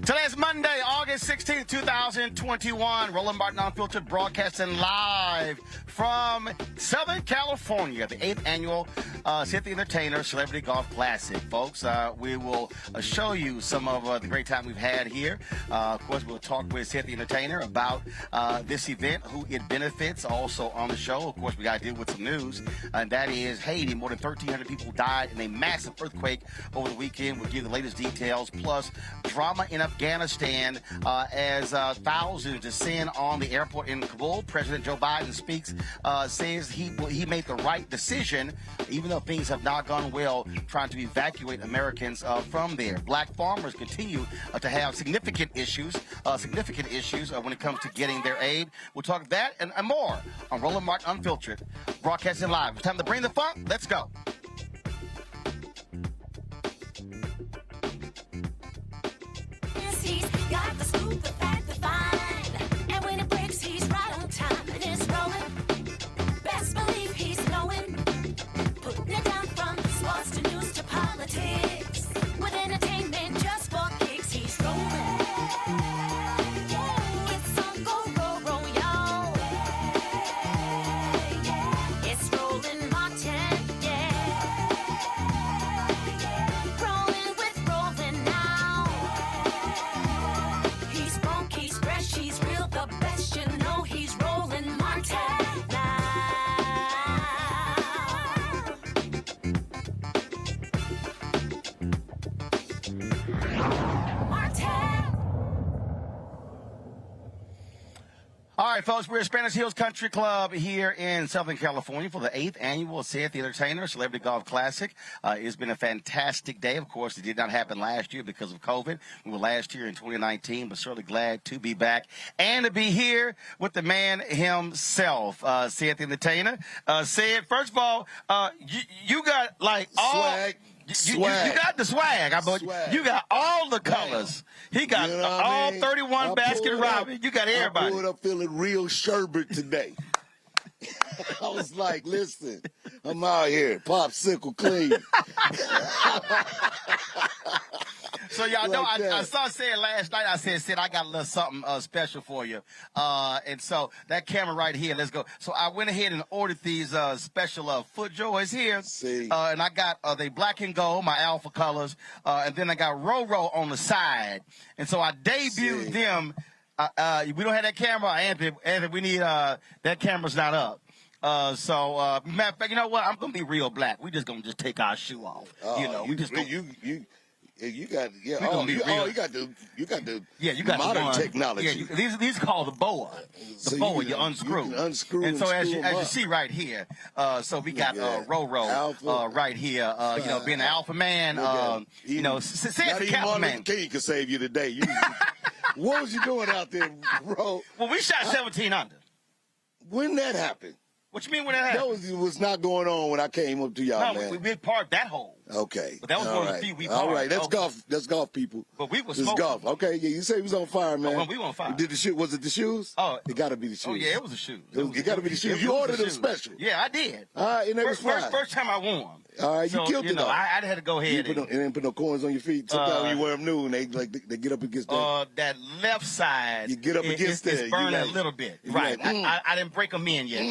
Today's Monday, August 16th, 2021. Roland Martin Unfiltered, broadcasting live from Southern California, the 8th annual Ceek the Entertainer Celebrity Golf Classic. Folks, we will show you some of the great time we've had here. Of course, we'll talk with Ceek the Entertainer about this event, who it benefits. Also on the show, of course, we got to deal with some news, and that is Haiti. More than 1,300 people died in a massive earthquake over the weekend. We'll give you the latest details, plus drama in Afghanistan as thousands descend on the airport in Kabul. President Joe Biden speaks, says he made the right decision, even though things have not gone well, trying to evacuate Americans from there. Black farmers continue to have significant issues when it comes to getting their aid. We'll talk that and more on Roland Martin Unfiltered, broadcasting live. It's time to bring the funk. Let's go. He's got the scoop, the fact, the fine. And when it breaks, he's right on time. And it's rolling. Best believe he's knowing. Putting it down from sports to news to politics. With entertainment just for kicks, he's rolling. It's on go, y'all. It's Roland Martin, yeah. Rolling with Roland now. He's funk, he's fresh, he's real, the best, you know he's Roland Martin now. Martin. All right, folks, we're at Spanish Hills Country Club here in Southern California for the 8th annual Ceek the Entertainer Celebrity Golf Classic. It's been a fantastic day. Of course, it did not happen last year because of COVID. We were last year in 2019, but certainly glad to be back and to be here with the man himself, Ceek the Entertainer. Ceek, first of all, you got like all... Swag. You got the swag. You got all the colors. He got all 31 Baskin Robbins. You got everybody. I pulled up feeling real sherbet today. I was like, listen, I'm out here, popsicle clean. So y'all know, I saw Sid last night. I said, Sid, I got a little something special for you. And so that camera right here, let's go. So I went ahead and ordered these special foot joys here. See. And I got the black and gold, my alpha colors. And then I got Roro on the side. And so I debuted them. We don't have that camera, Anthony, we need, that camera's not up. So matter of fact, you know what? I'm going to be real black. We just going to take our shoe off. We just go. You got you got the modern technology. Yeah, these are called the boa. The boa, you unscrew. You can unscrew and so as you up. see right here, so we got Roro right here. Being an alpha man. Say the Kappa man. King can save you today. What was you doing out there, bro? Well, we shot 17 under. When that happened? What you mean when that happened? That was not going on when I came up to y'all, man. We parked that hole. Okay. But that was one of the few we parked. All right, that's golf. That's golf, people. But we was smoking. Golf. Okay, yeah, you say he was on fire, man. Oh, we on fire. Did the shoe? Was it the shoes? Oh, it got to be the shoes. Oh yeah, it was the shoes. It got to be the shoes. You ordered them special. Yeah, I did. All right, and they was fine. First time I won. All right, you killed it though. I had to go ahead. You didn't put no coins on your feet. Sometimes you wear them new, and they get up against that. That left side. You get up against that. It's burning a little bit. Right. I didn't break them in yet.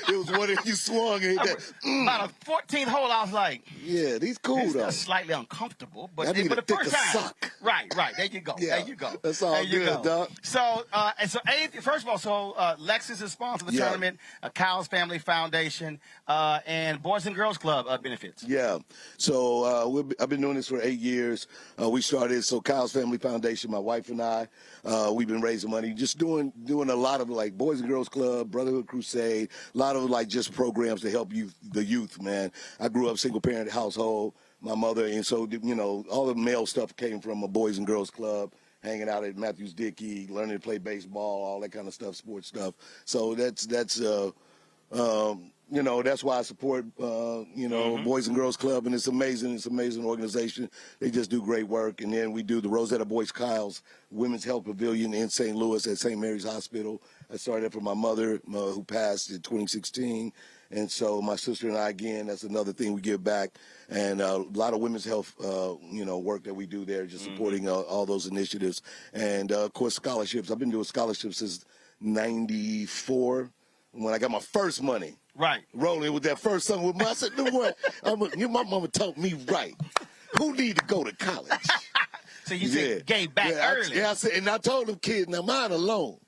It was one that you swung and about a 14th hole. I was like, yeah, these cool though. Slightly uncomfortable, but the first time. Sock. Right. There you go. Yeah, there you go. That's all good, dog. So, first of all, Lexus is sponsoring the tournament, Kyle's Family Foundation, and Boys and Girls Club benefits. Yeah. So I've been doing this for 8 years. We started Kyle's Family Foundation. My wife and I, we've been raising money, just doing a lot of like Boys and Girls Club, Brotherhood Crusade, a lot of like just programs to help the youth. Man, I grew up single parent household. My mother, and so all the male stuff came from a Boys and Girls Club, hanging out at Matthews Dickey, learning to play baseball, all that kind of stuff, sports stuff. So that's you know, that's why I support, you know, Boys and Girls Club, and it's amazing. It's an amazing organization. They just do great work. And then we do the Rosetta Boys Kyles Women's Health Pavilion in St. Louis at St. Mary's Hospital. I started that for my mother, who passed in 2016. And so my sister and I, again, that's another thing we give back. And a lot of women's health, you know, work that we do there, just supporting all those initiatives. And, of course, scholarships. I've been doing scholarships since 94 when I got my first money. Right. Rolling with that first song with my, I said, no what? My mama taught me right. Who need to go to college? So you said gave back early. I said, and I told them kids, now mine alone.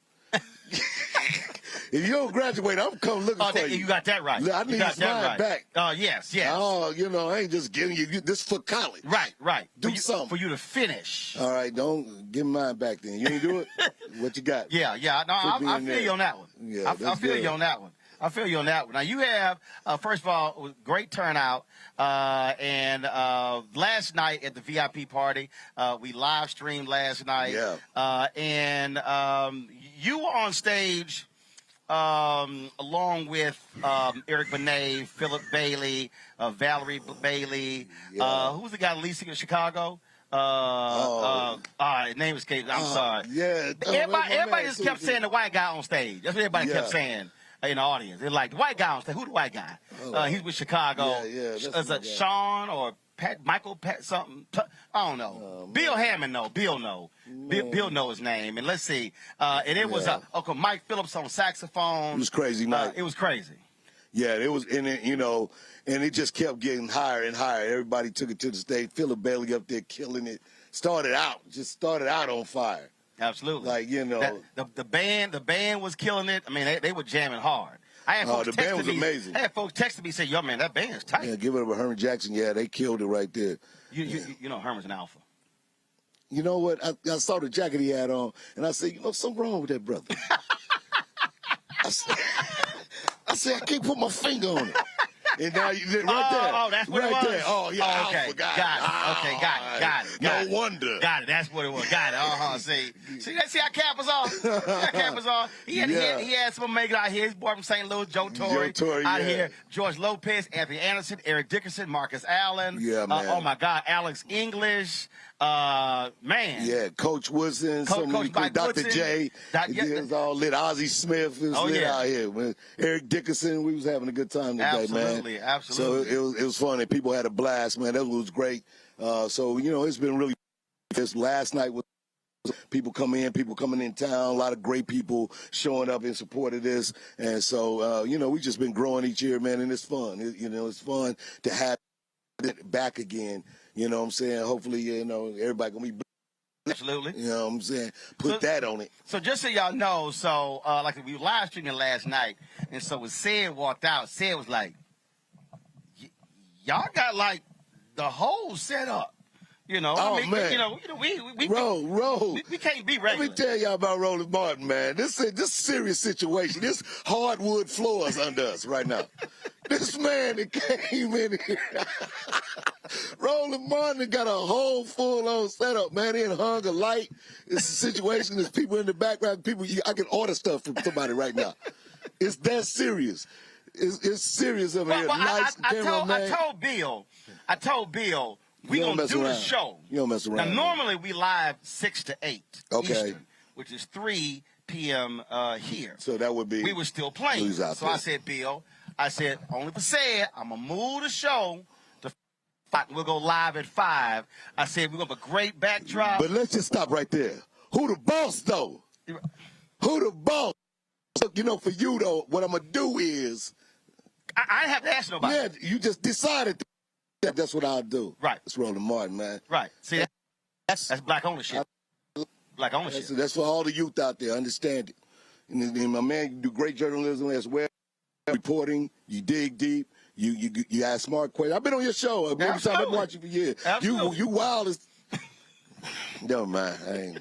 If you don't graduate, I'm coming looking for you. You got that right. I need mine back. Oh, yes. Oh, you know, I ain't just giving you this for college. Right. Do something. For you to finish. All right, don't give me mine back then. You ain't do it? What you got? Yeah. No, I feel you on that one. Yeah, I feel you on that one. I feel you on that one. Now, you have, first of all, great turnout. And last night at the VIP party, we live streamed last night. Yeah. And you were on stage along with Eric Benet, Philip Bailey, Valerie Bailey. Yeah. Who was the guy leasing in Chicago? His name escapes. I'm sorry. Yeah. Everybody just kept saying the white guy on stage. That's what everybody kept saying in the audience. They're like, the white guy on stage. Who the white guy? He's with Chicago. Is it Sean or Michael something? I don't know. Bill Hammond, though. Bill know. Bill know his name. And let's see. And it was Uncle Mike Phillips on saxophone. It was crazy night. It was crazy. Yeah, it was, and it, you know, and it just kept getting higher and higher. Everybody took it to the stage. Philip Bailey up there killing it. Started out on fire. Absolutely. Like, you know. The band was killing it. I mean, they were jamming hard. I had folks the band was amazing. I had folks texting me saying, yo, man, that band's tight. Yeah, give it up to Herman Jackson. Yeah, they killed it right there. You know Herman's an alpha. You know what? I saw the jacket he had on, and I said, you know, something wrong with that brother. I said, I can't put my finger on it. And now you right there. Oh, that's what it was? There. Oh, yeah, okay. Alpha, got it. Got it. No wonder. Got it. That's what it was. Got it. See how Cap was on? He had some make it out here. His boy from St. Louis, Joe Torre out here. George Lopez, Anthony Anderson, Eric Dickerson, Marcus Allen. Yeah, man. Oh, my God. Alex English. Man. Yeah, Coach Woodson, Coach Dr. Woodson. J. It was all lit. Ozzie Smith was lit out here. Man. Eric Dickerson, we was having a good time today, man. Absolutely. So it was fun, and people had a blast, man. That was great. So, you know, it's been really this last night was people coming in town, a lot of great people showing up in support of this. And so, you know, we just been growing each year, man, and it's fun. It's fun to have it back again. You know what I'm saying? Hopefully, you know, everybody going to be. Absolutely. You know what I'm saying? Put that on it. So just so y'all know, like we were live streaming last night, and so when Ced walked out, Ced was like, y'all got like the whole setup. You know, man. You know, we can't be regular. Let me tell y'all about Roland Martin, man. This is a serious situation. This hardwood floors under us right now. This man that came in here, Roland Martin got a whole full-on setup, man. He hung a light. It's a situation. There's people in the background. I can order stuff from somebody right now. It's that serious. It's serious over here. Lights, camera, man. I told Bill. We gonna do the show. You don't mess around. Now, normally we live 6 to 8 Eastern, which is 3 p.m. Here. So that would be. We were still playing. So I said, Bill, only for Ced, I'm gonna move the show to 5. We'll go live at 5. I said we're gonna have a great backdrop. But let's just stop right there. Who the boss though? Who the boss? You know, for you though, what I'm gonna do is. I have to ask nobody. Yeah, you just decided. That's what I'll do. Right. It's Roland Martin, man. Right. See, that's black ownership. Black ownership. That's for all the youth out there. Understand it. And my man, you do great journalism as well. Reporting, you dig deep, you ask smart questions. I've been on your show. Every time I've been watching for years. Absolutely. You wild as. Never mind. I ain't.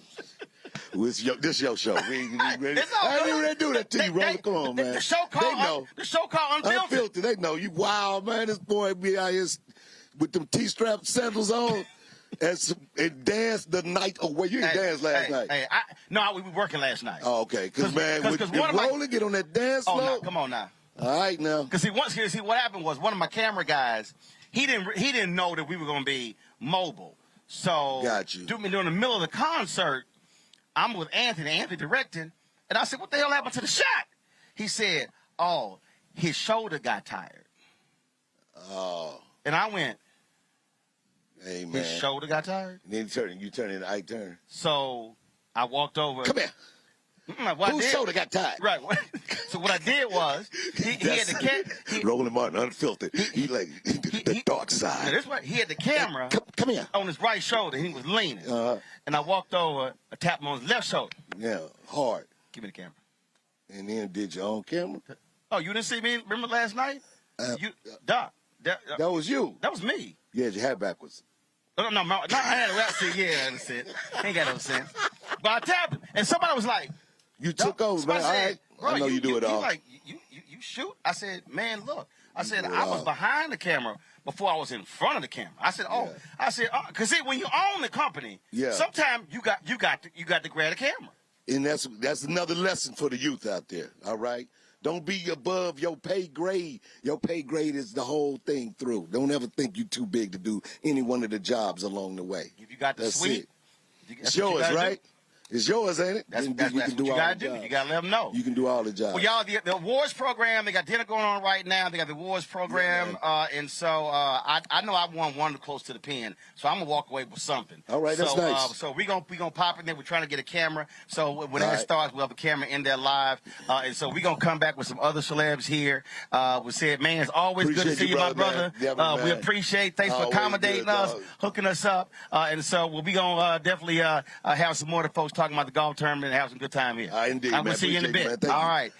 This your show. I ain't even ready to do that to you, Roland. Come on, man. The show called Unfiltered. They know you wild, man. This boy be out here with them T-strap sandals on and dance the night away. You didn't dance last night. No, we were working last night. Oh, okay. Because man, if Roland get on that dance floor. Come on now. All right, now. Because see what happened was one of my camera guys, he didn't know that we were going to be mobile. So Got you. during the middle of the concert, I'm with Anthony directing, and I said, "What the hell happened to the shot?" He said, "Oh, his shoulder got tired." Oh. And I went, Hey, man. "His shoulder got tired?" And then you turn into Ike Turner. So I walked over. Come here. Whose shoulder got tired? Right. So what I did was he had the Roland Martin, unfiltered. He like the dark side. That's right. He had the camera Come here. on his right shoulder. He was leaning. And I walked over, I tapped him on his left shoulder. Yeah, hard. Give me the camera. And then did your own camera? Oh, you didn't see me? Remember last night? Doc. That was you. That was me. You had your hat backwards. No, I had a rap suit. Yeah, that's it. Ain't got no sense. But I tapped him, and somebody was like, You took over, man. All right. I know you do it all. Like, you shoot? I said, man, look. I said, I was behind the camera before I was in front of the camera. I said, oh. Yeah. I said, because see, when you own the company, sometimes you got to grab the camera. And that's another lesson for the youth out there, all right? Don't be above your pay grade. Your pay grade is the whole thing through. Don't ever think you're too big to do any one of the jobs along the way. If you got the suite, it's yours, right? It's yours, ain't it? That's what you got to do. You got to let them know. You can do all the jobs. Well, y'all, the awards program, they got dinner going on right now. They got the awards program. And so I know I won one close to the pin. So I'm going to walk away with something. All right, that's nice. So we're gonna pop in there. We're trying to get a camera. So when that starts, we'll have a camera in there live. And so we're going to come back with some other celebs here. We said, man, it's always good to see you, my brother. We appreciate. Thanks for accommodating us, hooking us up. And so we'll be going to definitely have some more of the folks talking about the golf tournament and have some good time here. Indeed, I'm going to see you in a bit. All right.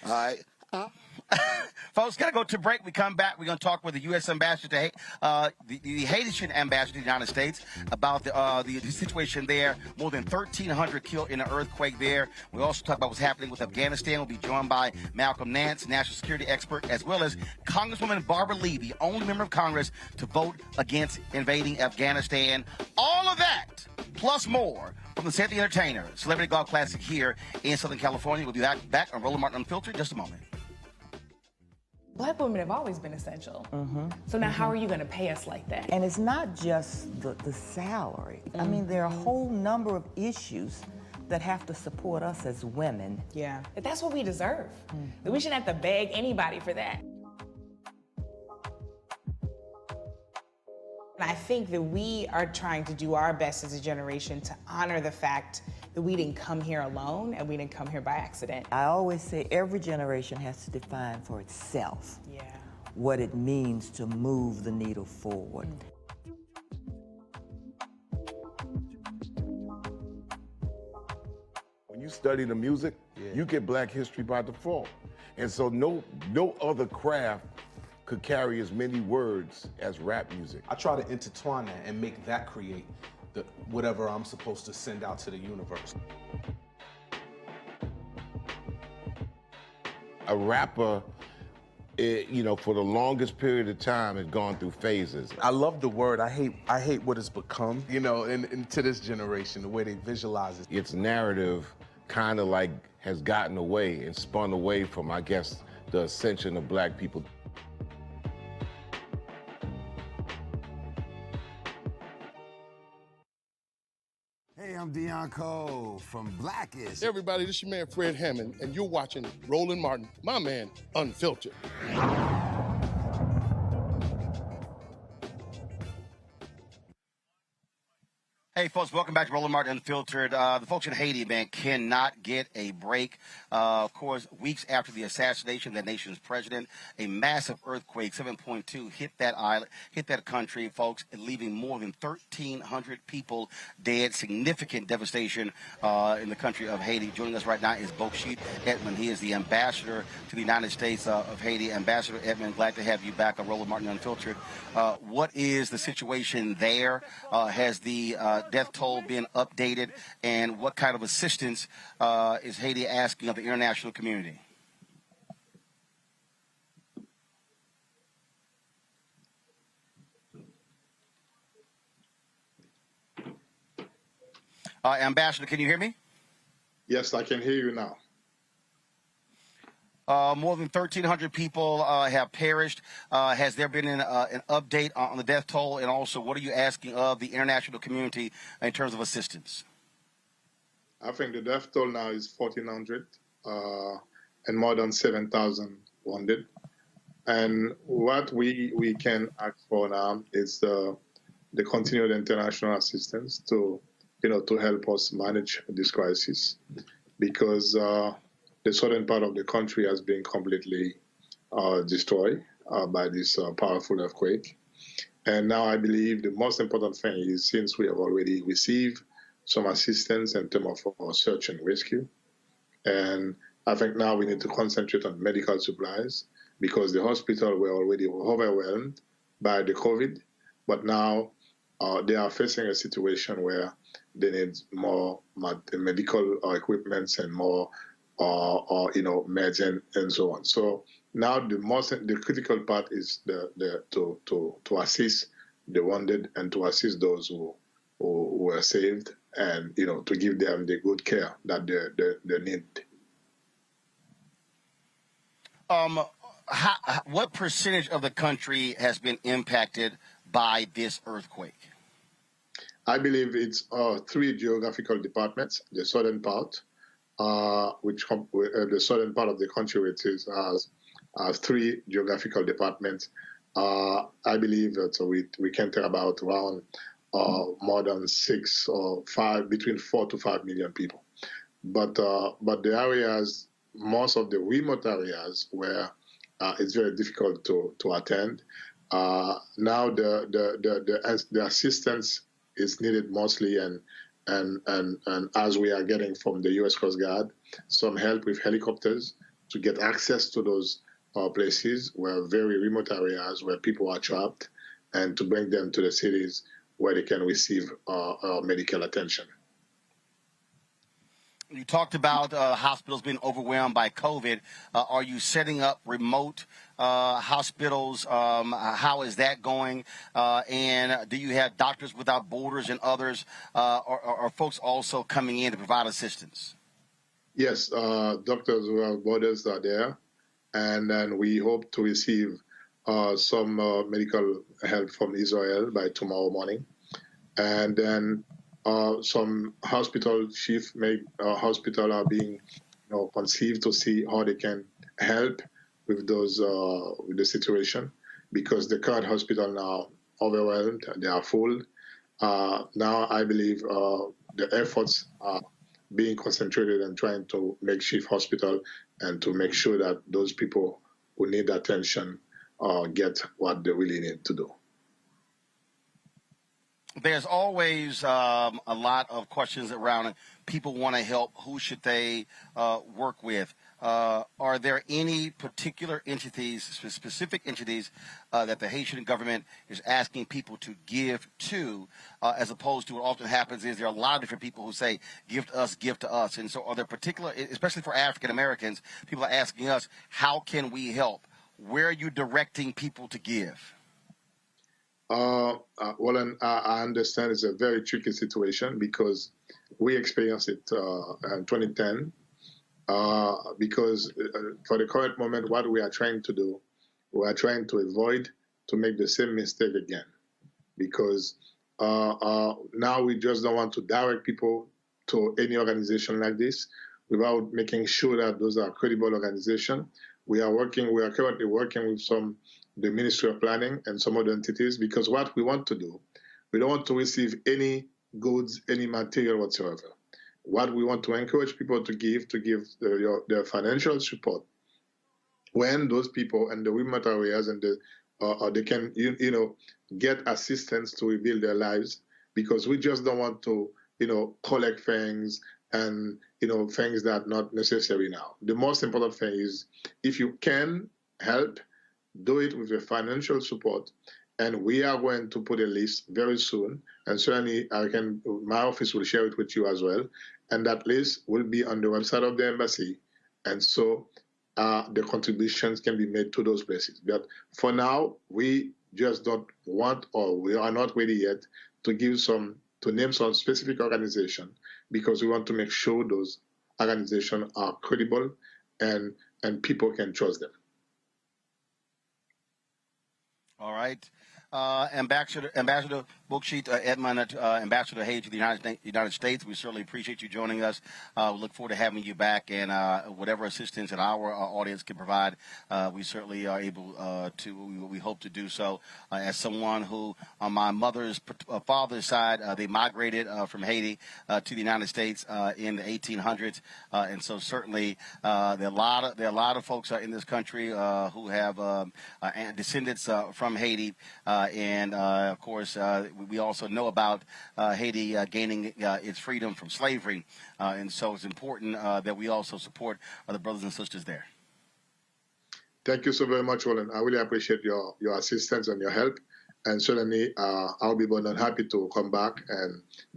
Folks, got to go to break. We come back. We're going to talk with the U.S. ambassador to the Haitian ambassador to the United States about the situation there. More than 1,300 killed in an earthquake there. We also talk about what's happening with Afghanistan. We'll be joined by Malcolm Nance, national security expert, as well as Congresswoman Barbara Lee, the only member of Congress to vote against invading Afghanistan. All of that, plus more, from the Cedric Entertainer Celebrity Golf Classic here in Southern California. We'll be back on Roland Martin Unfiltered in just a moment. Black women have always been essential. So now how are you going to pay us like that? And it's not just the salary. I mean, there are a whole number of issues that have to support us as women. Yeah. But that's what we deserve. We shouldn't have to beg anybody for that. And I think that we are trying to do our best as a generation to honor the fact that we didn't come here alone and we didn't come here by accident. I always say every generation has to define for itself what it means to move the needle forward. When you study the music, you get Black history by default. And so no other craft could carry as many words as rap music. I try to intertwine that and make that create whatever I'm supposed to send out to the universe. A rapper, for the longest period of time has gone through phases. I love the word. I hate what it's become, and to this generation, the way they visualize it. Its narrative kind of like has gotten away and spun away from, I guess, the ascension of Black people. Hey, I'm Dion Cole from Blackish. Hey everybody, this is your man Fred Hammond, and you're watching Roland Martin, my man, Unfiltered. Hey, folks, welcome back to Roland Martin Unfiltered. The folks in Haiti, man, cannot get a break. Of course, weeks after the assassination of the nation's president, a massive earthquake, 7.2, hit that island, hit that country, folks, leaving more than 1,300 people dead. Significant devastation in the country of Haiti. Joining us right now is Boshit Edmond. He is the ambassador to the United States of Haiti. Ambassador Edmond, glad to have you back on Roland Martin Unfiltered. What is the situation there? Has the death toll been updated, and what kind of assistance is Haiti asking of the international community? Ambassador, can you hear me? Yes, I can hear you now. More than 1,300 people have perished. Has there been an update on the death toll? And also, what are you asking of the international community in terms of assistance? I think the death toll now is 1,400 and more than 7,000 wounded. And what we can ask for now is the continued international assistance to help us manage this crisis, because the southern part of the country has been completely destroyed by this powerful earthquake. And now I believe the most important thing is, since we have already received some assistance in terms of search and rescue, and I think now we need to concentrate on medical supplies, because the hospital were already overwhelmed by the COVID, but now they are facing a situation where they need more medical equipment and more meds and so on. So now the critical part is to assist the wounded and to assist those who were saved, and to give them the good care that they need. What percentage of the country has been impacted by this earthquake? I believe it's 3 geographical departments. The southern part, the southern part of the country, which has 3 geographical departments. I believe that we can talk about around more than 6 or 5, between 4 to 5 million people. But the areas, most of the remote areas where it's very difficult to attend, now the assistance is needed mostly, and as we are getting from the U.S. Coast Guard some help with helicopters to get access to those places where very remote areas where people are trapped, and to bring them to the cities where they can receive medical attention. You talked about hospitals being overwhelmed by COVID. Are you setting up remote hospitals? How is that going? And do you have Doctors Without Borders and others? Are folks also coming in to provide assistance? Yes, Doctors Without Borders are there. And then we hope to receive some medical help from Israel by tomorrow morning. And then some hospital chief hospital are being conceived to see how they can help with those with the situation, because the current hospital now overwhelmed, they are full. Now I believe the efforts are being concentrated and trying to make shift hospital and to make sure that those people who need attention get what they really need to do. There's always a lot of questions around people want to help. Who should they work with? Are there any particular entities, specific entities, that the Haitian government is asking people to give to, as opposed to what often happens is there are a lot of different people who say, give to us. And so are there particular, especially for African Americans, people are asking us, how can we help? Where are you directing people to give? Well, I understand it's a very tricky situation, because we experienced it in 2010. Because for the current moment, what we are trying to do, we are trying to avoid to make the same mistake again. Because now we just don't want to direct people to any organization like this without making sure that those are credible organizations. We are currently working with the Ministry of Planning and some other entities, because what we want to do, we don't want to receive any goods, any material whatsoever. What we want to encourage people to give their financial support when those people in the remote areas and they can get assistance to rebuild their lives, because we just don't want to collect things and things that are not necessary now. The most important thing is, if you can help, do it with your financial support, and we are going to put a list very soon, and certainly my office will share it with you as well, and that list will be on the website of the embassy, and so the contributions can be made to those places. But for now, we just don't want, or we are not ready yet to name some specific organization, because we want to make sure those organizations are credible and and people can trust them. All right. Ambassador Bookshit Edmund, Ambassador Haiti to the United States, we certainly appreciate you joining us. We look forward to having you back, and whatever assistance that our audience can provide, we certainly are able to. We hope to do so. As someone who, on my mother's father's side, they migrated from Haiti to the United States in the 1800s, and so certainly there are a lot of folks in this country who have descendants from Haiti. And of course, we also know about Haiti gaining its freedom from slavery, and so it's important that we also support the brothers and sisters there. Thank you so very much, Roland. I really appreciate your assistance and your help, and certainly I'll be more than happy to come back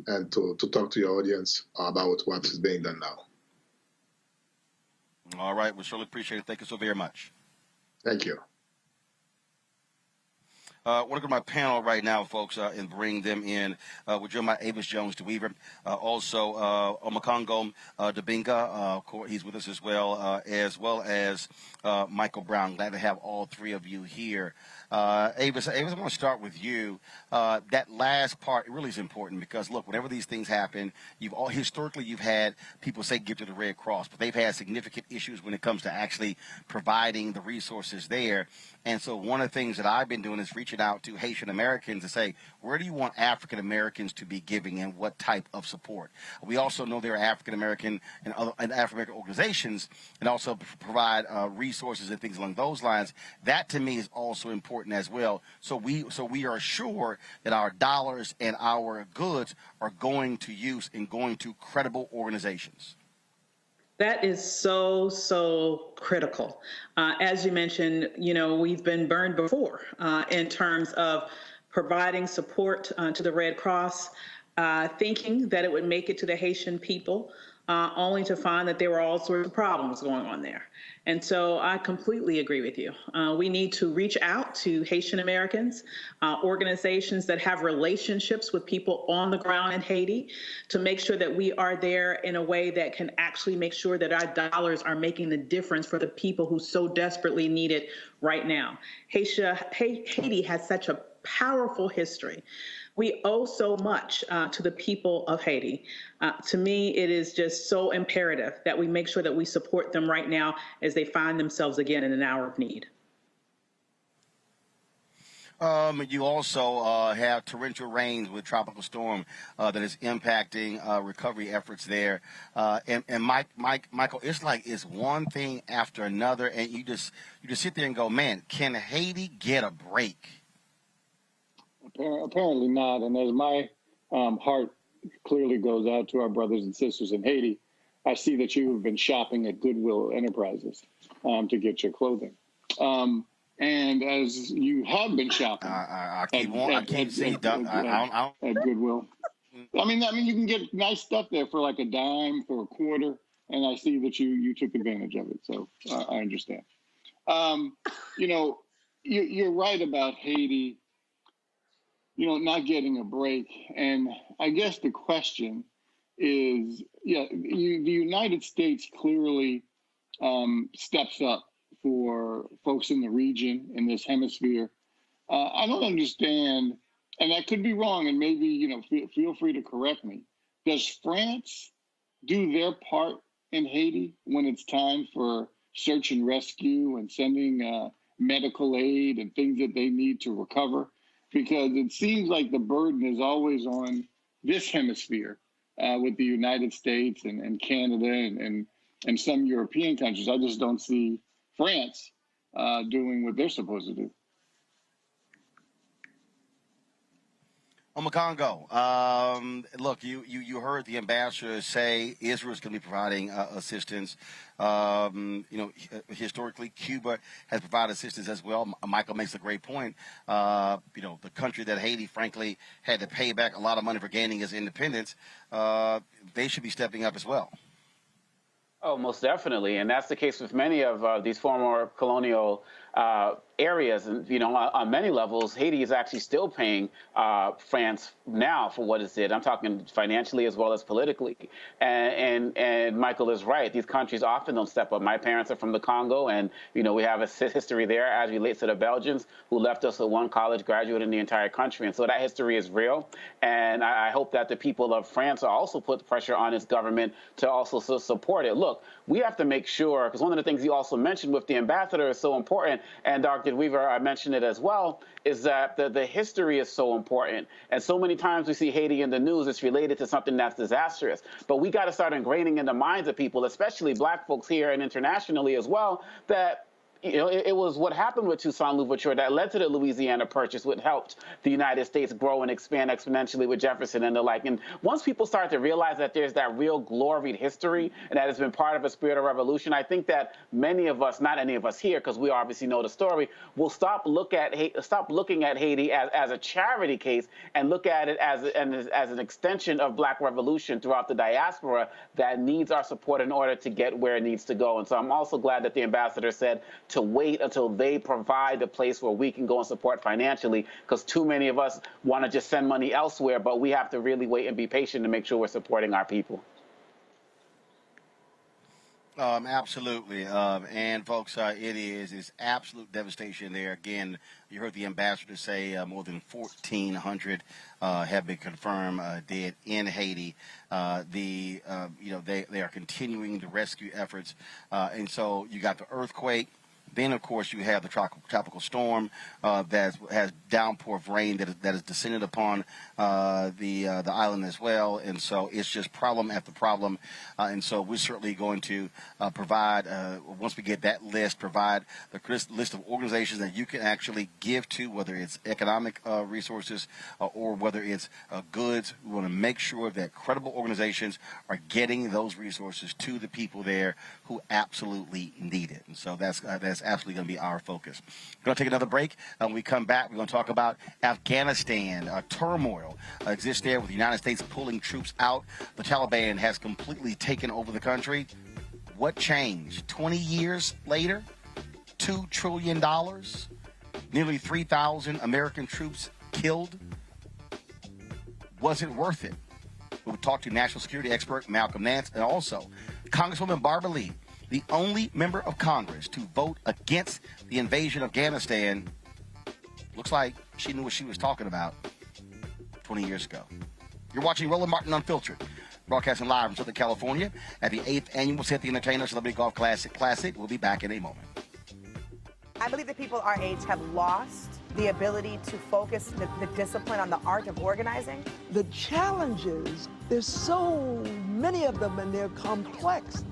and to talk to your audience about what is being done now. All right, we surely appreciate it. Thank you so very much. Thank you. I want to go to my panel right now, folks, and bring them in. We're joined by Avis Jones DeWeaver, also Omakongo Debinga. He's with us as well as Michael Brown. Glad to have all three of you here. Avis, I want to start with you. That last part really is important because, look, whenever these things happen, historically you've had people say give to the Red Cross, but they've had significant issues when it comes to actually providing the resources there. And so one of the things that I've been doing is reaching out to Haitian Americans to say, where do you want African Americans to be giving and what type of support? We also know there are African American and African American organizations and also provide resources and things along those lines. That to me is also important as well. So we are sure that our dollars and our goods are going to use and going to credible organizations. That is so critical. As you mentioned, we've been burned before in terms of providing support to the Red Cross, thinking that it would make it to the Haitian people, only to find that there were all sorts of problems going on there. And so I completely agree with you. We need to reach out to Haitian Americans, organizations that have relationships with people on the ground in Haiti, to make sure that we are there in a way that can actually make sure that our dollars are making the difference for the people who so desperately need it right now. Haiti has such a powerful history. We owe so much to the people of Haiti. To me, it is just so imperative that we make sure that we support them right now as they find themselves again in an hour of need. You also have torrential rains with tropical storm that is impacting recovery efforts there. And Michael, it's one thing after another, and you just sit there and go, man, can Haiti get a break? Apparently not. And as my heart clearly goes out to our brothers and sisters in Haiti, I see that you have been shopping at Goodwill Enterprises to get your clothing. And as you have been shopping at Goodwill, I mean, you can get nice stuff there for like a dime, for a quarter, and I see that you took advantage of it. So I understand. You're right about Haiti, not getting a break. And I guess the question is, the United States clearly steps up for folks in the region, in this hemisphere. I don't understand, and I could be wrong, and maybe, feel free to correct me. Does France do their part in Haiti when it's time for search and rescue and sending medical aid and things that they need to recover? Because it seems like the burden is always on this hemisphere with the United States and Canada and some European countries. I just don't see France doing what they're supposed to do. Omakongo, look, you heard the ambassador say Israel's going to be providing assistance. Historically, Cuba has provided assistance as well. Michael makes a great point. The country that Haiti, frankly, had to pay back a lot of money for gaining its independence, they should be stepping up as well. Oh, most definitely. And that's the case with many of these former colonial areas, and on many levels, Haiti is actually still paying France now for what it did. I'm talking financially as well as politically. And Michael is right. These countries often don't step up. My parents are from the Congo, and we have a history there as relates to the Belgians, who left us with one college graduate in the entire country. And so that history is real. And I hope that the people of France also put pressure on its government to also support it. Look, we have to make sure, because one of the things you also mentioned with the ambassador is so important, and Dr. Weaver, I mentioned it as well, is that the history is so important. And so many times we see Haiti in the news, it's related to something that's disastrous. But we got to start ingraining in the minds of people, especially black folks here and internationally as well, that it was what happened with Toussaint Louverture that led to the Louisiana Purchase, what helped the United States grow and expand exponentially with Jefferson and the like. And once people start to realize that there's that real gloried history and that has been part of a spirit of revolution, I think that many of us, not any of us here, because we obviously know the story, will stop looking at Haiti as a charity case and look at it as an extension of black revolution throughout the diaspora that needs our support in order to get where it needs to go. And so I'm also glad that the ambassador said to wait until they provide a place where we can go and support financially, because too many of us want to just send money elsewhere, but we have to really wait and be patient to make sure we're supporting our people. Absolutely. And folks, it is absolute devastation there. Again, you heard the ambassador say more than 1,400 have been confirmed dead in Haiti. They are continuing the rescue efforts. And so you got the earthquake. Then, of course, you have the tropical storm that has downpour of rain that has descended upon the island as well. And so it's just problem after problem. And so we're certainly going to provide, once we get that list, provide the list of organizations that you can actually give to, whether it's economic resources or whether it's goods. We want to make sure that credible organizations are getting those resources to the people there who absolutely need it. And so that's absolutely going to be our focus. We're going to take another break. When we come back, we're going to talk about Afghanistan. Turmoil exists there with the United States pulling troops out. The Taliban has completely taken over the country. What changed? 20 years later, $2 trillion, nearly 3,000 American troops killed. Was it worth it? We'll talk to national security expert Malcolm Nance and also Congresswoman Barbara Lee, the only member of Congress to vote against the invasion of Afghanistan. Looks like she knew what she was talking about 20 years ago. You're watching Roland Martin Unfiltered, broadcasting live from Southern California at the 8th Annual Ceek the Entertainer Celebrity Golf Classic. We'll be back in a moment. I believe that people our age have lost the ability to focus the discipline on the art of organizing. The challenges, there's so many of them and they're complex.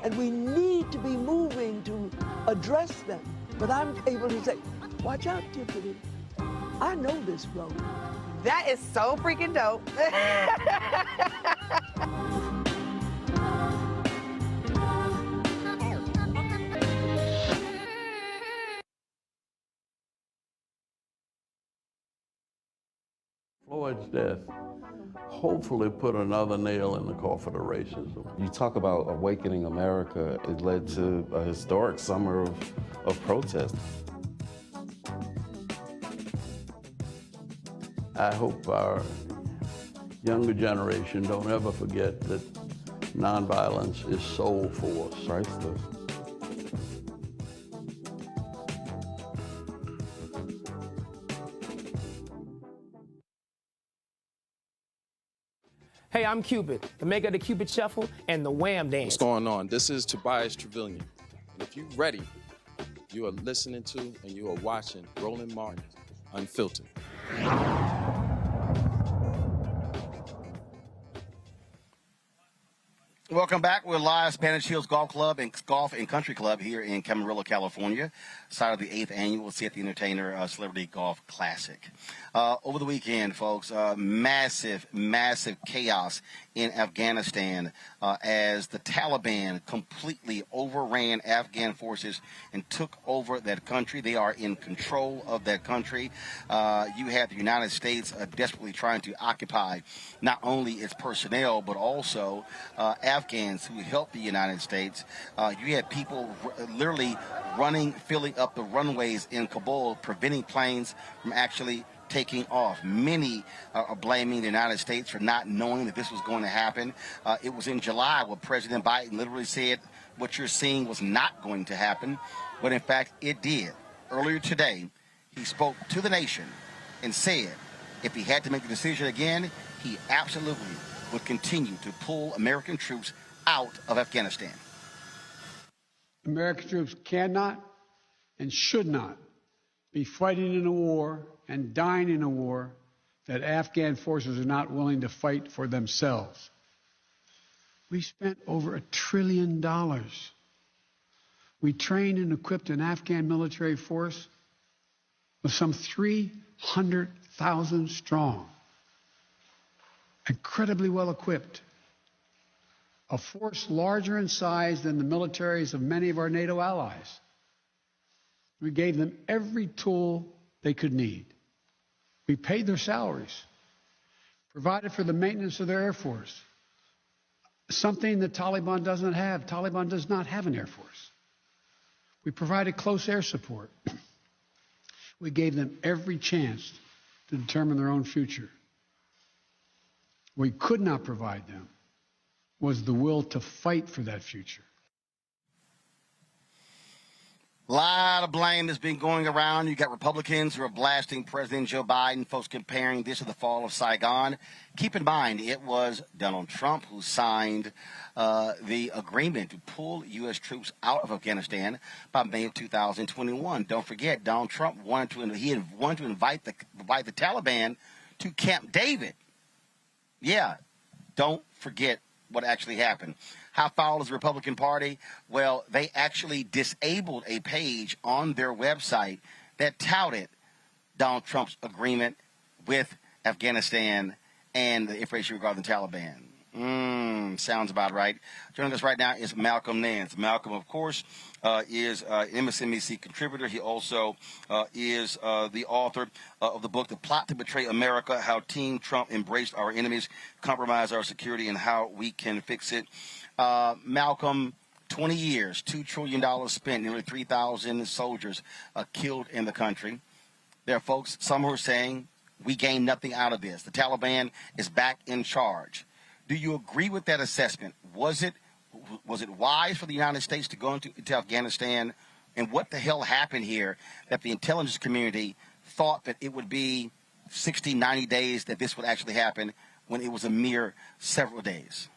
And we need to be moving to address them. But I'm able to say, watch out, Tiffany. I know this road. That is so freaking dope. Floyd's death hopefully put another nail in the coffin of racism. You talk about awakening America. It led to a historic summer of protest. I hope our younger generation don't ever forget that nonviolence is soul force. Priceless. Hey, I'm Cupid, the maker of the Cupid Shuffle and the Wham Dance. What's going on? This is Tobias Trevelyan. And if you're ready, you are listening to and you are watching Roland Martin Unfiltered. Welcome back. We're live Spanish Hills Golf and Country Club here in Camarillo, California, side of the 8th Annual Ceek the Entertainer Celebrity Golf Classic. Over the weekend, folks, massive chaos in Afghanistan as the Taliban completely overran Afghan forces and took over that country. They are in control of that country. You have the United States desperately trying to occupy not only its personnel, but also Afghan Afghans who helped the United States. You had people literally filling up the runways in Kabul, preventing planes from actually taking off. Many are blaming the United States for not knowing that this was going to happen. It was in July where President Biden literally said what you're seeing was not going to happen, but in fact it did. Earlier today, he spoke to the nation and said if he had to make the decision again, he absolutely would continue to pull American troops out of Afghanistan. American troops cannot and should not be fighting in a war and dying in a war that Afghan forces are not willing to fight for themselves. We spent over $1 trillion. We trained and equipped an Afghan military force with some 300,000 strong, incredibly well equipped, a force larger in size than the militaries of many of our NATO allies. We gave them every tool they could need. We paid their salaries, provided for the maintenance of their Air Force, something the Taliban doesn't have. Taliban does not have an Air Force. We provided close air support. We gave them every chance to determine their own future. What we could not provide them was the will to fight for that future. A lot of blame has been going around. You got Republicans who are blasting President Joe Biden, folks comparing this to the fall of Saigon. Keep in mind, it was Donald Trump who signed the agreement to pull U.S. troops out of Afghanistan by May of 2021. Don't forget, Donald Trump wanted to invite the Taliban to Camp David. Yeah, don't forget what actually happened. How foul is the Republican Party? Well, they actually disabled a page on their website that touted Donald Trump's agreement with Afghanistan and the information regarding the Taliban. Sounds about right. Joining us right now is Malcolm Nance. Malcolm, of course, is an MSNBC contributor. He also is the author of the book, The Plot to Betray America, How Team Trump Embraced Our Enemies, Compromised Our Security, and How We Can Fix It. Malcolm, 20 years, $2 trillion spent, nearly 3,000 soldiers killed in the country. There are folks, some who are saying, we gained nothing out of this. The Taliban is back in charge. Do you agree with that assessment? Was it wise for the United States to go into Afghanistan? And what the hell happened here that the intelligence community thought that it would be 60, 90 days that this would actually happen when it was a mere several days?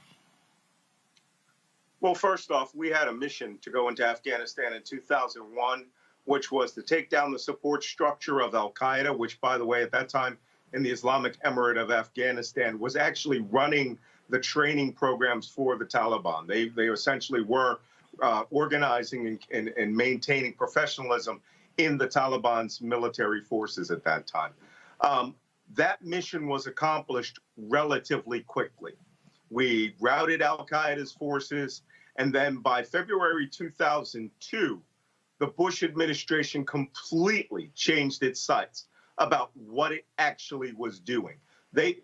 Well, first off, we had a mission to go into Afghanistan in 2001, which was to take down the support structure of al-Qaeda, which, by the way, at that time in the Islamic Emirate of Afghanistan was actually running the training programs for the Taliban. They essentially were organizing and maintaining professionalism in the Taliban's military forces at that time. That mission was accomplished relatively quickly. We routed al-Qaeda's forces, and then by February 2002, the Bush administration completely changed its sights about what it actually was doing. They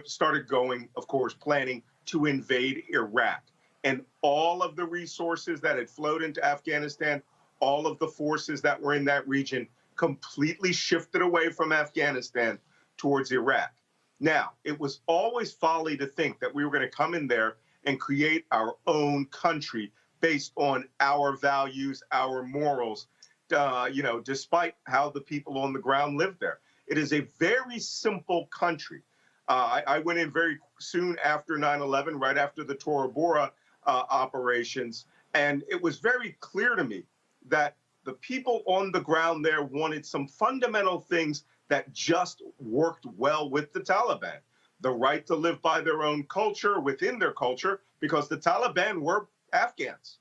started going, of course, planning to invade Iraq. And all of the resources that had flowed into Afghanistan, all of the forces that were in that region completely shifted away from Afghanistan towards Iraq. Now, it was always folly to think that we were going to come in there and create our own country based on our values, our morals, despite how the people on the ground lived there. It is a very simple country. I went in very soon after 9/11, right after the Tora Bora operations, and it was very clear to me that the people on the ground there wanted some fundamental things that just worked well with the Taliban. The right to live by their own culture, within their culture, because the Taliban were Afghans.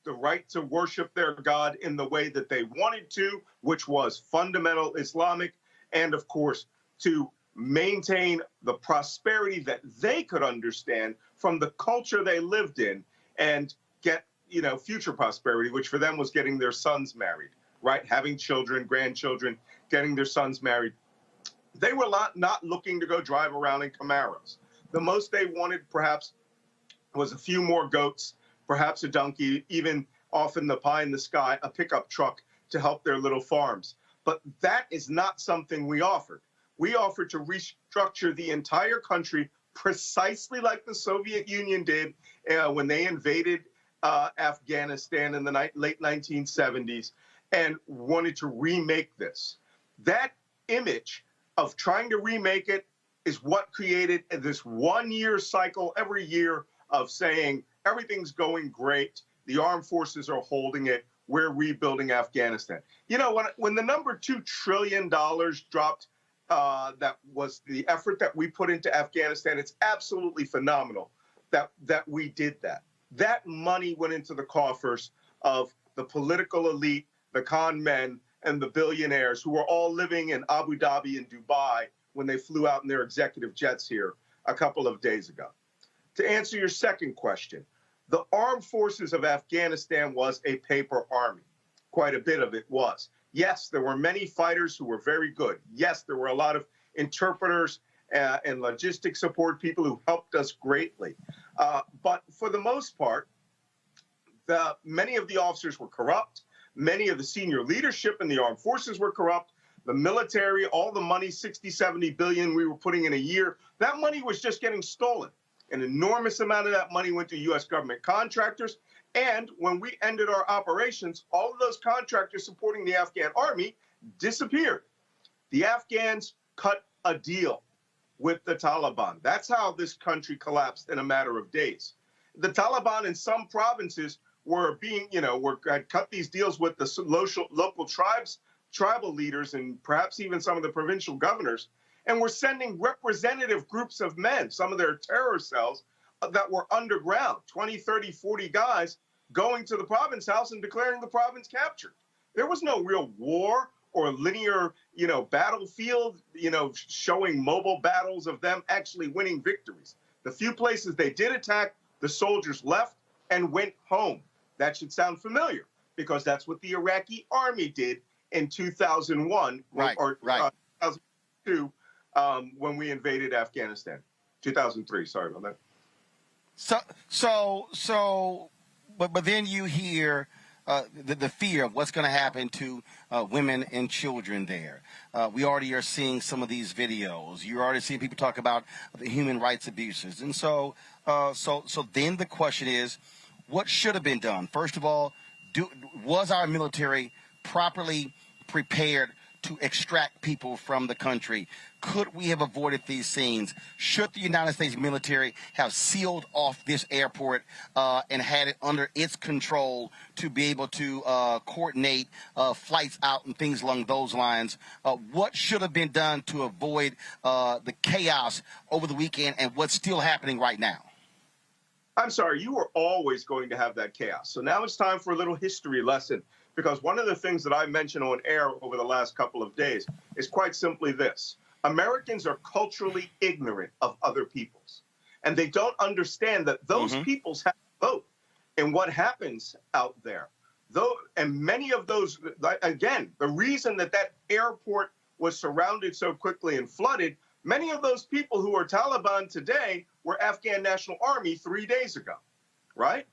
The right to worship their God in the way that they wanted to, which was fundamental Islamic, and of course, to maintain the prosperity that they could understand from the culture they lived in and get, future prosperity, which for them was getting their sons married, right? Having children, grandchildren, getting their sons married. They were not looking to go drive around in Camaros. The most they wanted, perhaps, was a few more goats, perhaps a donkey, even often the pie in the sky, a pickup truck to help their little farms. But that is not something we offered. We offered to restructure the entire country precisely like the Soviet Union did when they invaded Afghanistan in the late 1970s and wanted to remake this. That image of trying to remake it is what created this one-year cycle every year of saying everything's going great, the armed forces are holding it, we're rebuilding Afghanistan. You know, when the number $2 trillion dropped, that was the effort that we put into Afghanistan. It's absolutely phenomenal that we did that. That money went into the coffers of the political elite, the con men, and the billionaires who were all living in Abu Dhabi and Dubai when they flew out in their executive jets here a couple of days ago. To answer your second question, the armed forces of Afghanistan was a paper army. Quite a bit of it was. Yes, there were many fighters who were very good. Yes, there were a lot of interpreters and logistic support people who helped us greatly. But for the most part, many of the officers were corrupt. Many of the senior leadership in the armed forces were corrupt. The military, all the money, 60, 70 billion we were putting in a year, that money was just getting stolen. An enormous amount of that money went to U.S. government contractors. And when we ended our operations, all of those contractors supporting the Afghan army disappeared. The Afghans cut a deal with the Taliban. That's how this country collapsed in a matter of days. The Taliban in some provinces were being, had cut these deals with the local tribal leaders and perhaps even some of the provincial governors, and were sending representative groups of men, some of their terror cells, that were underground, 20, 30, 40 guys going to the province house and declaring the province captured. There was no real war or linear, battlefield, showing mobile battles of them actually winning victories. The few places they did attack, the soldiers left and went home. That should sound familiar because that's what the Iraqi army did in 2001 or 2002 when we invaded Afghanistan. 2003, sorry about that. But then you hear the fear of what's going to happen to women and children there. We already are seeing some of these videos. You're already seeing people talk about the human rights abuses. And so then the question is, what should have been done? First of all, was our military properly prepared to extract people from the country? Could we have avoided these scenes? Should the United States military have sealed off this airport and had it under its control to be able to coordinate flights out and things along those lines? What should have been done to avoid the chaos over the weekend and what's still happening right now? I'm sorry, you were always going to have that chaos. So now it's time for a little history lesson, because one of the things that I mentioned on air over the last couple of days is quite simply this. Americans are culturally ignorant of other peoples, and they don't understand that those peoples have a vote in what happens out there. And many of those, again, the reason that airport was surrounded so quickly and flooded, many of those people who are Taliban today were Afghan National Army 3 days ago, right?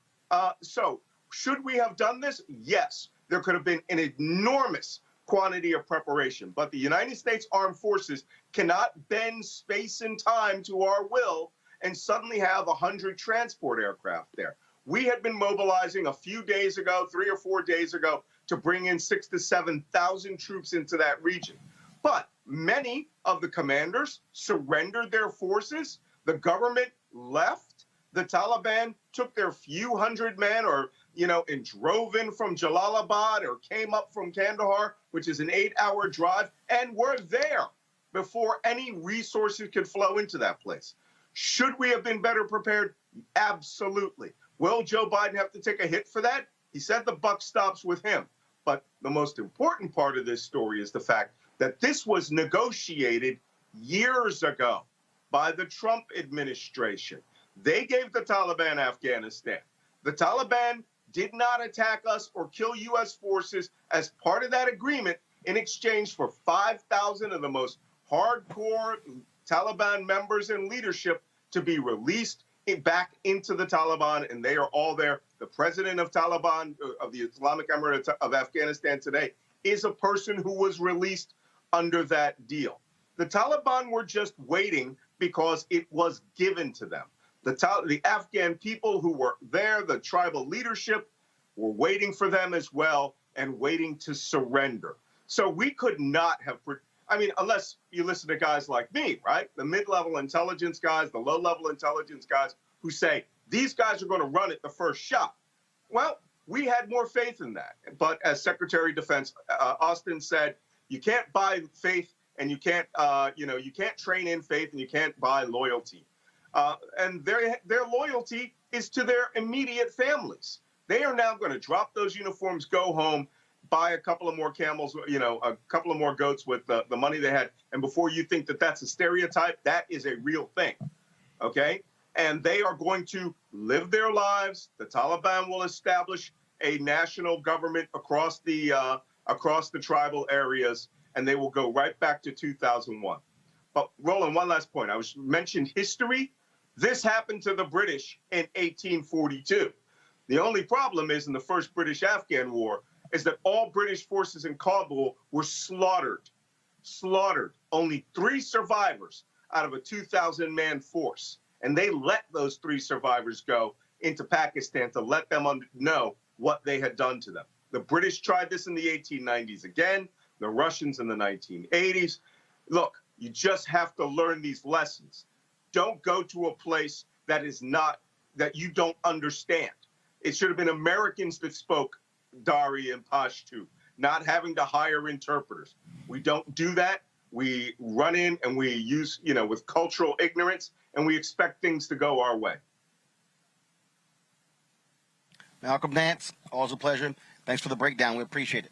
So should we have done this? Yes. There could have been an enormous quantity of preparation, but the United States Armed Forces cannot bend space and time to our will and suddenly have 100 transport aircraft there. We had been mobilizing a few days ago, 3 or 4 days ago, to bring in 6,000 to 7,000 troops into that region. But many of the commanders surrendered their forces. The government left. The Taliban took their few hundred men and drove in from Jalalabad or came up from Kandahar, which is an 8-hour drive, and were there before any resources could flow into that place. Should we have been better prepared? Absolutely. Will Joe Biden have to take a hit for that? He said the buck stops with him. But the most important part of this story is the fact that this was negotiated years ago by the Trump administration. They gave the Taliban Afghanistan. The Taliban did not attack us or kill U.S. forces as part of that agreement in exchange for 5,000 of the most hardcore Taliban members and leadership to be released back into the Taliban, and they are all there. The president of Taliban, of the Islamic Emirate of Afghanistan today, is a person who was released under that deal. The Taliban were just waiting because it was given to them. The Afghan people who were there, the tribal leadership, were waiting for them as well and waiting to surrender. So we could not have, I mean, unless you listen to guys like me, right? The mid-level intelligence guys, the low-level intelligence guys who say, these guys are going to run it the first shot. Well, we had more faith in that. But as Secretary of Defense Austin said, you can't buy faith and you can't, you can't train in faith and you can't buy loyalty. And their loyalty is to their immediate families. They are now going to drop those uniforms, go home, buy a couple of more camels, a couple of more goats with the money they had. And before you think that that's a stereotype, that is a real thing, okay? And they are going to live their lives. The Taliban will establish a national government across the tribal areas, and they will go right back to 2001. But Roland, one last point. I mentioned history. This happened to the British in 1842. The only problem is in the first British-Afghan War is that all British forces in Kabul were slaughtered. Only 3 survivors out of a 2,000-man force. And they let those 3 survivors go into Pakistan to let them know what they had done to them. The British tried this in the 1890s again, the Russians in the 1980s. Look, you just have to learn these lessons. Don't go to a place that you don't understand. It should have been Americans that spoke Dari and Pashto, not having to hire interpreters. We don't do that. We run in and we use, with cultural ignorance, and we expect things to go our way. Malcolm Nance, always a pleasure. Thanks for the breakdown. We appreciate it.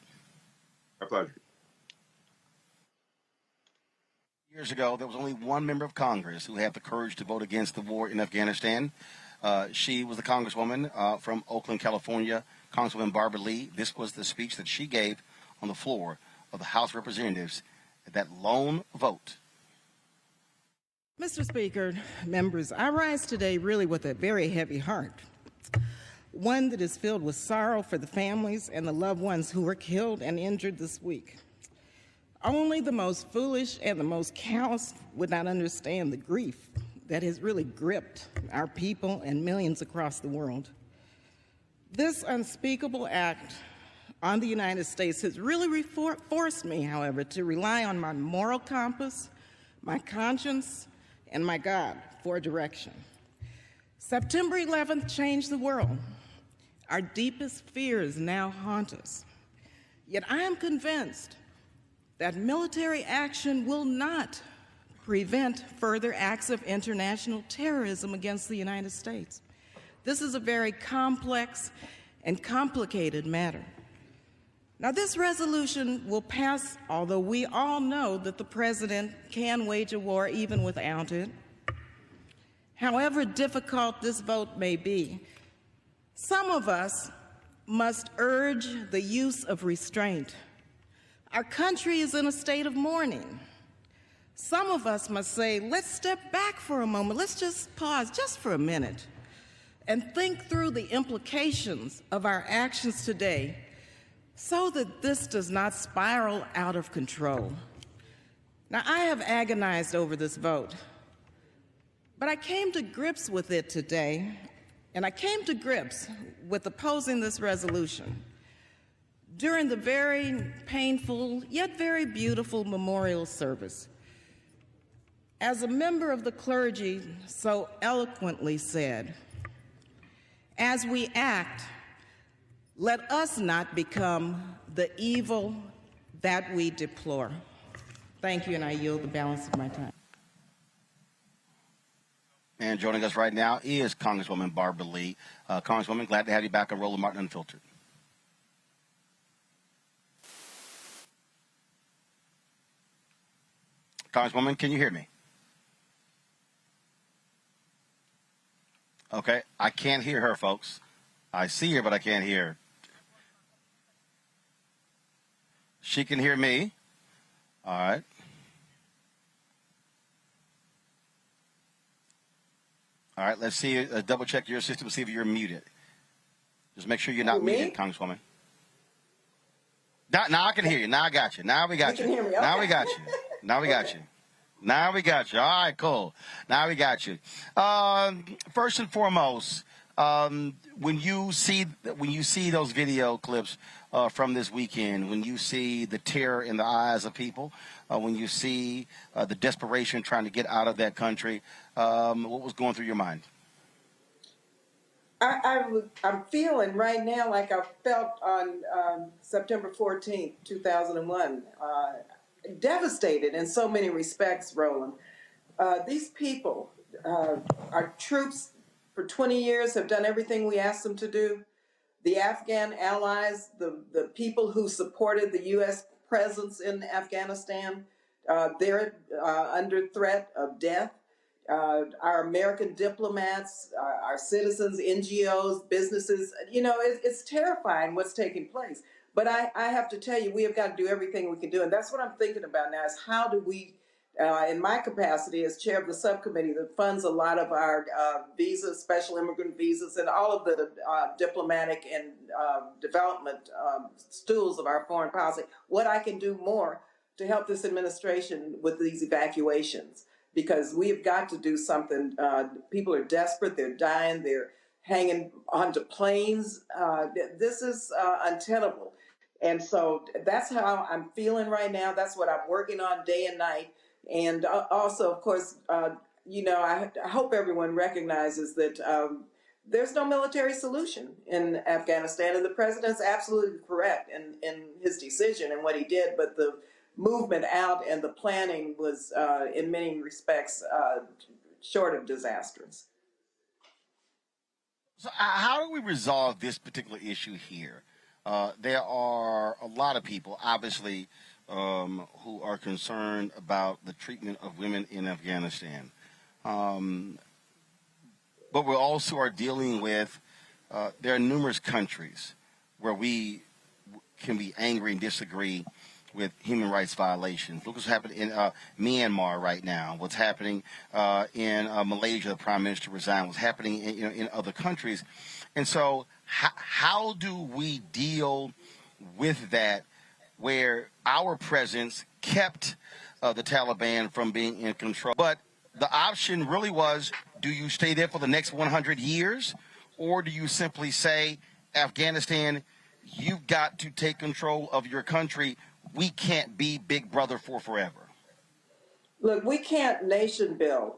My pleasure. Years ago, there was only one member of Congress who had the courage to vote against the war in Afghanistan. She was the congresswoman from Oakland, California, Congresswoman Barbara Lee. This was the speech that she gave on the floor of the House of Representatives at that lone vote. Mr. Speaker, members, I rise today really with a very heavy heart, one that is filled with sorrow for the families and the loved ones who were killed and injured this week. Only the most foolish and the most callous would not understand the grief that has really gripped our people and millions across the world. This unspeakable act on the United States has really forced me, however, to rely on my moral compass, my conscience, and my God for direction. September 11th changed the world. Our deepest fears now haunt us. Yet I am convinced that military action will not prevent further acts of international terrorism against the United States. This is a very complex and complicated matter. Now, this resolution will pass, although we all know that the president can wage a war even without it. However difficult this vote may be, some of us must urge the use of restraint. Our country is in a state of mourning. Some of us must say, let's step back for a moment. Let's just pause just for a minute and think through the implications of our actions today so that this does not spiral out of control. Now, I have agonized over this vote, but I came to grips with it today, and I came to grips with opposing this resolution during the very painful yet very beautiful memorial service. As a member of the clergy so eloquently said, as we act, let us not become the evil that we deplore. Thank you, and I yield the balance of my time. And joining us right now is Congresswoman Barbara Lee. Congresswoman, glad to have you back on Roland Martin Unfiltered. Congresswoman, can you hear me? Okay, I can't hear her, folks. I see her, but I can't hear her. She can hear me. All right. All right, let's see. Double check your system, see if you're muted. Just make sure you're not muted, Congresswoman. Now I can hear you. Now I got you. Now we got you. You can hear me. Okay. Now we got you. Now we got you. Now we got you. All right, cool. Now we got you. First and foremost, when you see those video clips from this weekend, when you see the terror in the eyes of people, when you see the desperation trying to get out of that country, what was going through your mind? I'm feeling right now like I felt on September 14th, 2001. Devastated in so many respects, Roland. These people, our troops for 20 years have done everything we asked them to do. The Afghan allies, the people who supported the U.S. presence in Afghanistan, they're under threat of death. Our American diplomats, our citizens, NGOs, businesses, it's terrifying what's taking place. But I have to tell you, we have got to do everything we can do. And that's what I'm thinking about now is how do we, in my capacity as chair of the subcommittee that funds a lot of our visas, special immigrant visas, and all of the diplomatic and development stools of our foreign policy, what I can do more to help this administration with these evacuations. Because we have got to do something. People are desperate. They're dying. They're hanging onto planes. This is untenable. And so that's how I'm feeling right now. That's what I'm working on day and night. And also, of course, I hope everyone recognizes that there's no military solution in Afghanistan. And the president's absolutely correct in his decision and what he did. But the movement out and the planning was, in many respects, short of disastrous. So how do we resolve this particular issue here? There are a lot of people, obviously, who are concerned about the treatment of women in Afghanistan. But we also are dealing with, there are numerous countries where we can be angry and disagree with human rights violations. Look what's happening in Myanmar right now. What's happening in Malaysia? The prime minister resigned. What's happening in other countries? And so, how do we deal with that, where our presence kept the Taliban from being in control? But the option really was: do you stay there for the next 100 years, or do you simply say, Afghanistan, you've got to take control of your country? We can't be Big Brother for forever. Look, we can't nation build,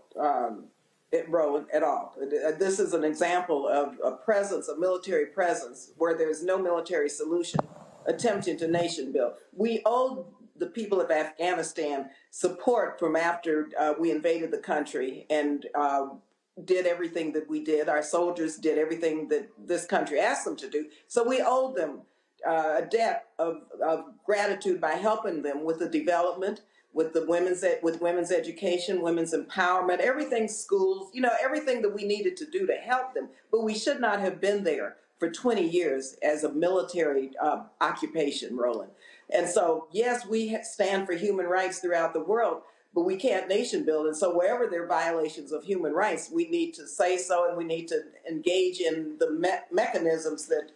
Roland, at all. This is an example of a presence, a military presence, where there's no military solution attempting to nation build. We owe the people of Afghanistan support from after we invaded the country and did everything that we did. Our soldiers did everything that this country asked them to do. So we owe them a debt of gratitude by helping them with the development, with women's education, women's empowerment, everything, schools, everything that we needed to do to help them. But we should not have been there for 20 years as a military occupation, Roland. And so, yes, we stand for human rights throughout the world, but we can't nation build. And so wherever there are violations of human rights, we need to say so, and we need to engage in the mechanisms that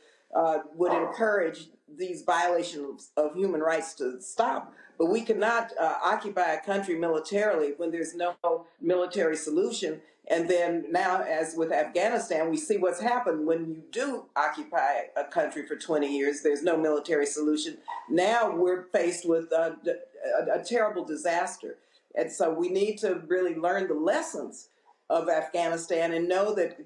would encourage these violations of human rights to stop. But we cannot occupy a country militarily when there's no military solution. And then now, as with Afghanistan, we see what's happened when you do occupy a country for 20 years. There's no military solution. Now we're faced with a terrible disaster. And so we need to really learn the lessons of Afghanistan and know that,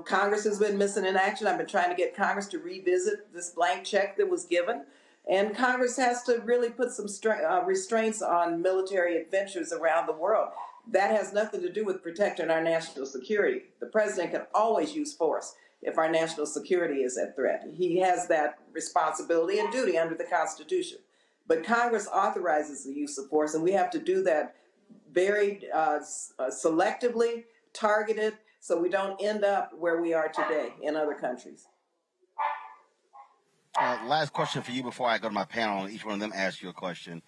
Congress has been missing in action. I've been trying to get Congress to revisit this blank check that was given. And Congress has to really put some restraints on military adventures around the world. That has nothing to do with protecting our national security. The president can always use force if our national security is at threat. He has that responsibility and duty under the Constitution. But Congress authorizes the use of force, and we have to do that very selectively, targeted, so we don't end up where we are today in other countries. Last question for you before I go to my panel and each one of them ask you a question.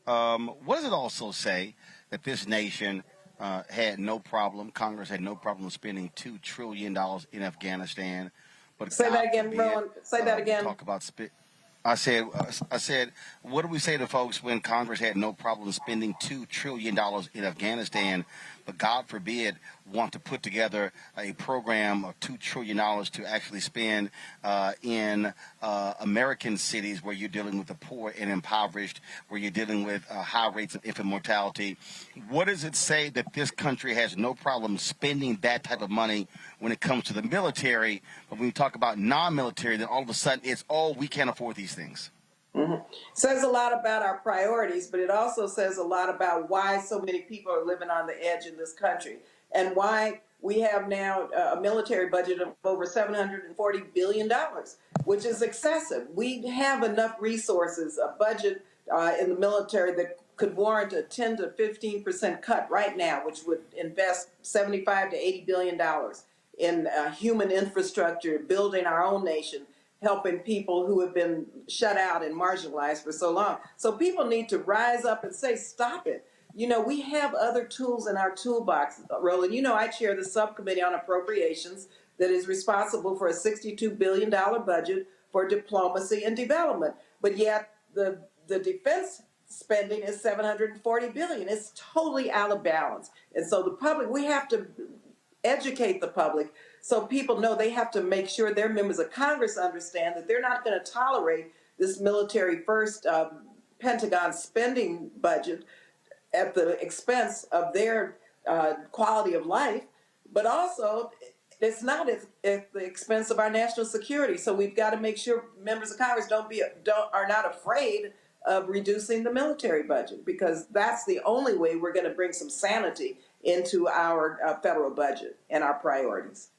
What does it also say that this nation had no problem. Congress had no problem spending $2 trillion in Afghanistan. But Say God that again, forbid, Roland. Say that we again. talk about I said, what do we say to folks when Congress had no problem spending $2 trillion in Afghanistan, but God forbid want to put together a program of $2 trillion to actually spend in American cities where you're dealing with the poor and impoverished, where you're dealing with high rates of infant mortality? What does it say that this country has no problem spending that type of money when it comes to the military, but when you talk about non-military, then all of a sudden it's, oh, we can't afford these things? Mm-hmm. Says a lot about our priorities, but it also says a lot about why so many people are living on the edge in this country and why we have now a military budget of over $740 billion, which is excessive. We have enough resources, a budget in the military that could warrant a 10 to 15% cut right now, which would invest $75 to $80 billion in human infrastructure, building our own nation, helping people who have been shut out and marginalized for so long. So people need to rise up and say, stop it. You know, we have other tools in our toolbox, Roland. You know, I chair the subcommittee on appropriations that is responsible for a $62 billion budget for diplomacy and development. But yet the defense spending is $740 billion. It's totally out of balance. And so the public, we have to educate the public so people know they have to make sure their members of Congress understand that they're not going to tolerate this military first Pentagon spending budget at the expense of their quality of life, but also it's not at the expense of our national security. So we've got to make sure members of Congress are not afraid of reducing the military budget, because that's the only way we're going to bring some sanity into our federal budget and our priorities.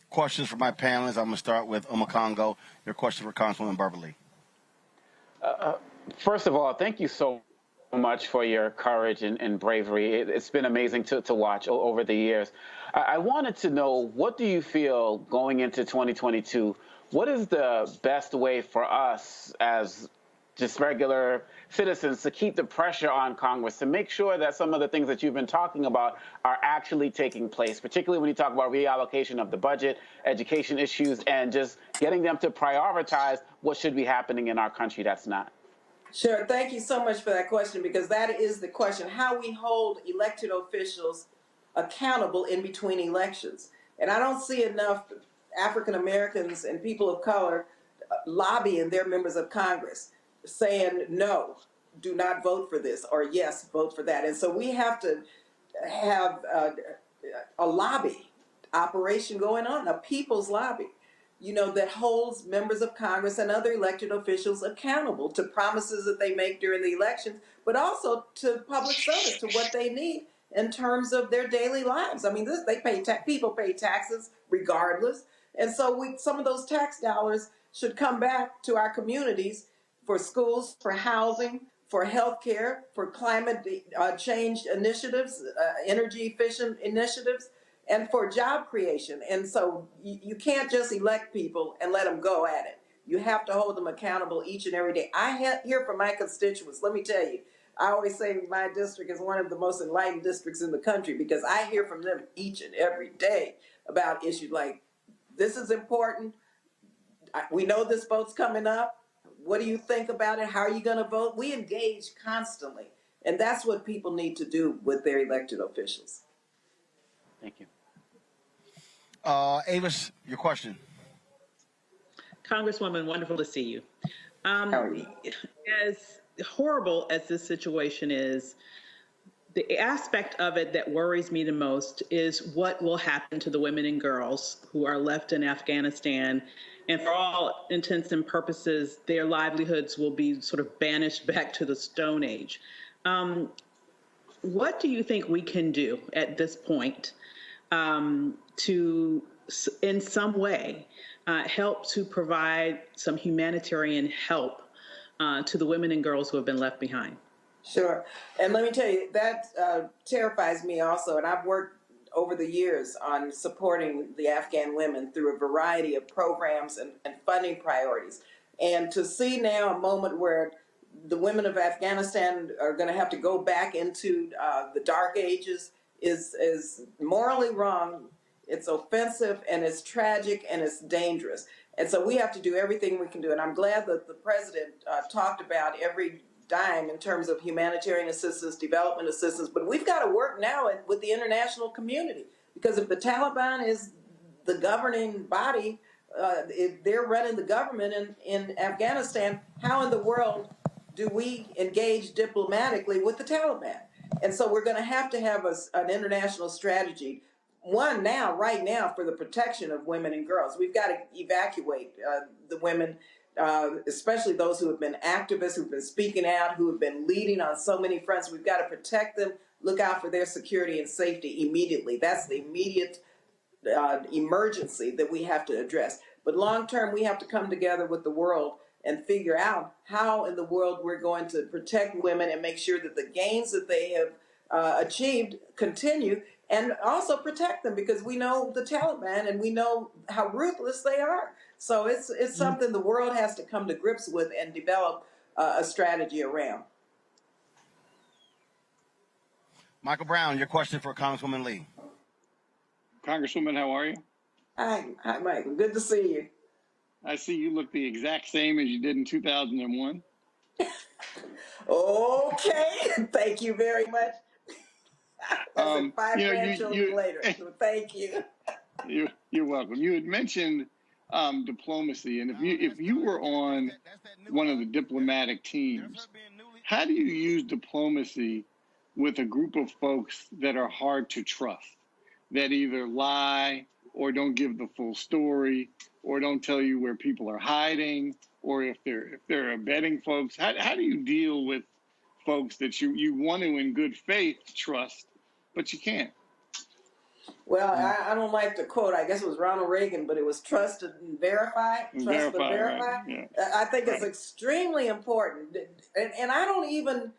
Questions for my panelists. I'm going to start with Omakongo. Your question for Congresswoman Beverly. First of all, thank you so much for your courage and bravery. It's been amazing to watch over the years. I wanted to know, what do you feel going into 2022? What is the best way for us as just regular citizens to keep the pressure on Congress to make sure that some of the things that you've been talking about are actually taking place, particularly when you talk about reallocation of the budget, education issues, and just getting them to prioritize what should be happening in our country that's not? Sure. Thank you so much for that question, because that is the question, how we hold elected officials accountable in between elections. And I don't see enough African Americans and people of color lobbying their members of Congress, saying, no, do not vote for this, or yes, vote for that. And so we have to have a lobby operation going on, a people's lobby, you know, that holds members of Congress and other elected officials accountable to promises that they make during the elections, but also to public service, to what they need in terms of their daily lives. I mean, people pay taxes regardless. And so some of those tax dollars should come back to our communities for schools, for housing, for health care, for climate change initiatives, energy efficient initiatives, and for job creation. And so you can't just elect people and let them go at it. You have to hold them accountable each and every day. I hear from my constituents. Let me tell you, I always say my district is one of the most enlightened districts in the country, because I hear from them each and every day about issues like, this is important. We know this vote's coming up. What do you think about it? How are you going to vote? We engage constantly. And that's what people need to do with their elected officials. Thank you. Avis, your question. Congresswoman, wonderful to see you. How are you? As horrible as this situation is, the aspect of it that worries me the most is what will happen to the women and girls who are left in Afghanistan. And for all intents and purposes, their livelihoods will be sort of banished back to the Stone Age. What do you think we can do at this point to, in some way, help to provide some humanitarian help to the women and girls who have been left behind? Sure. And let me tell you, that terrifies me also. And I've worked over the years on supporting the Afghan women through a variety of programs and funding priorities. And to see now a moment where the women of Afghanistan are going to have to go back into the dark ages is morally wrong. It's offensive and it's tragic and it's dangerous. And so we have to do everything we can do. And I'm glad that the president talked about every dime in terms of humanitarian assistance, development assistance. But we've got to work now with the international community, because if the Taliban is the governing body, if they're running the government in Afghanistan, how in the world do we engage diplomatically with the Taliban? And so we're going to have an international strategy. One now, right now, for the protection of women and girls. We've got to evacuate the women, especially those who have been activists, who've been speaking out, who have been leading on so many fronts. We've got to protect them, look out for their security and safety immediately. That's the immediate emergency that we have to address. But long term, we have to come together with the world and figure out how in the world we're going to protect women and make sure that the gains that they have achieved continue, and also protect them, because we know the Taliban and we know how ruthless they are. So it's something the world has to come to grips with and develop a strategy around. Michael Brown, your question for Congresswoman Lee. Congresswoman, how are you? Hi, Michael. Good to see you. I see you look the exact same as you did in 2001. Okay, thank you very much. That's 5 grandchildren later, so thank you. You're welcome. You had mentioned diplomacy, and if you were on one of the diplomatic teams, how do you use diplomacy with a group of folks that are hard to trust, that either lie or don't give the full story, or don't tell you where people are hiding, or if they're abetting folks? How do you deal with folks that you want to, in good faith, trust, but you can't? Well, I don't like to quote, I guess it was Ronald Reagan, but it was trust and verify. Trust but verify. Right. Yeah. I think it's extremely important. And I don't even,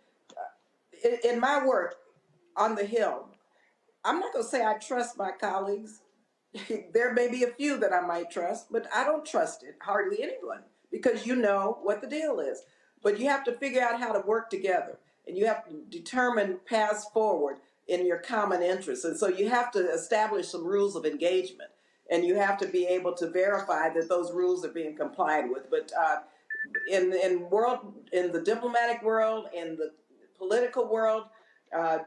in my work on the Hill, I'm not going to say I trust my colleagues. There may be a few that I might trust, but I don't trust hardly anyone, because you know what the deal is. But you have to figure out how to work together, and you have to determine paths forward in your common interests. And so you have to establish some rules of engagement, and you have to be able to verify that those rules are being complied with. But in the diplomatic world, in the political world,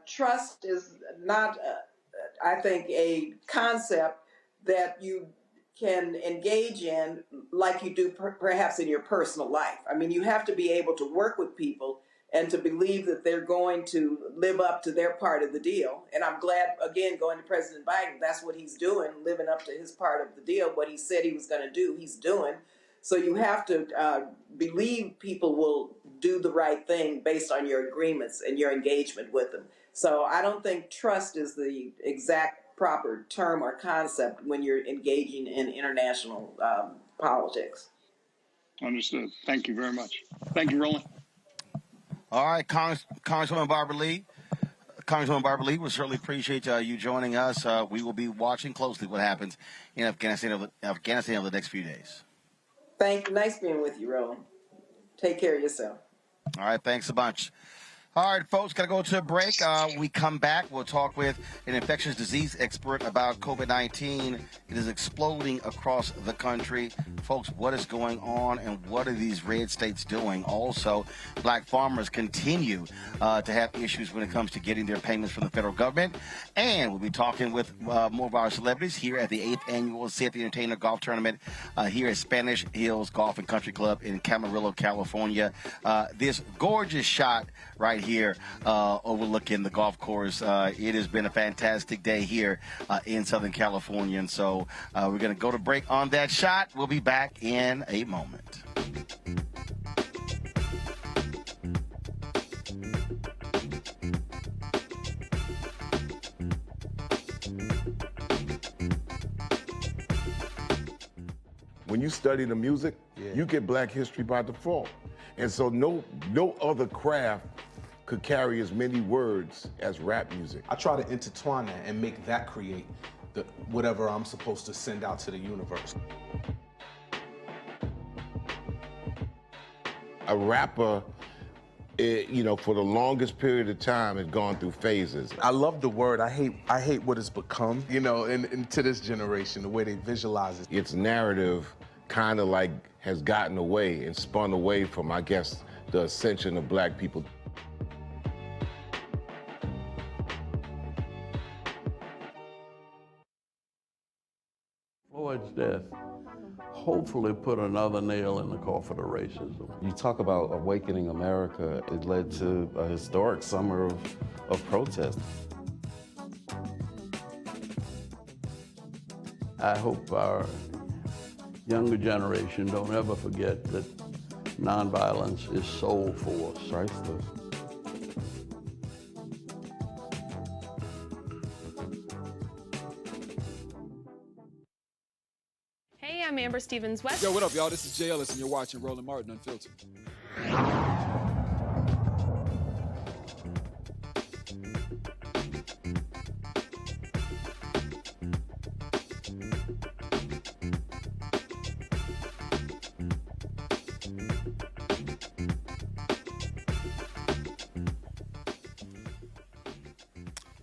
trust is not, I think, a concept that you can engage in like you do perhaps in your personal life. I mean, you have to be able to work with people and to believe that they're going to live up to their part of the deal. And I'm glad, again, going to President Biden, that's what he's doing, living up to his part of the deal. What he said he was going to do, he's doing. So you have to believe people will do the right thing based on your agreements and your engagement with them. So I don't think trust is the exact proper term or concept when you're engaging in international politics. Understood. Thank you very much. Thank you, Roland. All right, Congresswoman Barbara Lee. Congresswoman Barbara Lee, we certainly appreciate you joining us. We will be watching closely what happens in Afghanistan over the next few days. Thank you. Nice being with you, Roland. Take care of yourself. All right, thanks a bunch. All right, folks, got to go to a break. We come back. We'll talk with an infectious disease expert about COVID-19. It is exploding across the country. Folks, what is going on and what are these red states doing? Also, black farmers continue to have issues when it comes to getting their payments from the federal government. And we'll be talking with more of our celebrities here at the 8th Annual Ceek the Entertainer Golf Tournament here at Spanish Hills Golf and Country Club in Camarillo, California. This gorgeous shot right here overlooking the golf course. It has been a fantastic day here in Southern California. And so we're going to go to break on that shot. We'll be back in a moment. When you study the music, you get Black history by default. And so no other craft could carry as many words as rap music. I try to intertwine that and make that create whatever I'm supposed to send out to the universe. A rapper for the longest period of time, it's gone through phases. I love the word. I hate what it's become, and to this generation, the way they visualize it. Its narrative kind of like has gotten away and spun away from, I guess, the ascension of black people. Floyd's death hopefully put another nail in the coffin of racism. You talk about awakening America. It led to a historic summer of protest. I hope our younger generation don't ever forget that nonviolence is soul force. Priceless. Hey, I'm Amber Stevens-West. Yo, what up, y'all? This is Jay Ellis, and you're watching Roland Martin Unfiltered.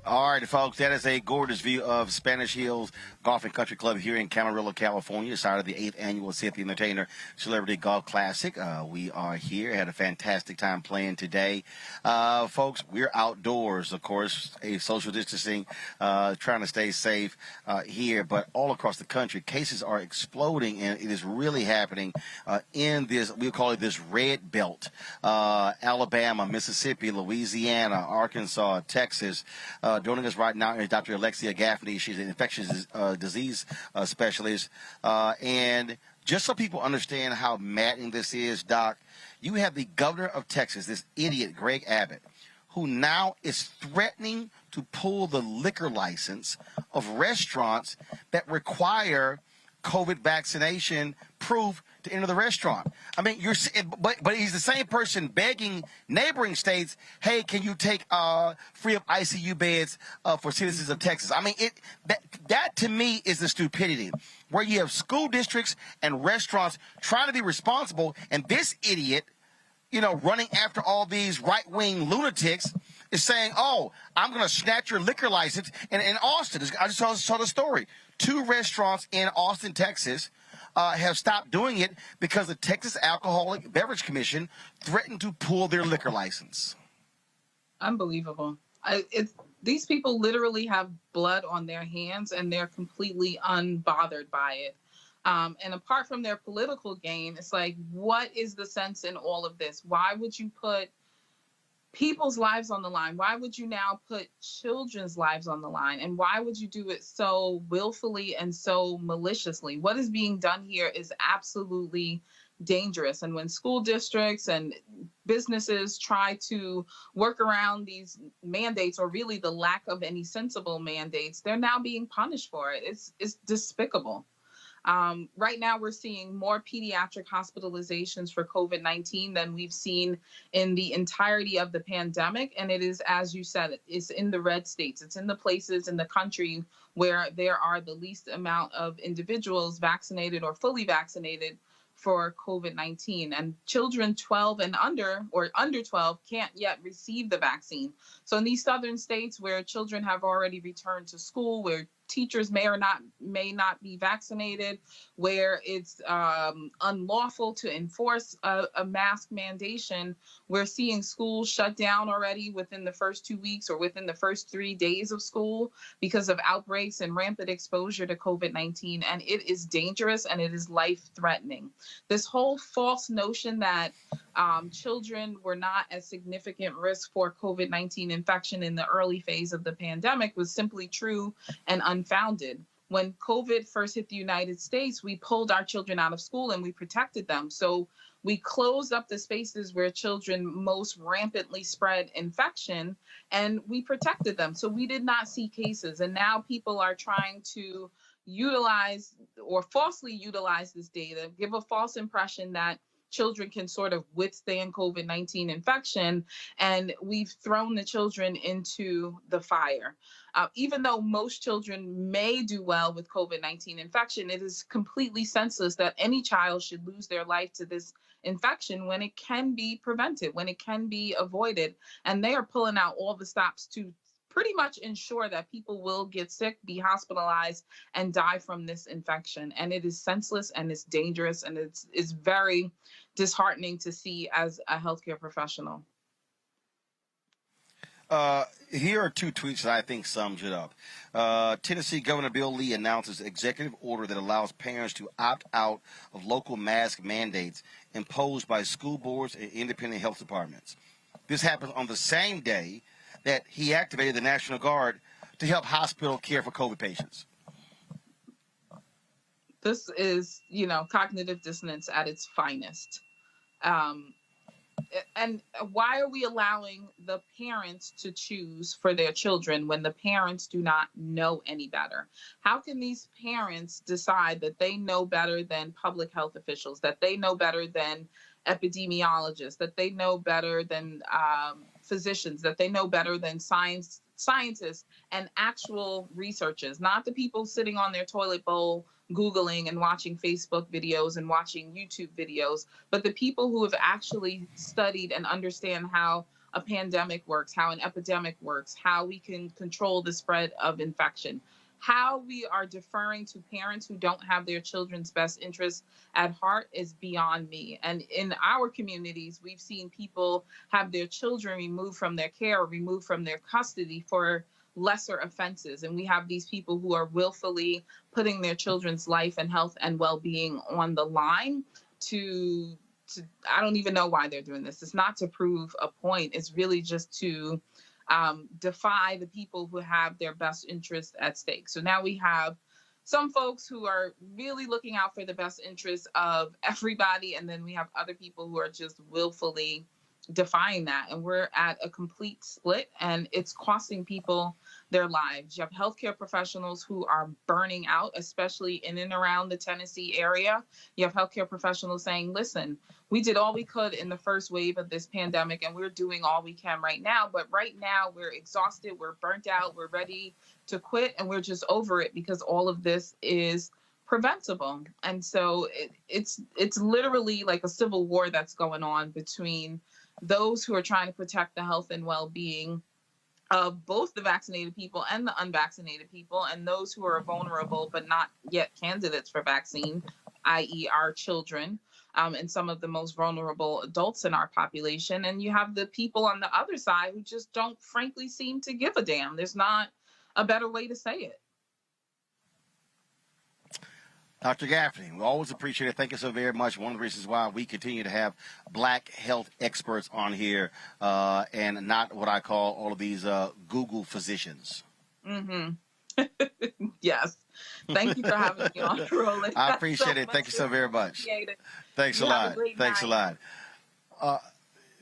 All right, folks, that is a gorgeous view of Spanish Hills Golf and Country Club here in Camarillo, California, side of the 8th Annual Cynthia Entertainer Celebrity Golf Classic. We are here, had a fantastic time playing today. Folks, we're outdoors, of course, a social distancing, trying to stay safe here, but all across the country, cases are exploding, and it is really happening in this, we call it this red belt. Alabama, Mississippi, Louisiana, Arkansas, Texas. Joining us right now is Dr. Alexia Gaffney. She's an infectious disease specialist. And just so people understand how maddening this is, Doc, you have the governor of Texas, this idiot, Greg Abbott, who now is threatening to pull the liquor license of restaurants that require COVID vaccination proof to enter the restaurant. I mean, but he's the same person begging neighboring states, hey, can you take free of ICU beds for citizens of Texas? I mean, that to me is the stupidity, where you have school districts and restaurants trying to be responsible, and this idiot, running after all these right-wing lunatics, is saying, oh, I'm going to snatch your liquor license. And in Austin, I just saw the story. 2 restaurants in Austin, Texas, have stopped doing it because the Texas Alcoholic Beverage Commission threatened to pull their liquor license. Unbelievable. These people literally have blood on their hands, and they're completely unbothered by it. And apart from their political gain, it's like, what is the sense in all of this? Why would you put people's lives on the line? Why would you now put children's lives on the line? And why would you do it so willfully and so maliciously? What is being done here is absolutely dangerous. And when school districts and businesses try to work around these mandates, or really the lack of any sensible mandates, they're now being punished for it. It's despicable. Right now, we're seeing more pediatric hospitalizations for COVID-19 than we've seen in the entirety of the pandemic. And it is, as you said, it's in the red states. It's in the places in the country where there are the least amount of individuals vaccinated or fully vaccinated for COVID-19. And children 12 and under, or under 12, can't yet receive the vaccine. So in these southern states where children have already returned to school, where teachers may not be vaccinated, where it's unlawful to enforce a mask mandation, we're seeing schools shut down already within the first 2 weeks or within the first 3 days of school because of outbreaks and rampant exposure to COVID-19. And it is dangerous, and it is life-threatening. This whole false notion that children were not at significant risk for COVID-19 infection in the early phase of the pandemic was simply true and unfounded. When COVID first hit the United States, we pulled our children out of school and we protected them. So we closed up the spaces where children most rampantly spread infection, and we protected them. So we did not see cases. And now people are trying to utilize or falsely utilize this data, give a false impression that children can sort of withstand COVID-19 infection, and we've thrown the children into the fire. Even though most children may do well with COVID-19 infection, it is completely senseless that any child should lose their life to this infection when it can be prevented, when it can be avoided. And they are pulling out all the stops to pretty much ensure that people will get sick, be hospitalized, and die from this infection. And it is senseless and it's dangerous, and it's very disheartening to see as a healthcare professional. Here are two tweets that I think sums it up. Tennessee Governor Bill Lee announces executive order that allows parents to opt out of local mask mandates imposed by school boards and independent health departments. This happens on the same day that he activated the National Guard to help hospital care for COVID patients. This is, cognitive dissonance at its finest. And why are we allowing the parents to choose for their children when the parents do not know any better? How can these parents decide that they know better than public health officials, that they know better than epidemiologists, that they know better than physicians, that they know better than scientists and actual researchers, not the people sitting on their toilet bowl Googling and watching Facebook videos and watching YouTube videos, but the people who have actually studied and understand how a pandemic works, how an epidemic works, how we can control the spread of infection. How we are deferring to parents who don't have their children's best interests at heart is beyond me. And in our communities, we've seen people have their children removed from their care or removed from their custody for lesser offenses. And we have these people who are willfully putting their children's life and health and well-being on the line to I don't even know why they're doing this. It's not to prove a point. It's really just to defy the people who have their best interests at stake. So now we have some folks who are really looking out for the best interests of everybody, and then we have other people who are just willfully defying that. And we're at a complete split, and it's costing people their lives. You have healthcare professionals who are burning out, especially in and around the Tennessee area. You have healthcare professionals saying, listen, we did all we could in the first wave of this pandemic, and we're doing all we can right now. But right now we're exhausted, we're burnt out, we're ready to quit, and we're just over it because all of this is preventable. And so it's literally like a civil war that's going on between those who are trying to protect the health and well-being of both the vaccinated people and the unvaccinated people, and those who are vulnerable but not yet candidates for vaccine, i.e. our children, and some of the most vulnerable adults in our population. And you have the people on the other side who just don't frankly seem to give a damn. There's not a better way to say it. Dr. Gaffney, we always appreciate it. Thank you so very much. One of the reasons why we continue to have black health experts on here and not what I call all of these Google physicians. Mm-hmm. Yes. Thank you for having me on, Roland. I appreciate it. Thank you so very much. Thanks a lot. Thanks a lot.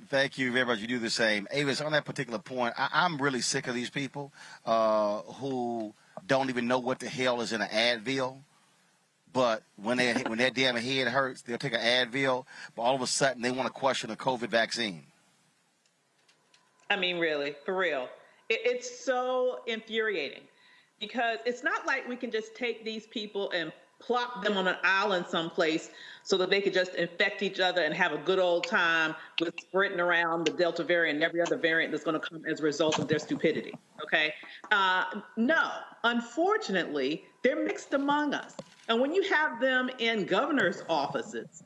Thank you very much. You do the same. Avis, on that particular point, I'm really sick of these people who don't even know what the hell is in an Advil. But when their damn head hurts, they'll take an Advil, but all of a sudden they want to question a COVID vaccine. I mean, really, for real. It's so infuriating because it's not like we can just take these people and plop them on an island someplace so that they could just infect each other and have a good old time with spreading around the Delta variant and every other variant that's going to come as a result of their stupidity. Okay? No, unfortunately, they're mixed among us. And when you have them in governor's offices,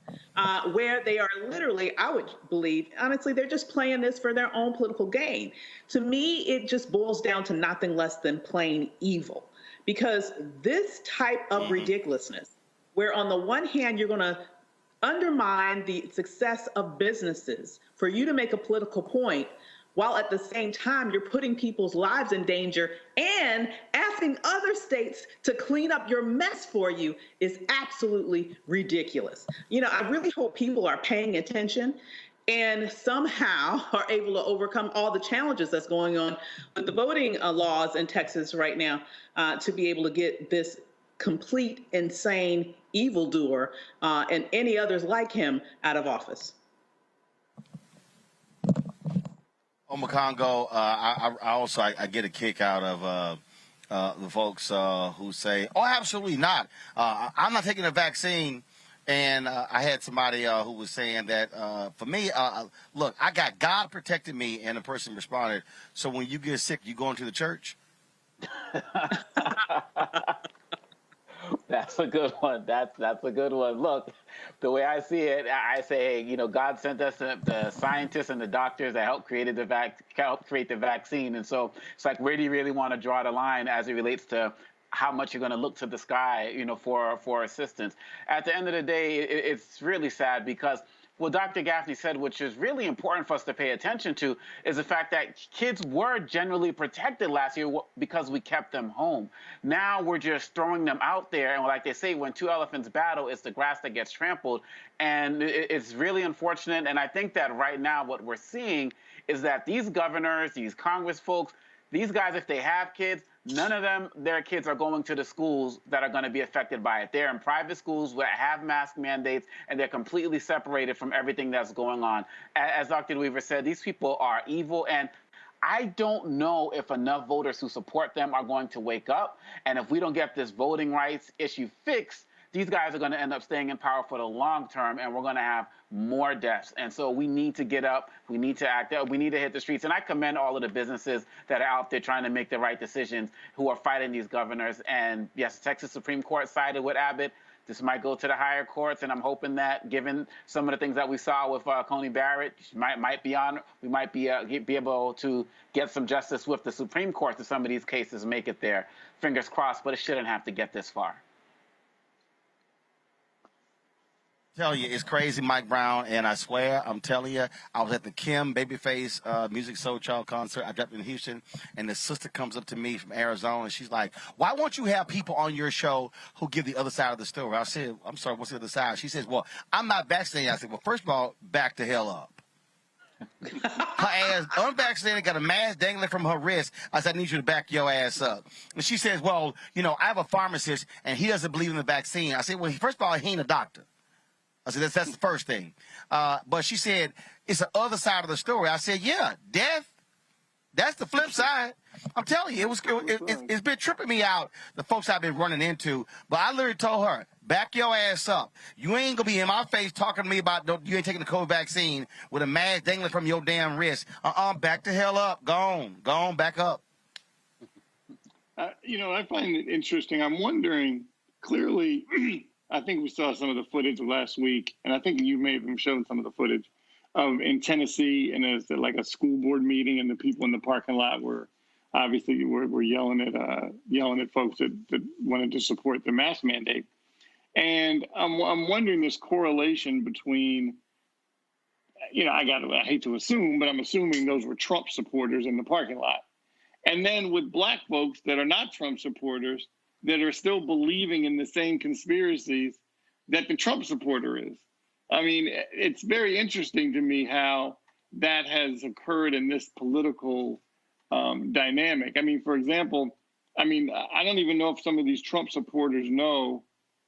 where they are literally, I would believe, honestly, they're just playing this for their own political gain. To me, it just boils down to nothing less than plain evil. Because this type of ridiculousness, where on the one hand, you're going to undermine the success of businesses for you to make a political point, while at the same time you're putting people's lives in danger and asking other states to clean up your mess for you, is absolutely ridiculous. You know, I really hope people are paying attention and somehow are able to overcome all the challenges that's going on with the voting laws in Texas right now to be able to get this complete, insane evildoer and any others like him out of office. Omakongo, I get a kick out of the folks who say, oh, absolutely not. I'm not taking a vaccine And I had somebody who was saying that for me, look, I got God protected me, and the person responded, so when you get sick, you going to the church? That's a good one. That's a good one. Look, the way I see it, I say, you know, God sent us the scientists and the doctors that help create the vaccine. And so it's like, where do you really want to draw the line as it relates to how much you're going to look to the sky, you know, for assistance? At the end of the day, it's really sad because what Dr. Gaffney said, which is really important for us to pay attention to, is the fact that kids were generally protected last year because we kept them home. Now we're just throwing them out there, and like they say, when two elephants battle, it's the grass that gets trampled. And it's really unfortunate, and I think that right now what we're seeing is that these governors, these Congress folks, these guys, if they have kids, none of them, their kids are going to the schools that are going to be affected by it. They're in private schools that have mask mandates, and they're completely separated from everything that's going on. As Dr. Weaver said, these people are evil, and I don't know if enough voters who support them are going to wake up. And if we don't get this voting rights issue fixed, these guys are going to end up staying in power for the long term, and we're going to have more deaths. And so we need to get up. We need to act up. We need to hit the streets. And I commend all of the businesses that are out there trying to make the right decisions, who are fighting these governors. And yes, Texas Supreme Court sided with Abbott. This might go to the higher courts, and I'm hoping that, given some of the things that we saw with Coney Barrett, we might be able to get some justice with the Supreme Court to some of these cases, make it there. Fingers crossed, but it shouldn't have to get this far. Tell you, it's crazy, Mike Brown, and I swear, I'm telling you, I was at the Kim Babyface Music Soul Child concert. I dropped in Houston, and the sister comes up to me from Arizona, and she's like, why won't you have people on your show who give the other side of the story? I said, I'm sorry, what's the other side? She says, well, I'm not vaccinated. I said, well, first of all, back the hell up. Her ass unvaccinated, got a mask dangling from her wrist. I said, I need you to back your ass up. And she says, well, you know, I have a pharmacist, and he doesn't believe in the vaccine. I said, well, first of all, he ain't a doctor. I said, that's the first thing. But she said, it's the other side of the story. I said, yeah, death, that's the flip side. I'm telling you, it's been tripping me out, the folks I've been running into. But I literally told her, back your ass up. You ain't going to be in my face talking to me about you ain't taking the COVID vaccine with a mask dangling from your damn wrist. Back the hell up. Go on, back up. You know, I find it interesting. I'm wondering, clearly, I think we saw some of the footage last week, and I think you may have even shown some of the footage in Tennessee, and there's like a school board meeting, and the people in the parking lot were obviously yelling at folks that wanted to support the mask mandate. And I'm wondering this correlation between, you know, I hate to assume, but I'm assuming those were Trump supporters in the parking lot, and then with black folks that are not Trump supporters, that are still believing in the same conspiracies that the Trump supporter is. I mean, it's very interesting to me how that has occurred in this political dynamic. I mean, for example, I don't even know if some of these Trump supporters know,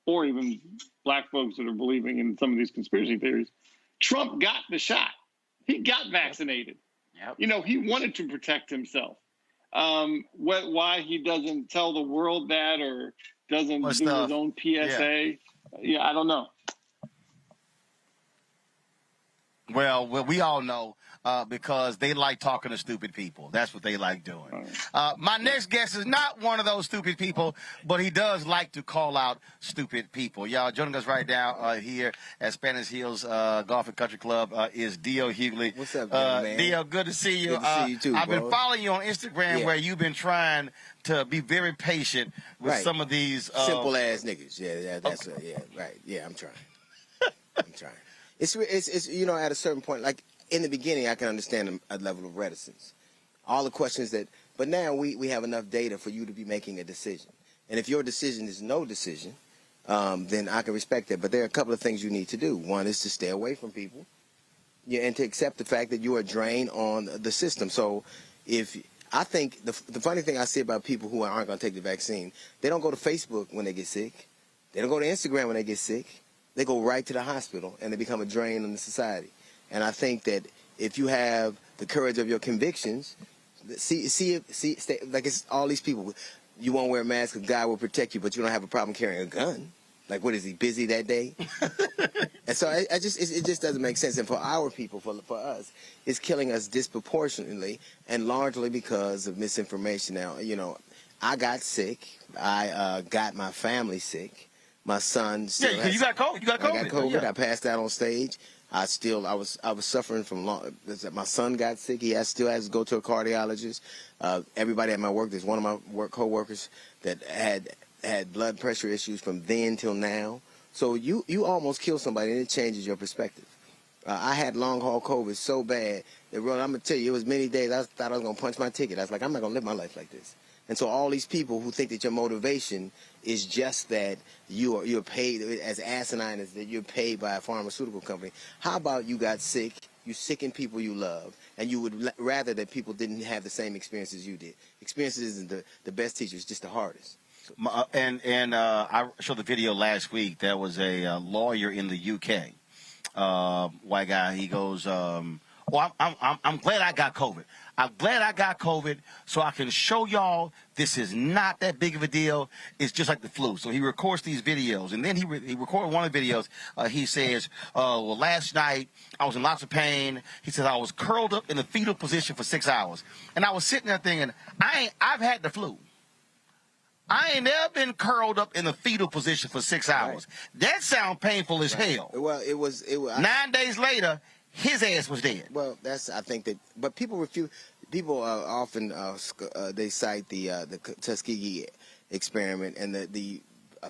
or even black folks that are believing in some of these conspiracy theories, Trump got the shot. He got vaccinated. Yep. You know, he wanted to protect himself. Why he doesn't tell the world that, or doesn't do his own PSA? Yeah, I don't know. Well, we all know because they like talking to stupid people. That's what they like doing. My next guest is not one of those stupid people, but he does like to call out stupid people. Y'all, joining us right now here at Spanish Hills Golf and Country Club is Dio Hughley. What's up, man? Dio, good to see you. Good to see you too, I've bro. been following you on Instagram where you've been trying to be very patient with some of these simple ass niggas. Yeah, that's right. Yeah, I'm trying. I'm trying. It's you know, at a certain point, like in the beginning, I can understand a level of reticence. All the questions but now we have enough data for you to be making a decision. And if your decision is no decision, then I can respect that. But there are a couple of things you need to do. One is to stay away from people, and to accept the fact that you are a drain on the system. So I think the funny thing I see about people who aren't going to take the vaccine, they don't go to Facebook when they get sick. They don't go to Instagram when they get sick. They go right to the hospital, and they become a drain on the society. And I think that if you have the courage of your convictions, stay, like it's all these people. You won't wear a mask because God will protect you, but you don't have a problem carrying a gun. Like, what is he, busy that day? And so it just doesn't make sense. And for our people, for us, it's killing us disproportionately and largely because of misinformation. Now, you know, I got sick. I got my family sick. My son still yeah, you got COVID. You got COVID. I got COVID. Yeah. I passed out on stage. I was suffering from my son got sick. He still has to go to a cardiologist. Everybody at my work, there's one of my co-workers that had blood pressure issues from then till now. So you almost kill somebody, and it changes your perspective. I had long haul COVID so bad that, Roland, I'm gonna tell you, it was many days I thought I was gonna punch my ticket. I was like, I'm not gonna live my life like this. And so all these people who think that your motivation is just that you're paid, as asinine as that you're paid by a pharmaceutical company. How about you got sick, you sicken people you love, and you would rather that people didn't have the same experiences you did. Experiences isn't the best teacher, it's just the hardest. And I showed the video last week. There was a lawyer in the UK, white guy. He goes, I'm glad I got COVID. I'm glad I got COVID so I can show y'all this is not that big of a deal. It's just like the flu. So he records these videos, and then he recorded one of the videos. He says, well, last night I was in lots of pain. He says I was curled up in the fetal position for 6 hours. And I was sitting there thinking, I've had the flu. I ain't never been curled up in the fetal position for 6 hours. Right. That sounds painful as hell. Well, it was 9 days later, his ass was dead. Well, I think that, but people refuse. People often they cite the Tuskegee experiment, and the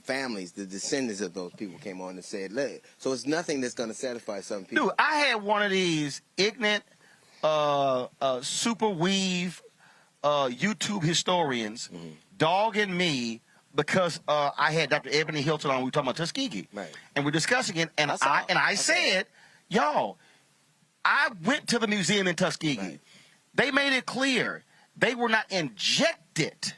families, the descendants of those people came on and said, so it's nothing that's going to satisfy some people. Dude, I had one of these ignorant, super weave YouTube historians dogging me because I had Dr. Ebony Hilton on. We were talking about Tuskegee, right? And we're discussing it, and I said, y'all, I went to the museum in Tuskegee. Right. They made it clear they were not injected.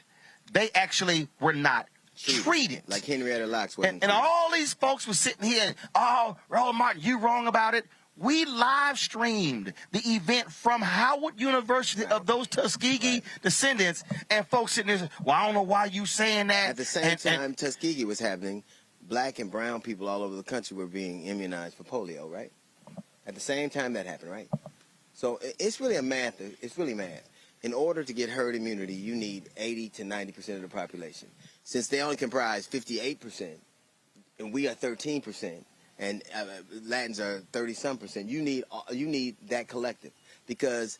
They actually were not treated. Like Henrietta Lacks wasn't. And all these folks were sitting here, oh, Roland Martin, you wrong about it. We live streamed the event from Howard University of those Tuskegee descendants, and folks sitting there, well, I don't know why you saying that. At the same time Tuskegee was happening, black and brown people all over the country were being immunized for polio, right? At the same time that happened, right? So it's really it's really math. In order to get herd immunity, you need 80 to 90% of the population. Since they only comprise 58%, and we are 13%, and Latins are 30-some%, you need that collective, because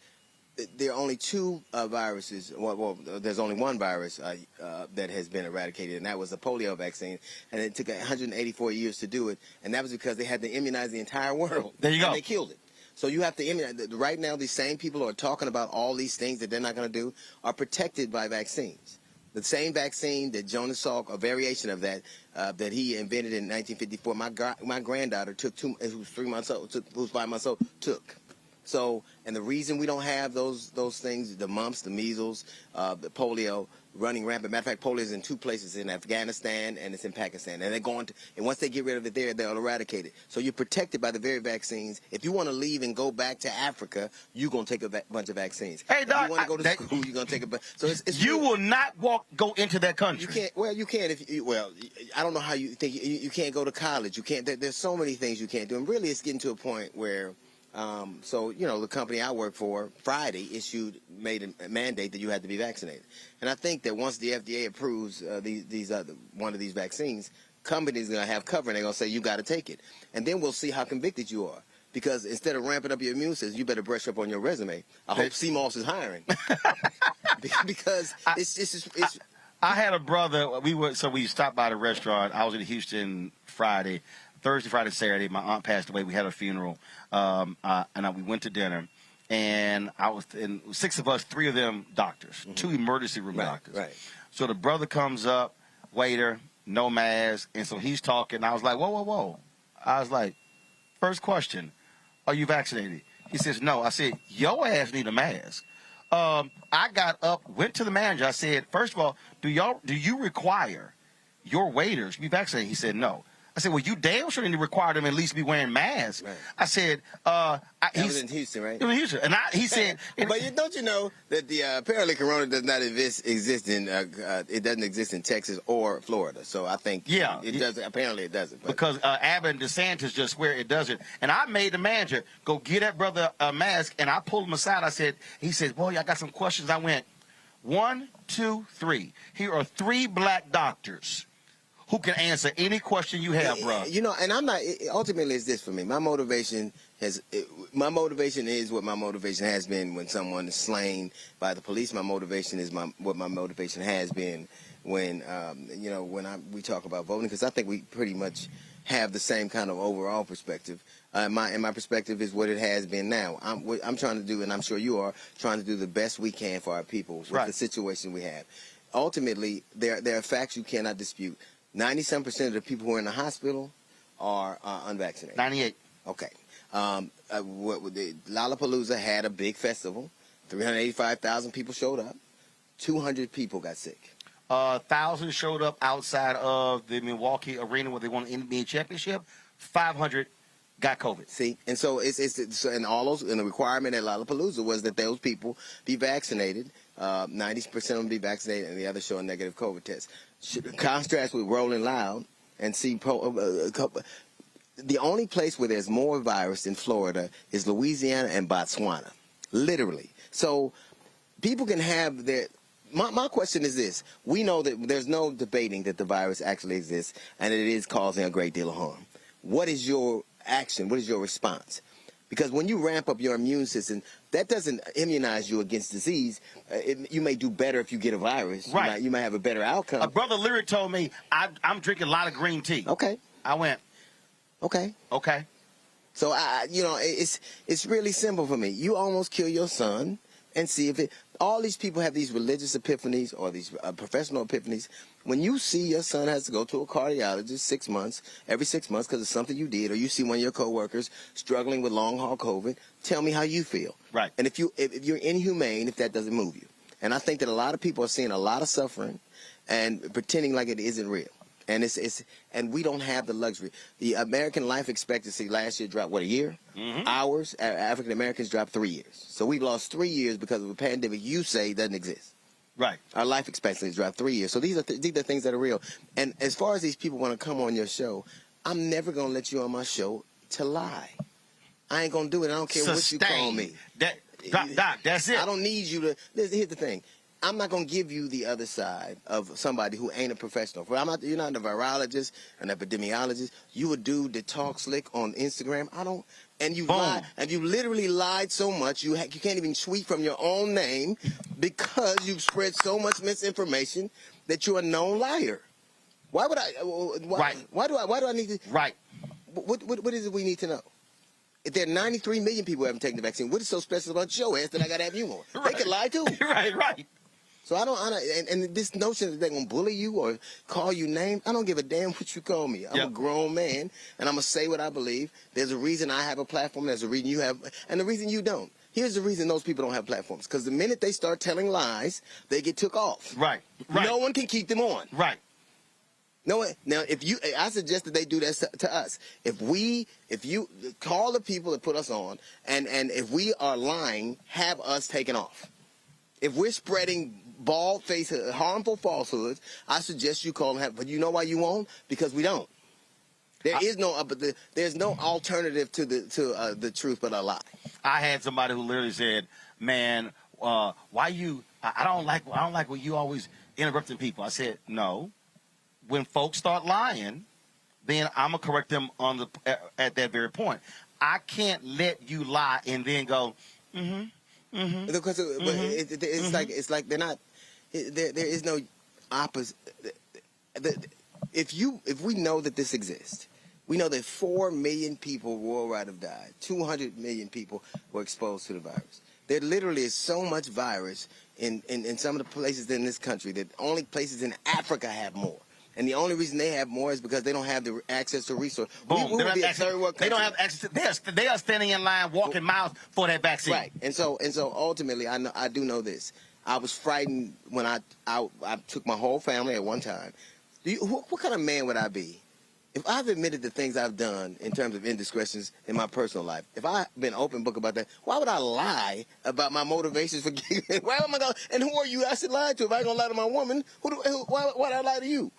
there are only two viruses. Well, there's only one virus that has been eradicated, and that was the polio vaccine. And it took 184 years to do it, and that was because they had to immunize the entire world. There you go. And they killed it. So you have to immunize. Right now, these same people who are talking about all these things that they're not going to do are protected by vaccines. The same vaccine that Jonas Salk, a variation of that, that he invented in 1954, my granddaughter took who was 3 months old, who was 5 months old, took. So, and the reason we don't have those things, the mumps, the measles, the polio running rampant. Matter of fact, polio is in two places, in Afghanistan and it's in Pakistan. And they're going to, and once they get rid of it there, they'll eradicate it. So you're protected by the very vaccines. If you want to leave and go back to Africa, you're going to take a bunch of vaccines. Hey, Doc, if you want to go to school, you're going to take a bunch. So it's you will not go into that country. You can't. Well, you can if you, well, I don't know how you think you can't go to college. You can't. There's so many things you can't do. And really, it's getting to a point where. So, you know, the company I work for, Friday, made a mandate that you had to be vaccinated. And I think that once the FDA approves one of these vaccines, companies are going to have cover, and they're going to say, you got to take it. And then we'll see how convicted you are. Because instead of ramping up your immune system, you better brush up on your resume. I hope CMOS is hiring. Because it's I had a brother, we stopped by the restaurant. I was in Houston Thursday, Friday, Saturday. My aunt passed away. We had a funeral, and we went to dinner. And and 6 of us, 3 of them doctors, 2 emergency room doctors. Right. So the brother comes up, waiter, no mask, and so he's talking. I was like, whoa. I was like, first question, are you vaccinated? He says, no. I said, your ass need a mask. I got up, went to the manager. I said, first of all, do you require your waiters to be vaccinated? He said, no. I said, well, you damn sure didn't require them at least be wearing masks. Right. I said, that was in Houston, right? It was in Houston. And he said, but don't you know that the apparently Corona does not exist in it doesn't exist in Texas or Florida. So I think it does. Apparently it doesn't. But. Because Abbott and DeSantis just swear it doesn't. And I made the manager go get that brother a mask, and I pulled him aside. I said, he says, boy, I got some questions. I went, 1, 2, 3. Here are 3 black doctors who can answer any question you have, bro. You know, and I'm not. Ultimately, it's this for me. My motivation is what my motivation has been when someone is slain by the police. My motivation is what my motivation has been when we talk about voting, because I think we pretty much have the same kind of overall perspective. My perspective is what it has been now. I'm trying to do, and I'm sure you are trying to do the best we can for our people with the situation we have. Ultimately, there are facts you cannot dispute. 97% of the people who are in the hospital are unvaccinated. 98. Okay. Lollapalooza had a big festival. 385,000 people showed up. 200 people got sick. 1,000 showed up outside of the Milwaukee arena where they won the NBA championship. 500 got COVID. See, and so and all those, and the requirement at Lollapalooza was that those people be vaccinated. 90% of them be vaccinated, and the others show a negative COVID test. Contrast with Rolling Loud and see the only place where there's more virus in Florida is Louisiana and Botswana, literally. So people can have their. My question is this: we know that there's no debating that the virus actually exists and it is causing a great deal of harm. What is your action? What is your response? Because when you ramp up your immune system, that doesn't immunize you against disease. You may do better if you get a virus. Right. You might have a better outcome. A brother Lyric told me, I'm drinking a lot of green tea. Okay. I went, okay. Okay. So, it's really simple for me. You almost kill your son and see if it... All these people have these religious epiphanies or these professional epiphanies. When you see your son has to go to a cardiologist every 6 months because of something you did, or you see one of your coworkers struggling with long-haul COVID, tell me how you feel. Right. And if you're inhumane, if that doesn't move you. And I think that a lot of people are seeing a lot of suffering and pretending like it isn't real. And and we don't have the luxury. The American life expectancy last year dropped, a year? Mm-hmm. Ours, African Americans, dropped 3 years. So we've lost 3 years because of a pandemic you say doesn't exist. Right. Our life expectancy has dropped 3 years. So these are things that are real. And as far as these people want to come on your show, I'm never going to let you on my show to lie. I ain't going to do it. I don't care what you call me. Doc, that's it. I don't need you to. Here's the thing. I'm not going to give you the other side of somebody who ain't a professional. You're not a virologist, an epidemiologist. You a dude that talks slick on Instagram. I don't. And you lied. And you literally lied so much you can't even tweet from your own name because you've spread so much misinformation that you're a known liar. Why would I? Why do I need to? Right. What is it we need to know? If there are 93 million people who haven't taken the vaccine, what is so special about your ass that I got to have you on? Right. They could lie too. Right. So and this notion that they're going to bully you or call you names, I don't give a damn what you call me. I'm a grown man, and I'm going to say what I believe. There's a reason I have a platform. There's a reason you have, and the reason you don't. Here's the reason those people don't have platforms. Because the minute they start telling lies, they get took off. Right. No one can keep them on. Right. No. Now, I suggest that they do that to us. If you call the people that put us on, and if we are lying, have us taken off. If we're spreading bald-faced, harmful falsehoods, I suggest you call them. But you know why you won't? Because we don't. There's no alternative to the truth but a lie. I had somebody who literally said, "Man, why you? I don't like when you always interrupting people." I said, "No. When folks start lying, then I'm gonna correct them at that very point. I can't let you lie and then go, Because it's like they're not. There is no opposite. If we know that this exists, we know that 4 million people worldwide have died. 200 million people were exposed to the virus. There literally is so much virus in some of the places in this country that only places in Africa have more. And the only reason they have more is because they don't have the access to resources. Boom. We would be a third world country. They don't have access. They are standing in line, walking miles for that vaccine. Right. And so ultimately, I do know this. I was frightened when I took my whole family at one time. What kind of man would I be if I've admitted the things I've done in terms of indiscretions in my personal life, if I've been open book about that, why would I lie about my motivations for giving? Why am I going? And who are you? I should lie to. If I gonna lie to my woman, why would I lie to you?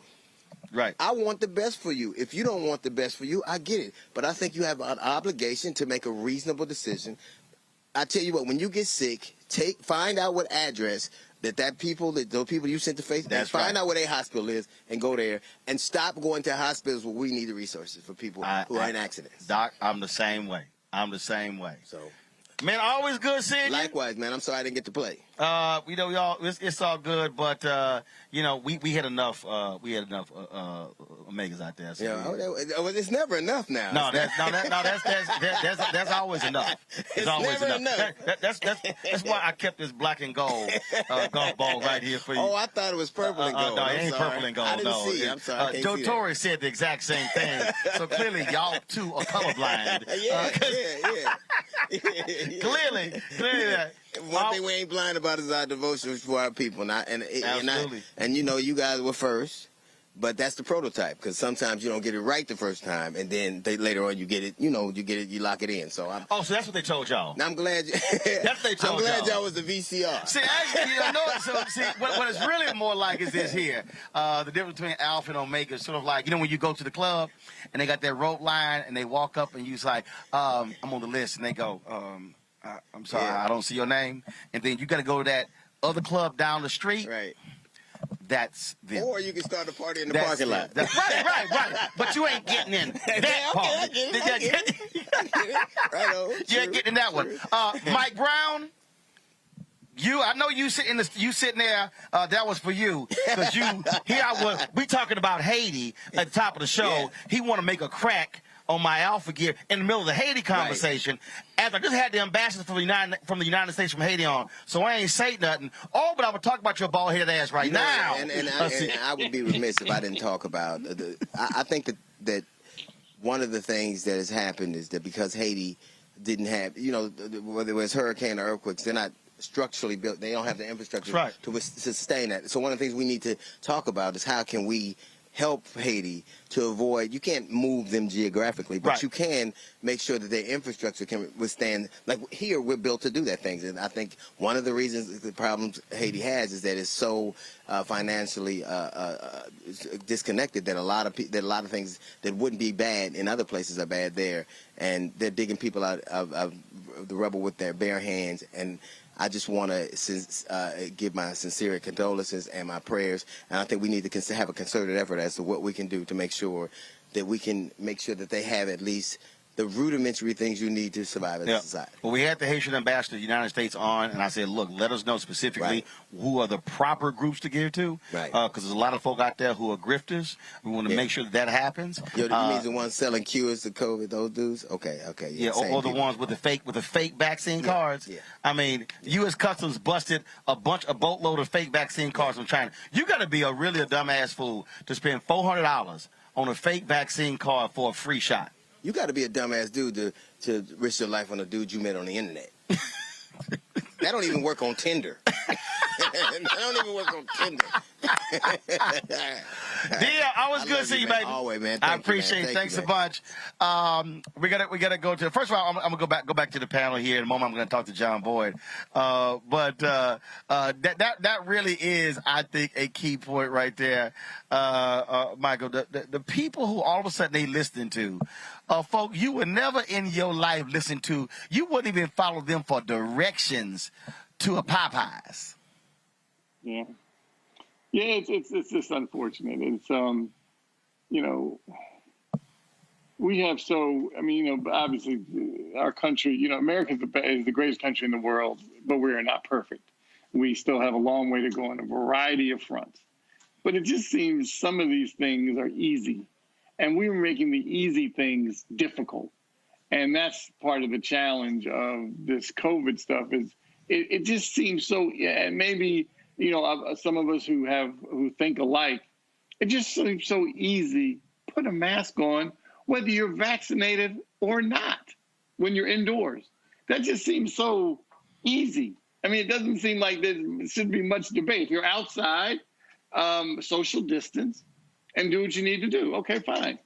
Right. I want the best for you. If you don't want the best for you, I get it. But I think you have an obligation to make a reasonable decision. I tell you what, when you get sick, find out what address those people you sent to Facebook, find out where their hospital is and go there, and stop going to hospitals where we need the resources for people who are in accidents. Doc, I'm the same way. So, man, always good seeing you. Likewise, man. I'm sorry I didn't get to play. It's all good, but we had enough. We had enough Omegas out there. So it's never enough now. No, that's always enough. It's always enough. That's why I kept this black and gold golf ball right here for you. Oh, I thought it was purple and gold. No, it ain't purple and gold. I didn't see it. I'm sorry. Joe Torre said the exact same thing. So clearly, y'all two are colorblind. Clearly. One thing we ain't blind about is our devotion for our people. And you guys were first, but that's the prototype, because sometimes you don't get it right the first time, and then later on you get it, you lock it in. So so that's what they told y'all. I'm glad. That's what they told y'all. I'm glad y'all was the VCR. See, actually, what it's really more like is this here. The difference between Alpha and Omega is sort of like, when you go to the club and they got that rope line and they walk up and you's like, I'm on the list, and they go, I'm sorry, I don't see your name. And then you got to go to that other club down the street. Right. That's them. Or you can start a party in the parking lot. Right. But you ain't getting in that party. I get it. You ain't getting in that one. Mike Brown, I know you sitting there. That was for you, because we talking about Haiti at the top of the show. Yeah. He want to make a crack on my Alpha gear in the middle of the Haiti conversation, as I just had the ambassador from the United States from Haiti on, so I ain't say nothing. But I would talk about your bald-headed ass now. And I would be remiss if I didn't talk about I think that one of the things that has happened is that because Haiti didn't have, whether it was hurricane or earthquakes, they're not structurally built. They don't have the infrastructure to sustain that. So one of the things we need to talk about is how can we help Haiti to avoid, you can't move them geographically, but you can make sure that their infrastructure can withstand, like here we're built to do that things. And I think one of the reasons, the problems Haiti has is that it's so financially disconnected that a lot of things that wouldn't be bad in other places are bad there. And they're digging people out of the rubble with their bare hands. And I just want to give my sincere condolences and my prayers, and I think we need to have a concerted effort as to what we can do to make sure that they have at least the rudimentary things you need to survive as a society. Well, we had the Haitian ambassador of the United States on, and I said, look, let us know specifically who are the proper groups to give to, because there's a lot of folk out there who are grifters. We want to make sure that happens. You mean the ones selling cures to COVID, those dudes? Okay. Or the ones with the fake vaccine cards. Yeah. I mean, U.S. Customs busted a boatload of fake vaccine cards from China. You got to be really a dumbass fool to spend $400 on a fake vaccine card for a free shot. You got to be a dumbass dude to risk your life on a dude you met on the internet. That don't even work on Tinder. That don't even work on Tinder. Dear, always good to see you, baby. Always, man. I appreciate it. Thanks a bunch. We gotta go to. First of all, I'm gonna go back to the panel here in a moment. I'm gonna talk to John Boyd. But that really is, I think, a key point right there, Michael. The people who all of a sudden they listening to. Folk, you would never in your life listen to. You wouldn't even follow them for directions to a Popeyes. Yeah, it's just unfortunate. It's we have obviously our country, America is the greatest country in the world, but we are not perfect. We still have a long way to go on a variety of fronts. But it just seems some of these things are easy. And we were making the easy things difficult. And that's part of the challenge of this COVID stuff is it just seems so, and maybe, some of us who think alike, it just seems so easy. Put a mask on, whether you're vaccinated or not, when you're indoors. That just seems so easy. I mean, it doesn't seem like there should be much debate. If you're outside, social distance, and do what you need to do. Okay, fine.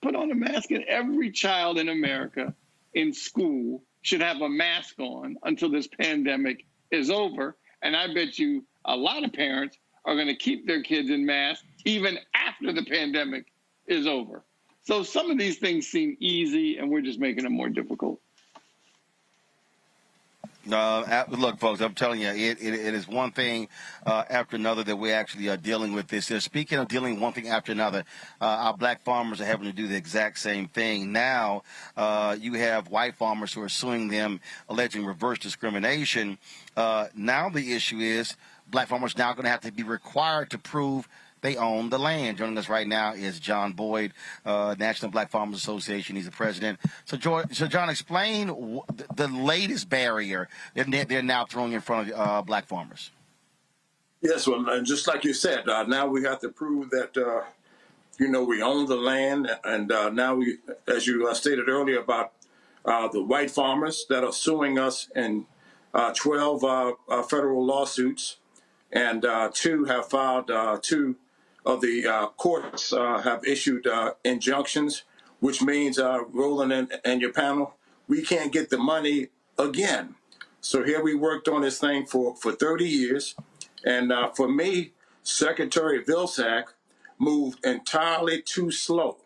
put on a mask, and every child in America in school should have a mask on until this pandemic is over. And I bet you a lot of parents are going to keep their kids in masks even after the pandemic is over. So some of these things seem easy, and we're just making them more difficult. Look, folks, I'm telling you, it is one thing after another that we're actually dealing with this. Speaking of dealing one thing after another, our black farmers are having to do the exact same thing. Now you have white farmers who are suing them, alleging reverse discrimination. Now the issue is black farmers now going to have to be required to prove they own the land. Joining us right now is John Boyd, National Black Farmers Association. He's the president. So John, explain the latest barrier that they're now throwing in front of black farmers. Yes, well, just like you said, now we have to prove that, we own the land. And now we, as you stated earlier about the white farmers that are suing us in 12 federal lawsuits, and two have filed two of the courts have issued injunctions, which means, Roland and your panel, we can't get the money again. So here we worked on this thing for 30 years. And for me, Secretary Vilsack moved entirely too slow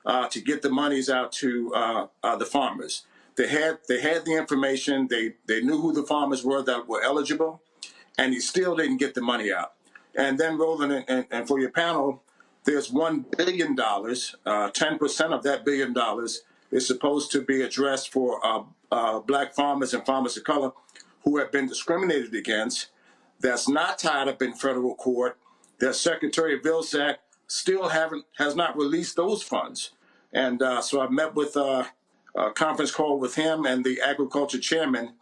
to get the monies out to the farmers. They had the information. They knew who the farmers were that were eligible, and he still didn't get the money out. And then, Roland, and for your panel, there's $1 billion. 10% of that $1 billion is supposed to be addressed for black farmers and farmers of color who have been discriminated against. That's not tied up in federal court. That Secretary Vilsack still has not released those funds. And so I met with a conference call with him and the agriculture chairman,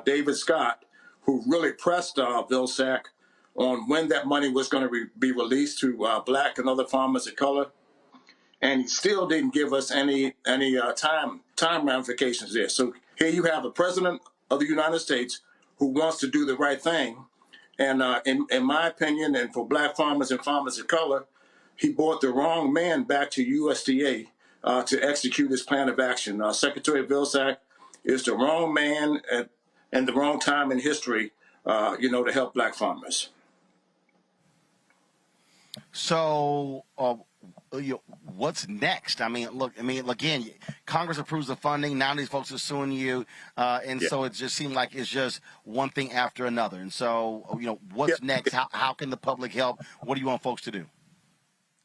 David Scott, who really pressed Vilsack on when that money was going to be released to black and other farmers of color, and he still didn't give us any time ramifications there. So here you have a president of the United States who wants to do the right thing, and in my opinion, and for black farmers and farmers of color, he brought the wrong man back to USDA to execute his plan of action. Secretary Vilsack is the wrong man at the wrong time in history, to help black farmers. So, what's next? Again, Congress approves the funding. Now these folks are suing you, so it just seemed like it's just one thing after another. And so, what's next? How can the public help? What do you want folks to do?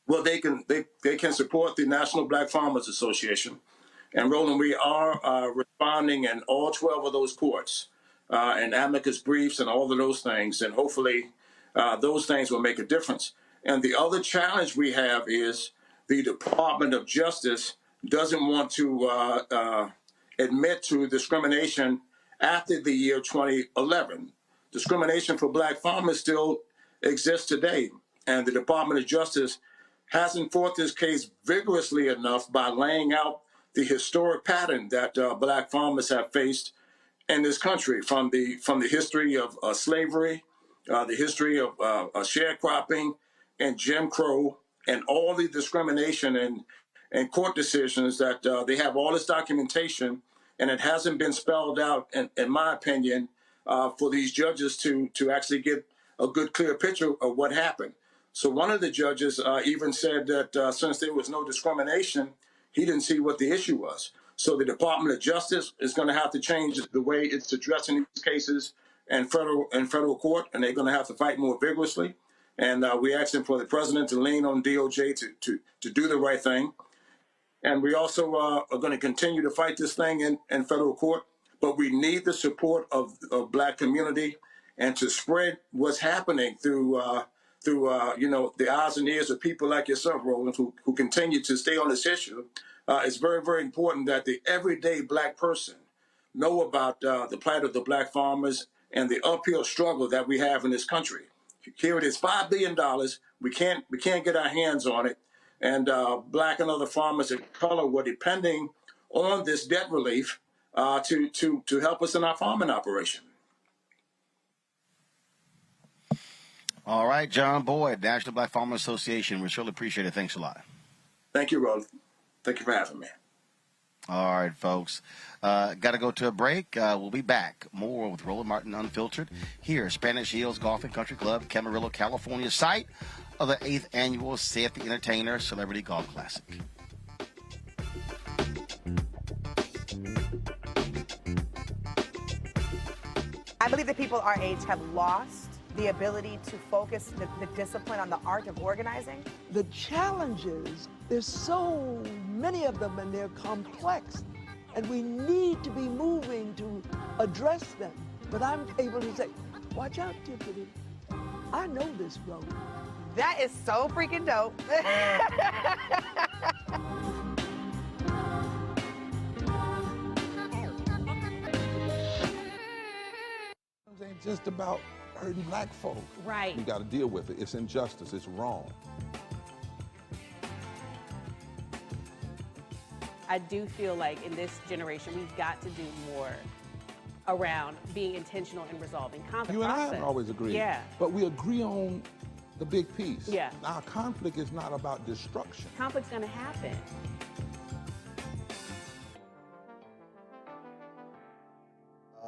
Well, they can support the National Black Farmers Association, and Roland, we are responding in all 12 of those courts, and amicus briefs and all of those things, and hopefully those things will make a difference. And the other challenge we have is the Department of Justice doesn't want to admit to discrimination after the year 2011. Discrimination for black farmers still exists today, and the Department of Justice hasn't fought this case vigorously enough by laying out the historic pattern that black farmers have faced in this country, from the history of slavery, the history of sharecropping, and Jim Crow, and all the discrimination and court decisions that they have all this documentation, and it hasn't been spelled out, in my opinion, for these judges to actually get a good, clear picture of what happened. So one of the judges even said that since there was no discrimination, he didn't see what the issue was. So the Department of Justice is going to have to change the way it's addressing these cases in federal court, and they're going to have to fight more vigorously. And we're asking for the president to lean on DOJ to do the right thing. And we also are going to continue to fight this thing in federal court. But we need the support of black community, and to spread what's happening through the eyes and ears of people like yourself, Roland, who continue to stay on this issue. It's very, very important that the everyday black person know about the plight of the black farmers and the uphill struggle that we have in this country. Here it is, $5 billion. We can't get our hands on it, and black and other farmers of color were depending on this debt relief to help us in our farming operation. All right, John Boyd, National Black Farmers Association. We surely appreciate it. Thanks a lot. Thank you, Roland. Thank you for having me. All right, folks. Got to go to a break. We'll be back. More with Roland Martin Unfiltered here, Spanish Hills Golf and Country Club, Camarillo, California, site of the 8th annual Ceek the Entertainer Celebrity Golf Classic. I believe that people our age have lost the ability to focus the discipline on the art of organizing. The challenges, there's so many of them and they're complex, and we need to be moving to address them. But I'm able to say, watch out, Tiffany. I know this road. That is so freaking dope. It ain't just about hurting black folk. Right. We got to deal with it. It's injustice. It's wrong. I do feel like in this generation, we've got to do more around being intentional in resolving conflict. You and I have always agreed. Yeah. But we agree on the big piece. Yeah. Now, conflict is not about destruction. Conflict's going to happen.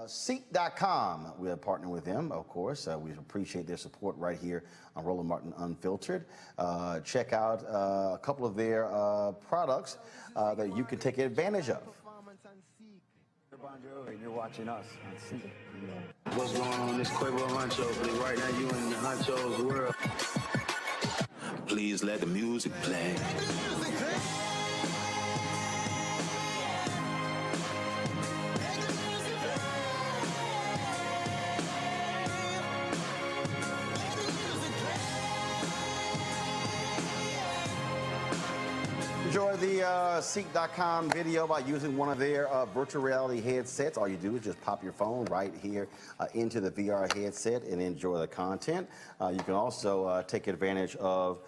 Ceek.com. We're partnering with them, of course. We appreciate their support right here on Roland Martin Unfiltered. Check out a couple of their products that you can take advantage of. And you're watching us on Ceek. What's going on? This Quavo Huncho. Right now, you in the Huncho's world. Please let the music play. Enjoy the Ceek.com video by using one of their virtual reality headsets. All you do is just pop your phone right here into the VR headset and enjoy the content. You can also take advantage of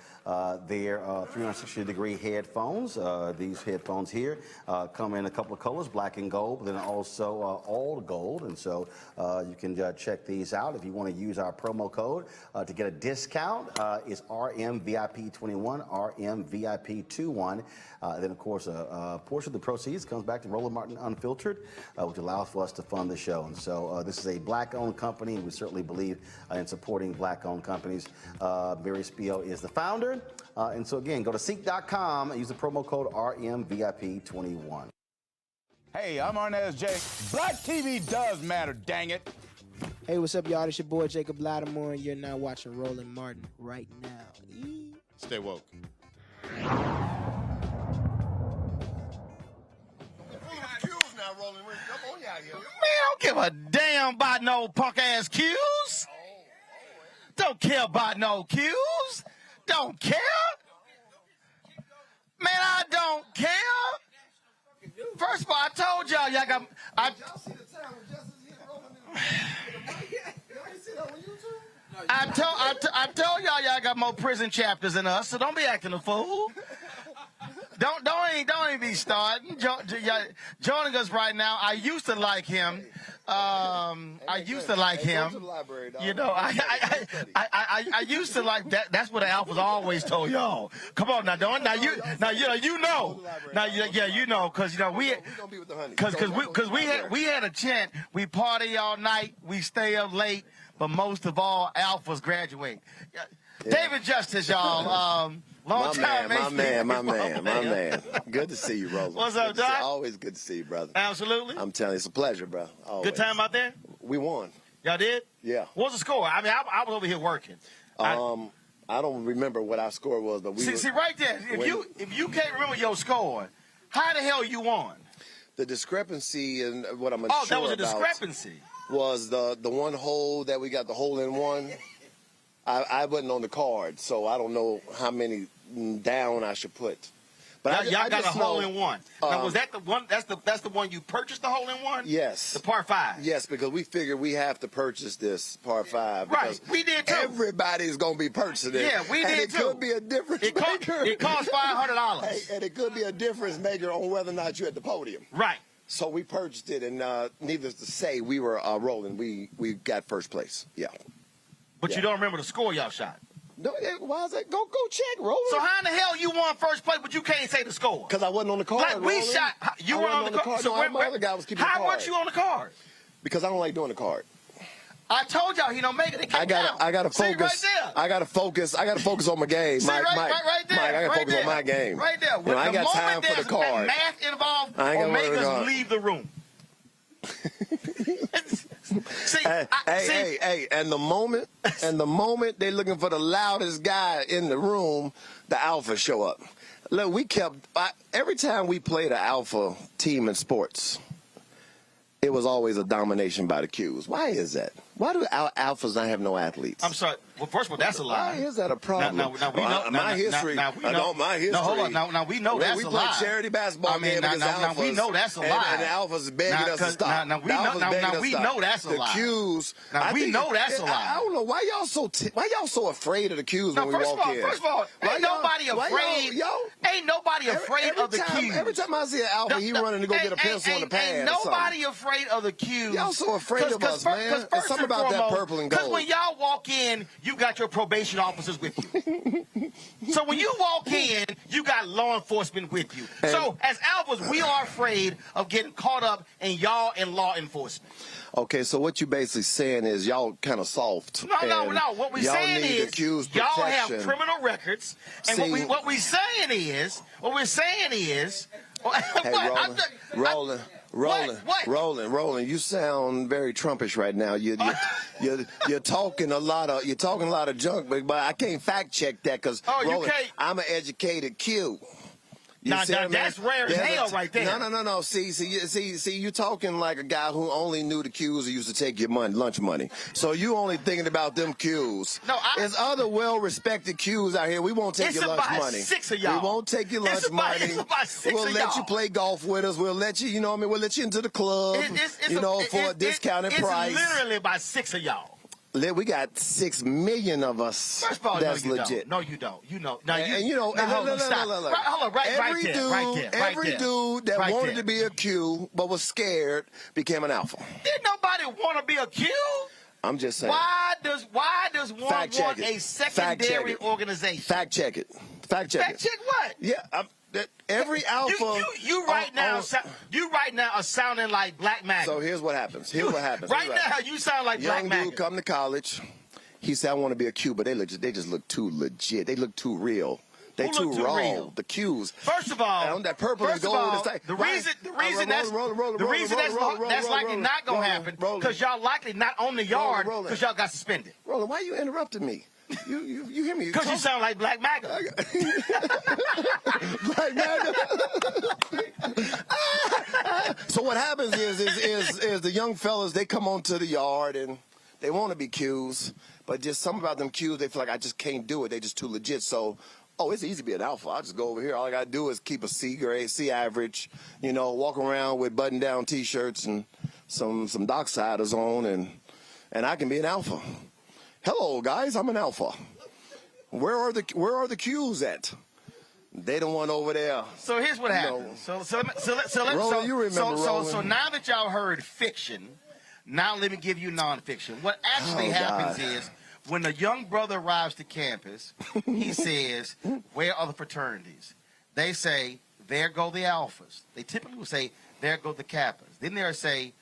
their 360-degree headphones. These headphones here come in a couple of colors, black and gold, but then also all gold. And so you can check these out. If you want to use our promo code to get a discount, it's RMVIP21, RMVIP21. Then, of course, a portion of the proceeds comes back to Roland Martin Unfiltered, which allows for us to fund the show. And so this is a black-owned company, and we certainly believe in supporting black-owned companies. Mary Spiel is the founder. And so, again, go to Ceek.com and use the promo code RMVIP21. Hey, I'm Arnaz J. Black TV does matter, dang it. Hey, what's up, y'all? It's your boy Jacob Lattimore, and you're now watching Roland Martin right now. Stay woke. Man, I don't give a damn about no punk-ass cues. Don't care about no cues. Don't care. Man, I don't care. First of all, I told y'all got... I told y'all got more prison chapters than us, so don't be acting a fool. Don't even be starting. Joining us right now, I used to like him. I used to like him. You know, I used to like that. That's what the alphas always told y'all. Come on now, don't now you know. Now you know, because we had a chant. We party all night. We stay up late. But most of all, alphas graduate. Yeah. David Justice, y'all. Long time, my man. Good to see you, Roland. What's up, Doc? Always good to see you, brother. Absolutely. I'm telling you, it's a pleasure, bro. Always. Good time out there? We won. Y'all did? Yeah. What's the score? I mean, I was over here working. I don't remember what our score was, but see right there. If you can't remember your score, how the hell you won? The discrepancy in what I'm unsure about. Oh, that was a discrepancy. Was the one hole that we got the hole in one. I wasn't on the card, so I don't know how many down I should put. But y'all got a hole in one. Now, was that the one? That's the one you purchased the hole in one. Yes. The par 5. Yes, because we figured we have to purchase this par 5. Right. We did too. Everybody's gonna be purchasing it. Yeah, we did it too. It could be a difference maker. It costs $500. Hey, and it could be a difference maker on whether or not you're at the podium. Right. So we purchased it, and needless to say, we were rolling. We got first place. Yeah. But you don't remember the score y'all shot? Why is that? Go check, Roland. So how in the hell you won first place, but you can't say the score? Because I wasn't on the card. Like we Roland. shot. You were on the card. So my other guy was keeping the card. How weren't you on the card? Because I don't like doing the card. I told y'all he don't make it. I gotta focus. See, right there. I gotta focus on my game. See, Mike, right there. I gotta focus on my game. Right there. You know, I ain't got time for the card. Math involved, Omegas leave the room. Hey, and the moment they looking for the loudest guy in the room, the alphas show up. Look, every time we played an alpha team in sports, it was always a domination by the Qs. Why is that? Why do alphas not have no athletes? I'm sorry. Well, first of all, that's a lie. Why is that a problem? Now we know. My history. No, hold on. Now we know that's a lie. We play charity basketball game against alphas. Now we know that's a lie. And the alphas is begging us to stop. Now we know that's a lie. The Qs. Now we know that's a lie. I don't know why y'all so afraid of the Qs when we walk in. First of all, ain't nobody afraid. Ain't nobody afraid of the Qs. Every time I see an alpha, he running to go get a pencil on the pad. Ain't nobody afraid of the Qs. Y'all so afraid of us, man. There's something about that purple and gold. Because when y'all walk in, you got your probation officers with you. So when you walk in, you got law enforcement with you. So as alphas, we are afraid of getting caught up in y'all and law enforcement. Okay, so what you basically saying is y'all kind of soft. No. What we're saying is y'all have criminal records, and what we're saying is. Hey, Roland, you sound very Trumpish right now. You're talking a lot of junk, but I can't fact check that because Roland, I'm an educated Q. Now that's rare as hell right there. No. See, you talking like a guy who only knew the Qs who used to take your lunch money. So you only thinking about them Qs. No, there's other well-respected Qs out here. We won't take your lunch money. It's about 6 of y'all. We won't take your lunch money. It's about 6 of y'all. We'll let you play golf with us. We'll let you, we'll let you into the club, for a discounted price. It's literally about 6 of y'all. We got 6 million of us. First of all, that's no, you legit. Don't. No, you don't. Hold on, Every dude that wanted to be a Q but was scared became an alpha. Didn't nobody want to be a Q? I'm just saying. Why does one want a secondary organization? Fact check it. Fact check what? Yeah. Every alpha. You right now are sounding like Black MAGA. So here's what happens. Right now you sound like Black MAGA. Young dude come to college. He said, I want to be a Q, but they just look too legit. They look too real. They too raw. Real? The Qs. First of all, that purple and gold. The reason that's likely not gonna happen because y'all likely not on the yard because y'all got suspended. Roland, why you interrupting me? You hear me? Because you sound like Black MAGA. Black MAGA. So what happens is the young fellas, they come onto the yard and they want to be Qs, but just something about them Qs, they feel like I just can't do it. They just too legit. So, it's easy to be an alpha. I'll just go over here. All I got to do is keep a C grade, C average, walk around with button-down T-shirts and some docksiders on, and I can be an alpha. Hello, guys. I'm an alpha. Where are the Qs at? They the one over there. So here's what happens. Roland, you remember Roland. So now that y'all heard fiction, now let me give you nonfiction. What actually happens is when a young brother arrives to campus, he says, "Where are the fraternities?" They say, "There go the alphas." They typically will say, "There go the kappas." Then they'll say,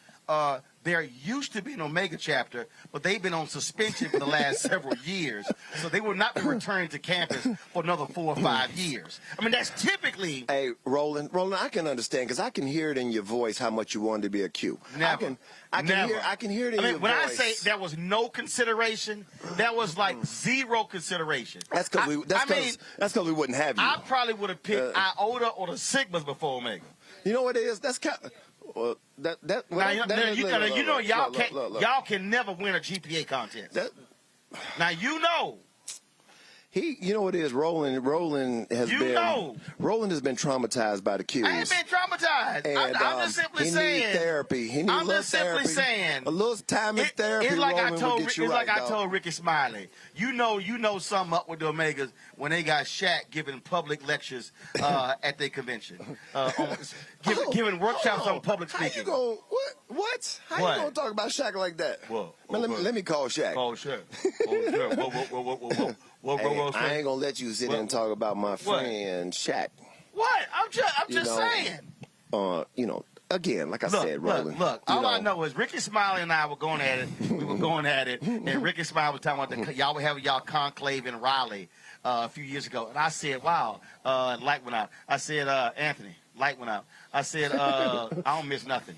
there used to be an Omega chapter, but they've been on suspension for the last several years, so they will not be returning to campus for another 4 or 5 years. I mean, that's typically... Hey, Roland, I can understand, because I can hear it in your voice how much you wanted to be a Q. Never. I can hear it in your voice. When I say there was no consideration, there was like zero consideration. That's because we wouldn't have you. I probably would have picked Iota or the Sigmas before Omega. You know what it is? That's kind of... y'all can never win a GPA contest. Now you know. You know what it is? Roland has been traumatized by the Qs. I ain't been traumatized. And, I'm just simply saying. He needs therapy. He needs a little therapy. A little time in therapy. It's like I told Ricky Smiley. You know something up with the Omegas when they got Shaq giving public lectures at their convention, giving workshops on public speaking. What? What? How What? you gonna talk about Shaq like that? What? Man, let me call Shaq. Call Shaq. Whoa. I ain't gonna let you sit there and talk about my friend Shaq. What? I'm just saying. You know, again, like I said, Roland. Look. All I know is Ricky Smiley and I were going at it. We were going at it, and Ricky Smiley was talking about y'all were having y'all conclave in Raleigh a few years ago, and I said, "Wow, light went out." I said, "Anthony, light went out." I said, "I don't miss nothing."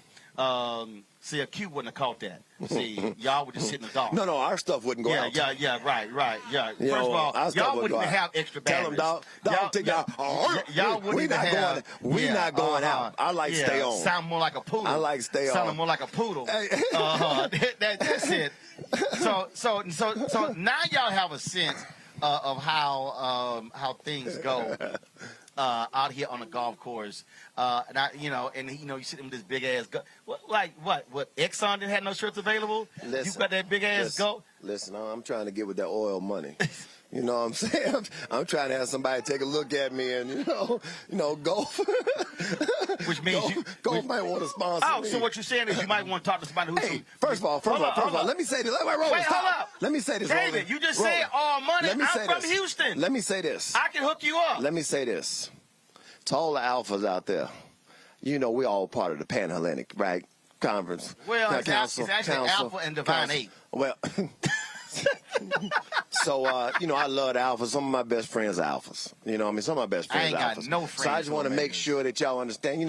See, a Q wouldn't have caught that. See, y'all would just sit in the dark. No, our stuff wouldn't go out. Yeah, right. Yeah. You First know, of all, y'all wouldn't even have extra batteries. Tell them, y'all wouldn't even have. We're not going out. I like stay on. Sound more like a poodle. I like stay on. Sound more like a poodle. That's it. So now y'all have a sense of how things go. Out here on the golf course, and you sit in this big ass what Exxon didn't have no shirts available. Listen, you got that big ass go. Listen, I'm trying to get with that oil money. You know what I'm saying? I'm trying to have somebody take a look at me and golf. Which means golf might want to sponsor me. So what you're saying is you might want to talk to somebody who's. Hey, first of all, let me say this. Wait, hold up. Let me say this, David, Roland. you just said all money. I'm from this. Houston. Let me say this. I can hook you up. Let me say this. To all the alphas out there, we're all part of the Pan-Hellenic, right? Conference. Well, it's actually Alpha and Divine 8. Well, so, I love the alphas. Some of my best friends are alphas. You know what I mean? Some of my best friends are alphas. I ain't got no friends. So I just want to make sure that y'all understand,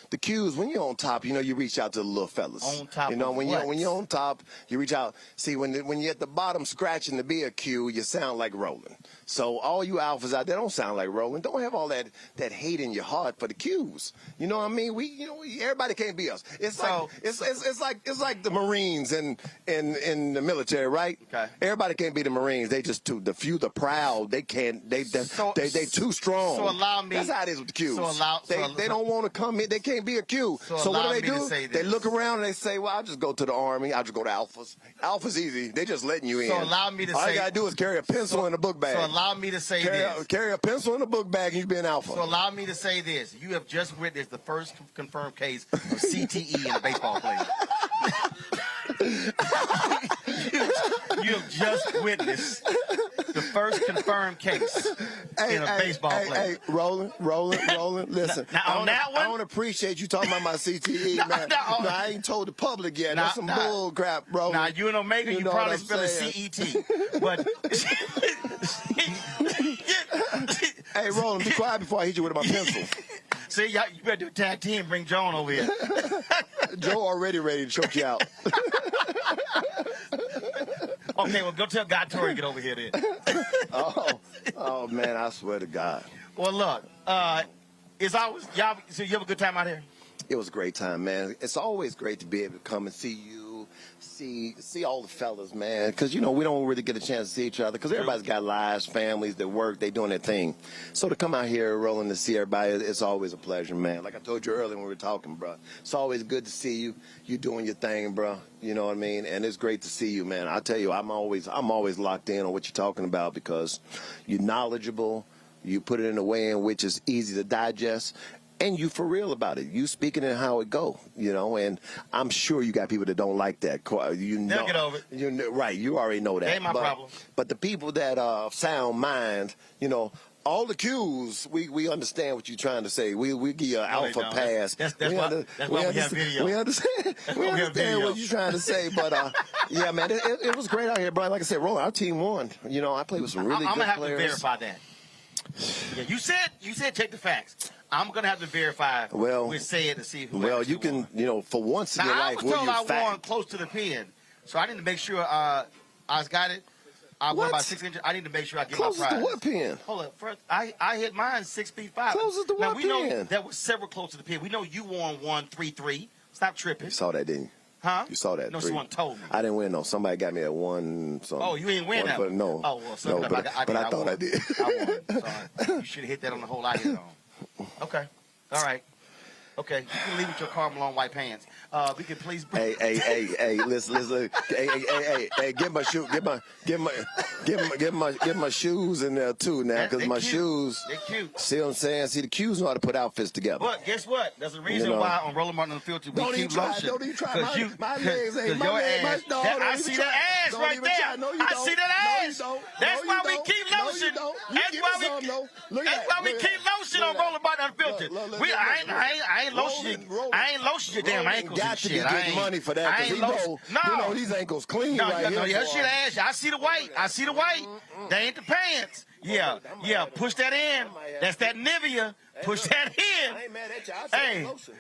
the cues, when you're on top, you reach out to the little fellas. On top when you're on top, you reach out. See, when you're at the bottom scratching to be a cue, you sound like Roland. So all you alphas out there don't sound like Roland. Don't have all that hate in your heart for the cues. You know what I mean? Everybody can't be us. It's like the Marines in the military, right? Okay. Everybody can't be the Marines. They just the few, the proud. They can't. They too strong. So allow me. That's how it is with the cues. They don't want to come in. They can't be a Q. So what me do? To say They this. look around and they say, "Well, I'll just go to the Army. I'll just go to alphas. Alphas easy. They just letting you in." So allow me to all say. All you gotta do is carry a pencil in a book bag. So allow me to say this. Carry a pencil in a book bag and you be an alpha. So allow me to say this. You have just witnessed the first confirmed case of CTE in a baseball player. You have just witnessed the first confirmed case in a baseball player. Hey, Roland, listen. Now, on that one, I don't appreciate you talking about my CTE, man. No, I ain't told the public yet. That's some bull crap, bro. Now, you and Omega, you probably spell it CET. But... Hey, Roland, be quiet before I hit you with my pencil. See, you better do a tag team and bring Joan over here. Joe already ready to choke you out. Okay, well, go tell Guy Torrey to get over here then. Oh, man, I swear to God. Well, look, it's always, so you have a good time out here? It was a great time, man. It's always great to be able to come and see you, see all the fellas, man. Because, we don't really get a chance to see each other because everybody's got lives, families, they work, they doing their thing. So to come out here, Roland, to see everybody, it's always a pleasure, man. Like I told you earlier when we were talking, bro. It's always good to see you. You doing your thing, bro. You know what I mean? And it's great to see you, man. I tell you, I'm always locked in on what you're talking about because you're knowledgeable. You put it in a way in which is easy to digest. And you for real about it. You speaking in how it go, and I'm sure you got people that don't like that. They'll get over it. Right, you already know that. Ain't my problem. But the people that sound mind, all the cues, we understand what you're trying to say. We give you an alpha pass. That's why we have video. We understand what you're trying to say. But, yeah, man, it was great out here, Brian. Like I said, Roland, our team won. I played with some really good players. I'm going to have to verify that. Yeah, you said take the facts. I'm going to have to verify. Well, we say it to see who. Well, you can, for once in your life, I was told I won close to the pin, so I need to make sure I got it. I won by 6 inches. I need to make sure I get my prize. Closest to what pin? Hold up. First, I hit mine 6 feet 5. Closest to what pin? Now, we know there was several close to the pin. We know you won 1-3-3. Stop tripping. You saw that, didn't you? Huh? You saw that. No, someone told me. I didn't win, no. Somebody got me at 1 something. Oh, you ain't win that one? No. Oh, well, no, but I thought I did. I won. Sorry. You should have hit that on the hole I hit on. Okay. All right. Okay. You can leave with your Karl Malone white pants. we can please. Hey, listen. Hey, get my shoe, get my shoes in there too now, because my shoes. They're cute. See what I'm saying? See, the Qs know how to put outfits together. But guess what? There's a reason why on Roland Martin Unfiltered we keep lotion. Don't even try. My legs ain't. Your ass. I see that ass right there. I see that ass. That's why we keep lotion. That's why we keep lotion on Roland Martin Unfiltered. I ain't lotion. I ain't lotion your damn ankles and shit. I ain't money for that. I ain't lotion. No, these ankles clean right here. No, shit ass. I see the white. They ain't the pants. Yeah, push that in. That's that Nivea. Push that in. I ain't mad at you. I'll take the lotion.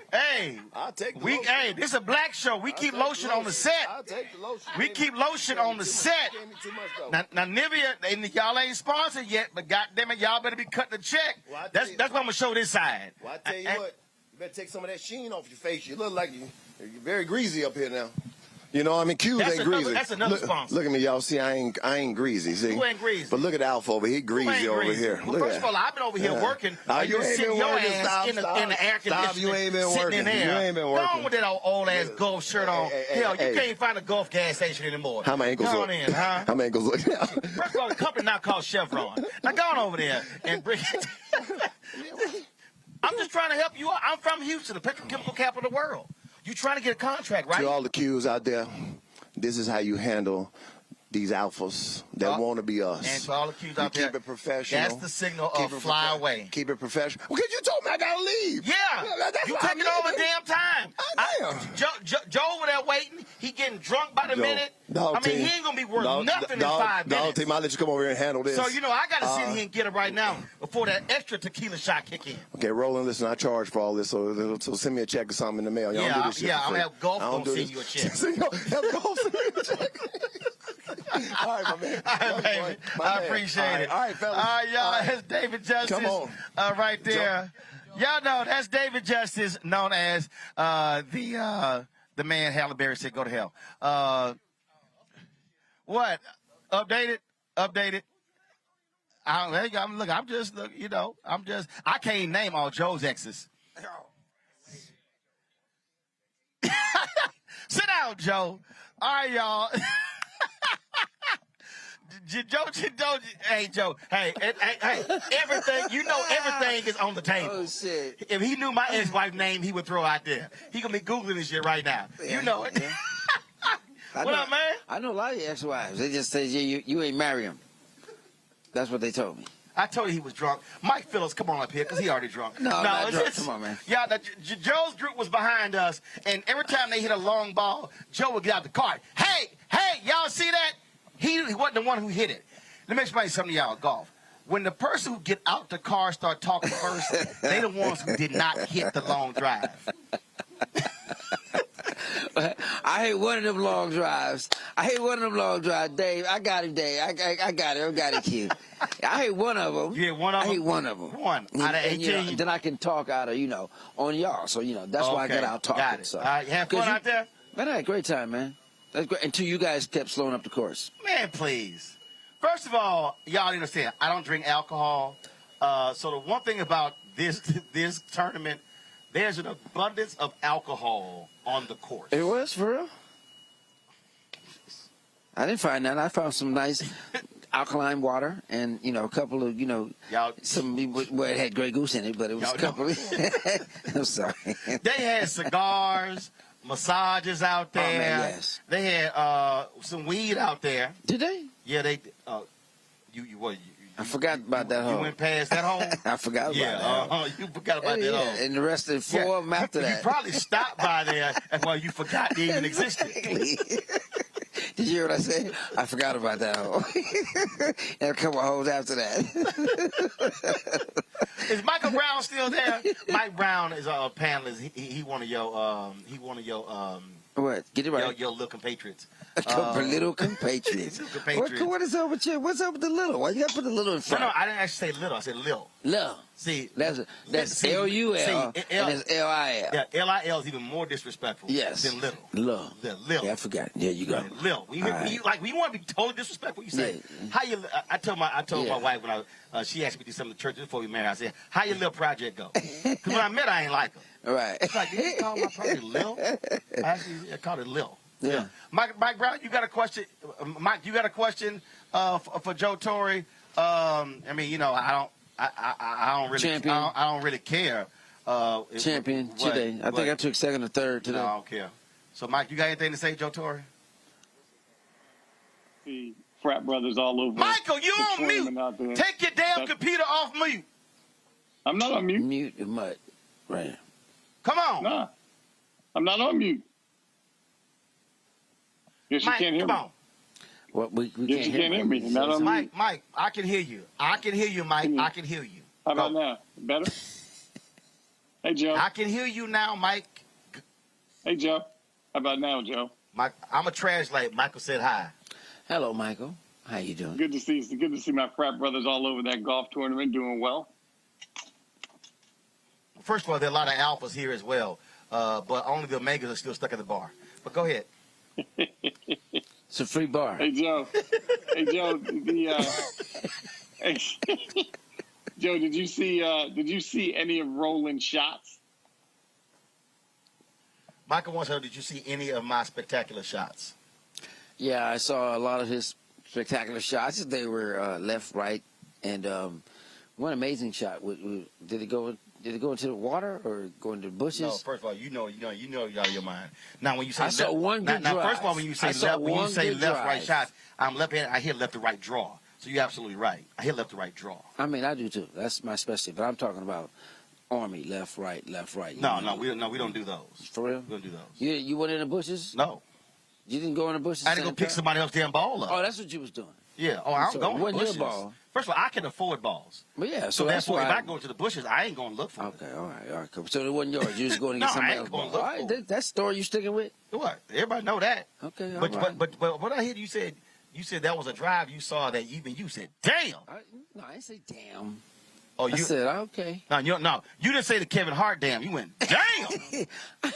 I'll take the lotion. Hey, this is a black show. We keep lotion on the set. I'll take the lotion. We keep lotion on the set. Now Nivea, y'all ain't sponsored yet, but goddammit, y'all better be cutting the check. That's what I'm gonna show this side. Well, I tell you what, you better take some of that sheen off your face. You look like you're very greasy up here now. You know, I mean, Q's ain't greasy. That's another sponsor. Look at me, y'all. See, I ain't greasy. See, who ain't greasy? But look at Alpha over here. He greasy over here. Well, first of all, I've been over here working. You ain't been working. Stop. In the air conditioning. You ain't been working. You ain't been working. Go on with that old ass golf shirt on. Hell, you can't find a golf gas station anymore. How my ankles look? How my ankles look? First of all, the company now called Chevron. Now go on over there and bring it. I'm just trying to help you out. I'm from Houston, the petrochemical capital of the world. You trying to get a contract, right? To all the Qs out there, this is how you handle these alphas that want to be us. And to all the Qs out there, keep it professional. That's the signal of fly away. Keep it professional. Well, because you told me I got to leave. Yeah. That's You taking over damn time. Joe over there waiting. He getting drunk by the minute. I mean, he ain't going to be worth nothing in 5 minutes. Team, I'll let you come over here and handle this. So, you know, I got to sit here and get it right now before that extra tequila shot kick in. Okay, Roland, listen, I charge for all this, so send me a check or something in the mail. Y'all don't do this shit I'm going to have Golf going to send you a check. Have Golf send me a check. All right, my man. All right, baby. I appreciate it. All right, fellas. All right, y'all. That's David Justice. Come on. Right there. Y'all know that's David Justice, known as the man Halle Berry said go to hell. What? Updated? I'm just, you know, I can't name all Joe's exes. Sit down, Joe. All right, y'all. Hey, Joe. Hey, everything, you know, everything is on the table. Oh, shit. If he knew my ex-wife's name, he would throw out there. He gonna be Googling this shit right now. You know it. Yeah. What up, man? I know a lot of your ex-wives. They just say you ain't marry him. That's what they told me. I told you he was drunk. Mike Phillips, come on up here, because he already drunk. No, I'm not drunk. Come on, man. Yeah, Joe's group was behind us, and every time they hit a long ball, Joe would get out the cart. Hey, y'all see that? He wasn't the one who hit it. Let me explain something to y'all, golf. When the person who get out the car start talking first, they the ones who did not hit the long drive. I hate one of them long drives. Dave, I got him, Dave. I got him. I got it, kid. I hate one of them. You hate one of them? I hate one of them. One out of 18? You know, then I can talk out of, on y'all. So, that's why I got out talking. Got it. So. You have fun out there? Man, I had a great time, man. That's great. Until you guys kept slowing up the course. Man, please. First of all, y'all understand, I don't drink alcohol. So the one thing about this tournament, there's an abundance of alcohol on the course. It was, for real? I didn't find that. I found some nice alkaline water and, a couple of, it had Grey Goose in it, but it was a couple of... I'm sorry. They had cigars, massages out there. Oh, man, yes. They had some weed out there. Did they? Yeah, they... I forgot about that hole. You went past that hole? I forgot about that. You forgot about that hole. And the rest of the four of them after that. You probably stopped by there and you forgot they even existed. Did you hear what I said? I forgot about that hole. And a couple of holes after that. Is Michael Brown still there? Mike Brown is a panelist. He one of your what? Get it right. Your little compatriots. Little compatriots. What is up with you? What's up with the little? Why you got to put the little in front? No, I didn't actually say little. I said lil. Lil. See, that's L-U-L and it's L-I-L. Yeah, L-I-L is even more disrespectful than little. Lil. Lil. Yeah, I forgot. There you go. Lil. We want to be totally disrespectful. You say, how you? I told my wife when she asked me to do some of the churches before we married. I said, how your little project go? Because when I met her, I ain't like her. Right. It's like, did you call my project Lil? I actually called it Lil. Yeah. Mike Brown, you got a question? Mike, you got a question for Joe Torre? I mean, you know, I don't really. Champion. I don't really care. Champion today. I think I took second or third today. No, I don't care. So, Mike, you got anything to say, Joe Torre? The frat brothers all over. Michael, you on mute. Take your damn computer off mute. I'm not on mute. Mute your mutt. Right. Come on. Nah, I'm not on mute. Yes, Mike, you can't hear come me. on. Well, we yes, you can't hear me. Not on mute. Mike, I can hear you. I can hear you, Mike. I can hear you. How about now? Better? Hey, Joe. I can hear you now, Mike. Hey, Joe. How about now, Joe? Mike, I'm a translate. Michael said hi. Hello, Michael. How you doing? Good to see you. Good to see my frat brothers all over that golf tournament doing well. First of all, there are a lot of alphas here as well, but only the omegas are still stuck at the bar. But go ahead. It's a free bar. Hey, Joe. Hey, Joe. Joe, did you see any of Roland's shots? Michael wants to know, did you see any of my spectacular shots? Yeah, I saw a lot of his spectacular shots. They were left, right, and one amazing shot. Did it go into the water or go into the bushes? No, first of all, you know out of your mind. Now, when you say I saw one good now, drive. first of all, when you say left, right shots, I'm left hand. I hit left to right draw. So you're absolutely right. I hit left to right draw. I mean, I do too. That's my specialty. But I'm talking about Army left, right, left, right. No, we don't do those. For real? We don't do those. You went in the bushes? No. You didn't go in the bushes? I didn't go pick somebody else's damn ball up. Oh, that's what you was doing. Yeah. Oh, I don't go in the bushes. Your ball. First of all, I can afford balls. But yeah, so that's why if I go to the bushes, I ain't gonna look for it. Okay, all right, cool. So it wasn't yours. You was going to get somebody else's ball. All right, that story you sticking with? What? Everybody know that. Okay, all but, right. But what I hear you said that was a drive you saw that even you said, damn. No, I didn't say damn. Oh, I said, okay. No, you didn't say the Kevin Hart damn. You went, damn.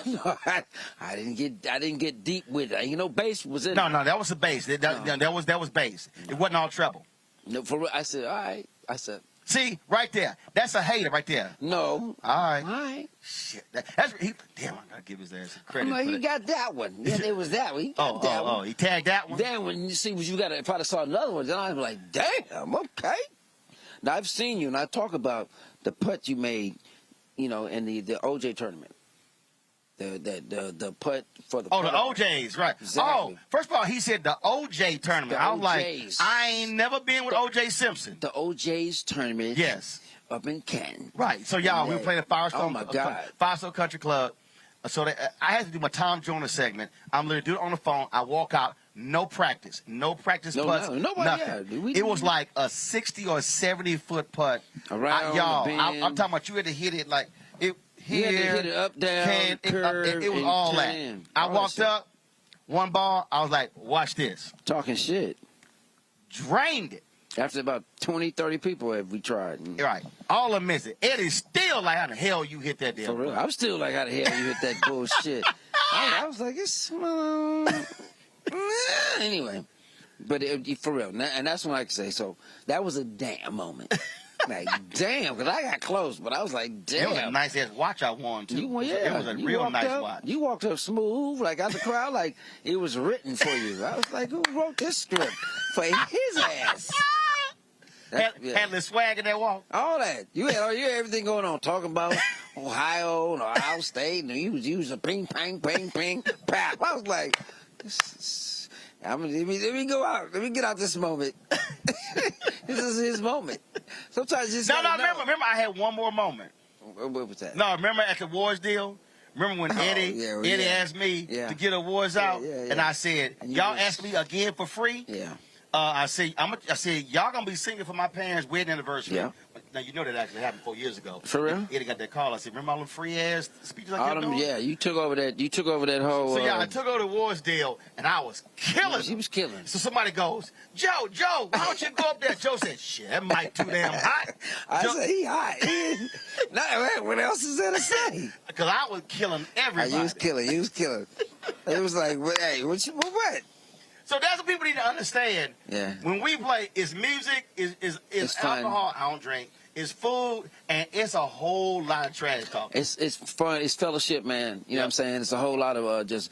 No, I didn't get deep with it. Ain't no bass was in it. No, that was the bass. That was bass. It wasn't all treble. No, for real. I said, all right. I said, see, right there. That's a hater right there. No. All right. All right. Shit. Damn, I gotta give his ass credit. I'm like, he got that one. Yeah, it was that one. He got that one. Oh, he tagged that one. Then when you see what you got, if I saw another one, then I'd be like, damn, okay. Now I've seen you, and I talk about the putt you made, in the OJ tournament. The putt for the the OJs, right. Exactly. Oh, first of all, he said the OJ tournament. I was like, I ain't never been with OJ Simpson. The OJ's tournament. Yes. Up in Canton. Right. So, y'all, we were playing at Firestone Country Club. So I had to do my Tom Jonas segment. I'm literally doing it on the phone. I walk out. No practice. No practice putts. Nothing. It was like a 60 or 70 foot putt. Around y'all, the bend. I'm talking about you had to hit it like it. You had to hit it up, down, curve, it was all that. I walked up, one ball. I was like, watch this. Talking shit. Drained it. After about 20, 30 people have we tried. Right. All of them missed it. Eddie's still like, how the hell you hit that damn For real. I'm still like, how the hell you hit that bullshit. I was like, it's... anyway. But for real. And that's what I can say. So that was a damn moment. Like, damn, because I got close, but I was like, damn. It was a nice-ass watch I won, too. It was a real nice watch. You walked up smooth, like out the crowd, like it was written for you. I was like, who wrote this script for his ass? Had a little swag in that walk. All that. You had everything going on, talking about Ohio and Ohio State, and you was using ping, pang, ping, ping, pap. I was like, let me go out. Let me get out this moment. This is his moment. Sometimes just remember I had one more moment. What was that? No, remember at the awards deal? Remember when Eddie asked me to get awards out, and I said, y'all ask me again for free? Yeah. I said y'all gonna be singing for my parents' wedding anniversary. Yeah. now you know that actually happened 4 years ago. For real? Eddie got that call. I said, remember all them free ass speeches I All kept them, doing? yeah, you took over that whole. So yeah, I took over the awards deal, and I was killing. He was killing. So somebody goes, Joe, why don't you go up there? Joe said, shit, that mic too damn hot. I said, he hot. What else is there to say? Because I was killing everybody. You was killing. It was like, hey, what? So that's what people need to understand. Yeah. When we play, it's music, it's alcohol. I don't drink. It's food, and it's a whole lot of trash talk. It's fun. It's fellowship, man. You know what I'm saying? It's a whole lot of just,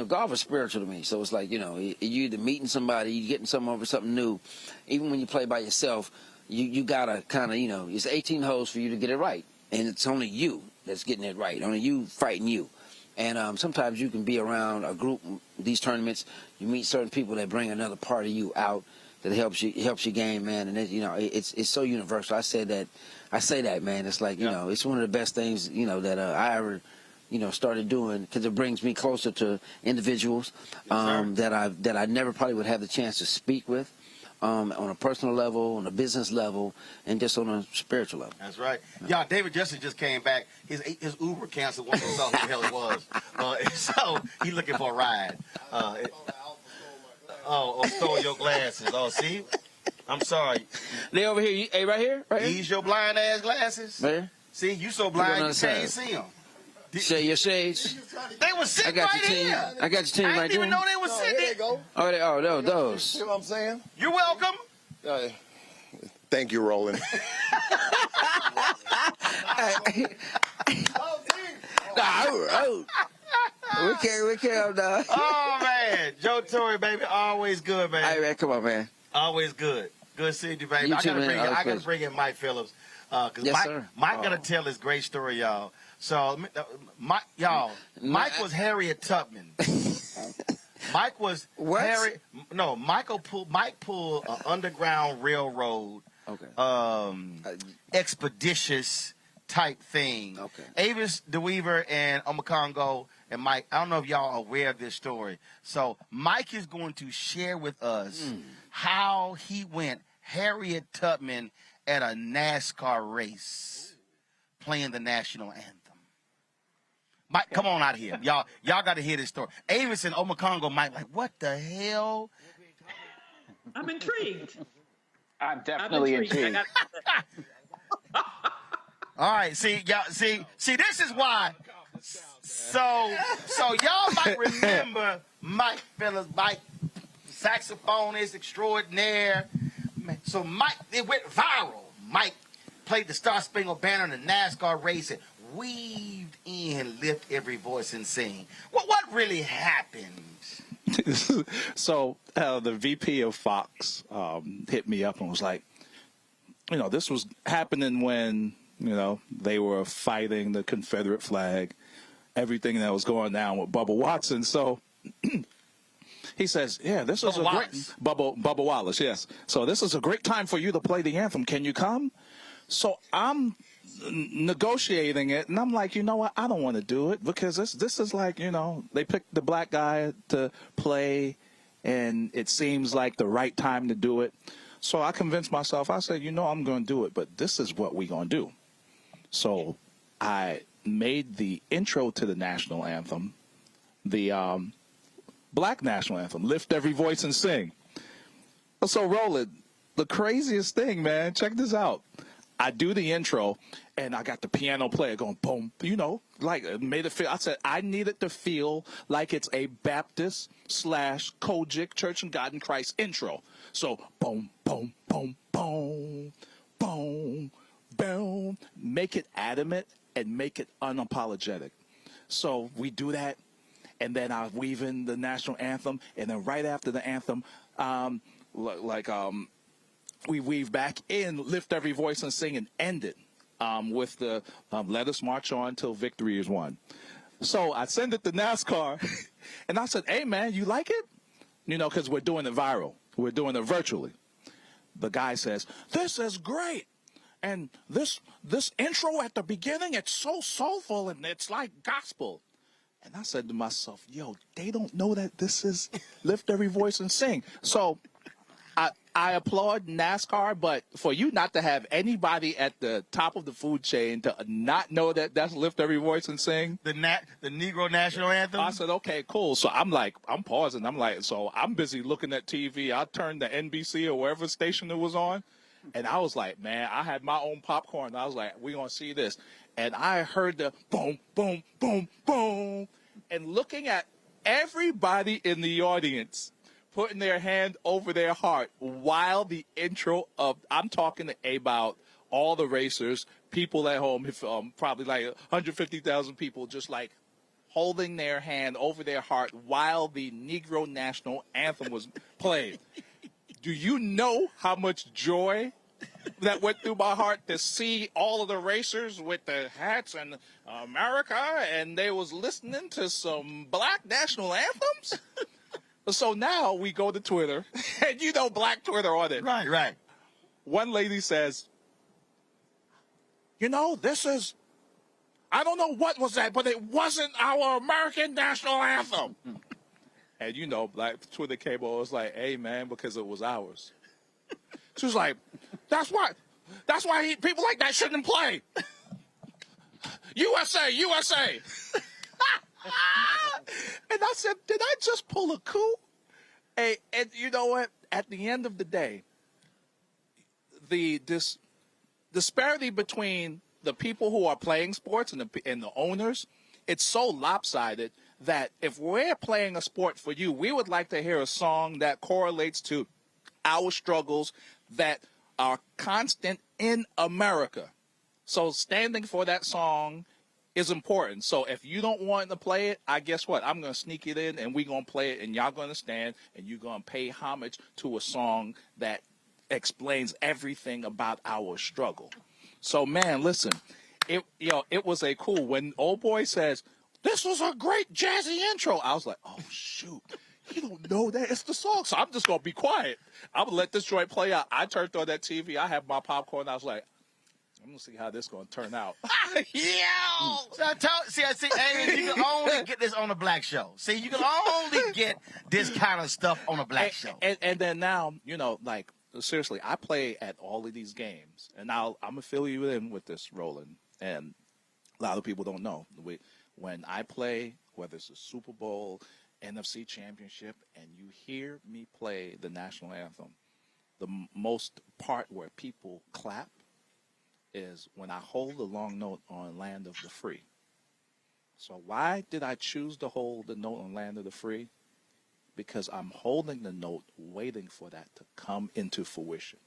golf is spiritual to me. So it's like, you either meeting somebody, you getting something new. Even when you play by yourself, you gotta kind of, it's 18 holes for you to get it right, and it's only you that's getting it right. Only you fighting you. And sometimes you can be around a group, these tournaments, you meet certain people that bring another part of you out that helps you game, man. And it's so universal. I say that, man. It's like, it's one of the best things, that I ever, started doing, because it brings me closer to individuals that I never probably would have the chance to speak with. On a personal level, on a business level, and just on a spiritual level. That's right. Y'all, David Justice just came back. His Uber canceled once he saw who the hell it was. So he looking for a ride. Stole your glasses. Oh, see? I'm sorry. They over here. Hey, right here? Right here? These your blind ass glasses? Right here? See, you so blind you can't see them. Share your shades. They were sitting right here. I got your team right there. I didn't even know they were sitting there. There you go. Those. See what I'm saying? You're welcome. Thank you, Roland. We can't, dog. Oh, man. Joe Torre, baby. Always good, man. All right, man. Come on, man. Always good. Good seeing you, baby. You I too, gotta bring in Mike Phillips. Because Mike gotta tell his great story, y'all. So, Mike was Harriet Tubman. Mike was Mike pulled an underground railroad, expeditious type thing. Okay. Avis DeWeaver and Omakongo and Mike, I don't know if y'all are aware of this story. So Mike is going to share with us how he went Harriet Tubman at a NASCAR race playing the national anthem. Mike, come on out here. Y'all got to hear this story. Avis and Omakongo Mike, like, what the hell? I'm intrigued. I'm definitely intrigued. All right, see, this is why. So y'all might remember Mike Phillips, Mike, saxophonist extraordinaire. So Mike, it went viral. Mike played the Star Spangled Banner in the NASCAR race and weaved in Lift Every Voice and Sing. What really happened? So the VP of Fox hit me up and was like, this was happening when, they were fighting the Confederate flag, everything that was going down with Bubba Watson. So he says, this is great Bubba Wallace, yes. So this is a great time for you to play the anthem. Can you come? So I'm negotiating it, and I'm like, you know what? I don't want to do it because this is like, they picked the black guy to play, and it seems like the right time to do it. So I convinced myself. I said, I'm going to do it, but this is what we're going to do. So I made the intro to the national anthem, the black national anthem, Lift Every Voice and Sing. So Roland, the craziest thing, man, check this out. I do the intro, and I got the piano player going boom, like it made it feel. I said I need it to feel like it's a Baptist / Kojic Church of God in Christ intro. So boom, boom, boom, boom, boom, boom. Make it adamant and make it unapologetic. So we do that, and then I weave in the national anthem, and then right after the anthem, we weave back in Lift Every Voice and Sing and end it with the Let Us March On Till Victory Is Won. So I send it to NASCAR, and I said, hey, man, you like it? Because we're doing it viral. We're doing it virtually. The guy says, this is great. And this intro at the beginning, it's so soulful, and it's like gospel. And I said to myself, they don't know that this is Lift Every Voice and Sing. So I applaud NASCAR, but for you not to have anybody at the top of the food chain to not know that that's Lift Every Voice and Sing. The Negro National Anthem? I said, okay, cool. So I'm pausing. So I'm busy looking at TV. I turned to NBC or wherever station it was on. And I was like, man, I had my own popcorn. I was like, we're going to see this. And I heard the boom, boom, boom, boom. And looking at everybody in the audience putting their hand over their heart while the intro of, I'm talking about all the racers, people at home, probably like 150,000 people just like holding their hand over their heart while the Negro National Anthem was played. Do you know how much joy that went through my heart to see all of the racers with the hats and America, and they was listening to some black national anthems? So now we go to Twitter, and you know Black Twitter on it. Right. One lady says, you know, this is, I don't know what was that, but it wasn't our American national anthem. And you know, Black Twitter cable was like, hey, man, because it was ours. She was like, that's why people like that shouldn't play. USA. And I said, did I just pull a coup? And you know what? At the end of the day, the disparity between the people who are playing sports and the owners, it's so lopsided that if we're playing a sport for you, we would like to hear a song that correlates to our struggles that are constant in America. So standing for that song is important. So if you don't want to play it, I guess what? I'm going to sneak it in, and we're going to play it, and y'all going to stand, and you're going to pay homage to a song that explains everything about our struggle. So, man, listen, it was a cool, when old boy says, this was a great jazzy intro, I was like, oh, shoot. You don't know that. It's the song. So I'm just going to be quiet. I'm going to let this joint play out. I turned on that TV. I have my popcorn. I was like, I'm going to see how this going to turn out. See, Amy, you can only get this on a black show. See, you can only get this kind of stuff on a black show. And then now, you know, like, seriously, I play at all of these games. And now I'm going to fill you in with this, Roland. And a lot of people don't know. When I play, whether it's a Super Bowl, NFC Championship, and you hear me play the national anthem, the most part where people clap is when I hold the long note on Land of the Free. So why did I choose to hold the note on Land of the Free? Because I'm holding the note waiting for that to come into fruition.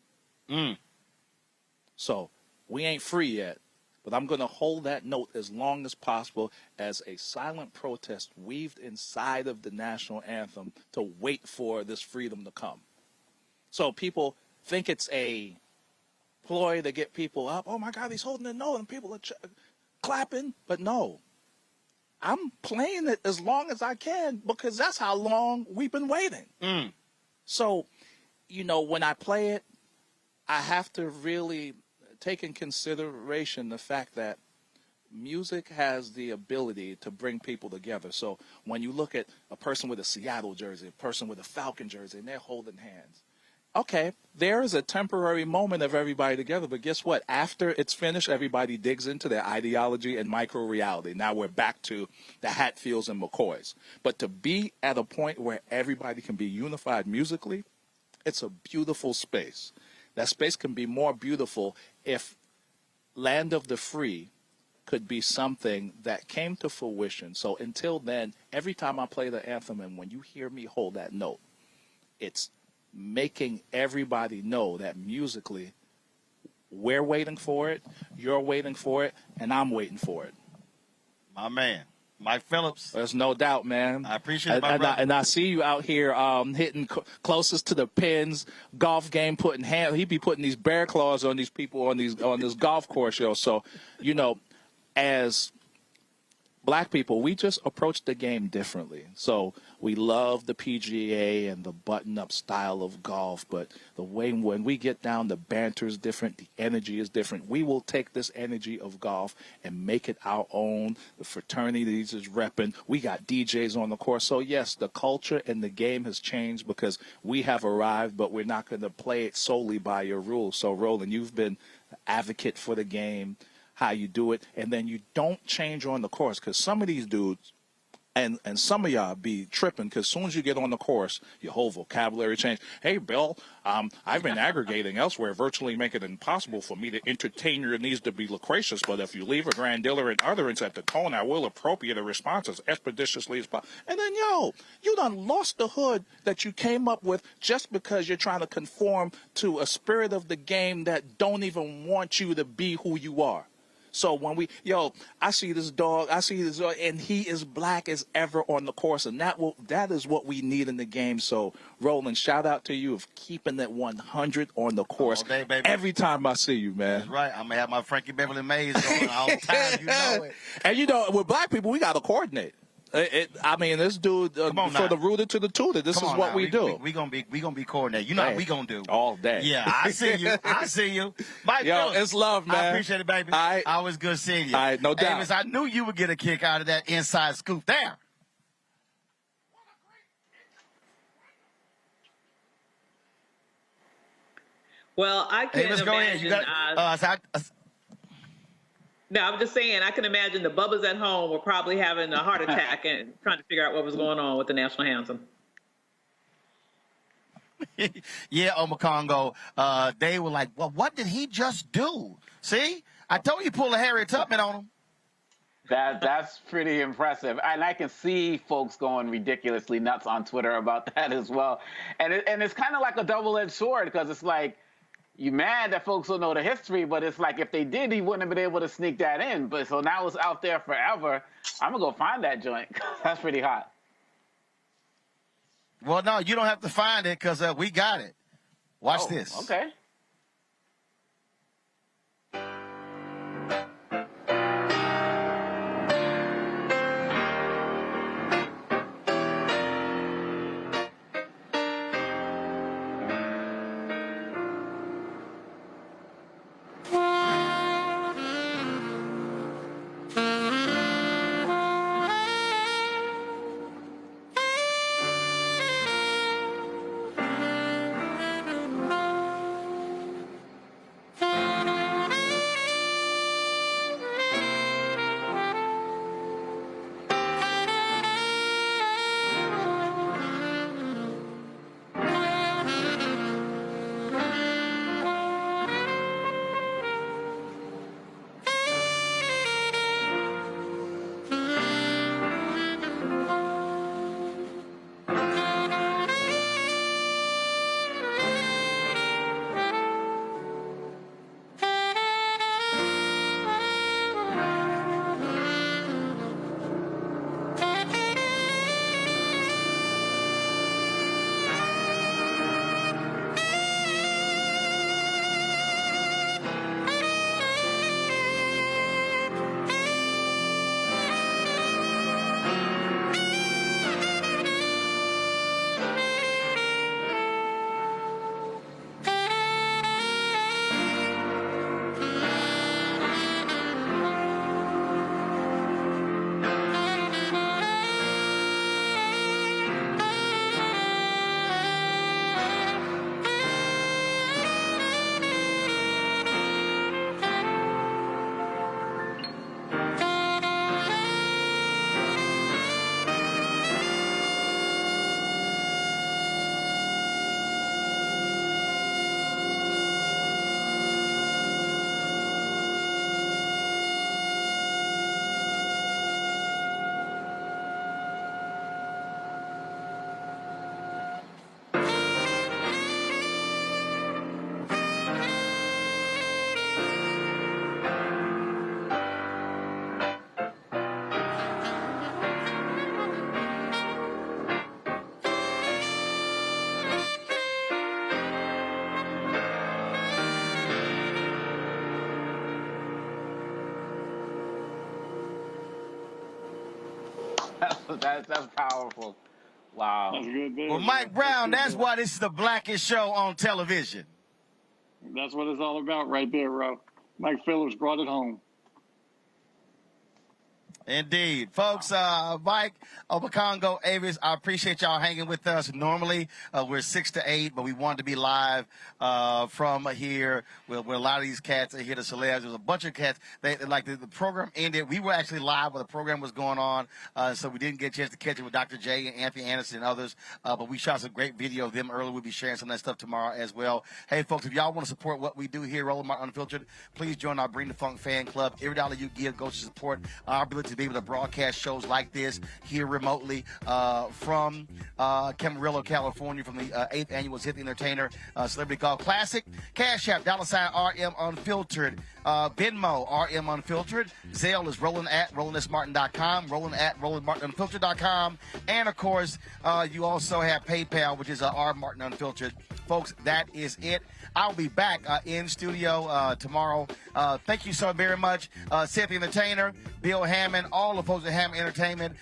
So we ain't free yet, but I'm going to hold that note as long as possible as a silent protest weaved inside of the national anthem to wait for this freedom to come. So people think it's a ploy to get people up. Oh, my God, he's holding the note, and people are clapping. But no, I'm playing it as long as I can because that's how long we've been waiting. So, you know, when I play it, I have to really take in consideration the fact that music has the ability to bring people together. So when you look at a person with a Seattle jersey, a person with a Falcon jersey, and they're holding hands, okay, there is a temporary moment of everybody together, but guess what? After it's finished, everybody digs into their ideology and micro-reality. Now we're back to the Hatfields and McCoys. But to be at a point where everybody can be unified musically, it's a beautiful space. That space can be more beautiful if Land of the Free could be something that came to fruition. So until then, every time I play the anthem and when you hear me hold that note, it's making everybody know that musically we're waiting for it, you're waiting for it, and I'm waiting for it. My man, Mike Phillips. There's no doubt, man. I appreciate it, my brother. And I see you out here hitting closest to the pins, golf game, he be putting these bear claws on these people on this golf course, yo. So, you know, as black people, we just approach the game differently. So we love the PGA and the button-up style of golf, but the way when we get down, the banter is different, the energy is different. We will take this energy of golf and make it our own. The fraternities is repping. We got DJs on the course. So, yes, the culture and the game has changed because we have arrived, but we're not going to play it solely by your rules. So, Roland, you've been an advocate for the game, how you do it, and then you don't change on the course because some of these dudes and some of y'all be tripping because as soon as you get on the course, your whole vocabulary change. Hey, Bill, I've been aggregating elsewhere, virtually make it impossible for me to entertain your needs to be loquacious, but if you leave a grand dealer and utterance at the tone, I will appropriate a response as expeditiously as possible. And then, you done lost the hood that you came up with just because you're trying to conform to a spirit of the game that don't even want you to be who you are. So when I see this dog, and he is black as ever on the course, and that is what we need in the game. So, Roland, shout out to you of keeping that 100 on the course all day, baby. Every time I see you, man. That's right. I'm going to have my Frankie Beverly Mays going all the time. You know it. And, with black people, we got to coordinate. This dude, for the rooter to the tutor, this is what we do. We gonna be coordinated. You know what we gonna do all day. Yeah, I see you. I see you. Mike, it's love, man. I appreciate it, baby. Always good seeing you. All right, no doubt. Avis, I knew you would get a kick out of that inside scoop there. Well, I can Avis, imagine. go ahead. You got, No, I'm just saying, I can imagine the Bubbas at home were probably having a heart attack and trying to figure out what was going on with the national anthem. Yeah, Omakongo, they were like, well, what did he just do? See? I told you pull a Harriet Tubman on him. That's pretty impressive. And I can see folks going ridiculously nuts on Twitter about that as well. And it's kind of like a double-edged sword because it's like, you mad that folks don't know the history, but it's like if they did, he wouldn't have been able to sneak that in. But so now it's out there forever. I'm going to go find that joint. That's pretty hot. Well, no, you don't have to find it because we got it. Watch this. Okay. That's powerful. Wow. That's good. Well, Mike Brown, that's why this is the blackest show on television. That's what it's all about right there, Ro. Mike Phillips brought it home. Indeed. Folks, Mike, Obakongo, Avis, I appreciate y'all hanging with us. Normally, we're 6 to 8, but we wanted to be live from here where a lot of these cats are here, the celebs. There's a bunch of cats. The program ended. We were actually live while the program was going on, so we didn't get a chance to catch it with Dr. J and Anthony Anderson and others, but we shot some great video of them earlier. We'll be sharing some of that stuff tomorrow as well. Hey, folks, if y'all want to support what we do here, Roland Martin Unfiltered, please join our Bring the Funk fan club. Every dollar you give goes to support our ability to be able to broadcast shows like this here remotely from Camarillo, California, from the 8th annual Hit the Entertainer Celebrity Golf Classic. Cash App, $RM Unfiltered. Venmo, RM Unfiltered. Zelle is Roland at RolandSMartin.com, Roland at RolandMartinUnfiltered.com. And, of course, you also have PayPal, which is R Martin Unfiltered. Folks, that is it. I'll be back in studio tomorrow. Thank you so very much. Ceek the Entertainer, Bill Hammond, all the folks at Hammond Entertainment,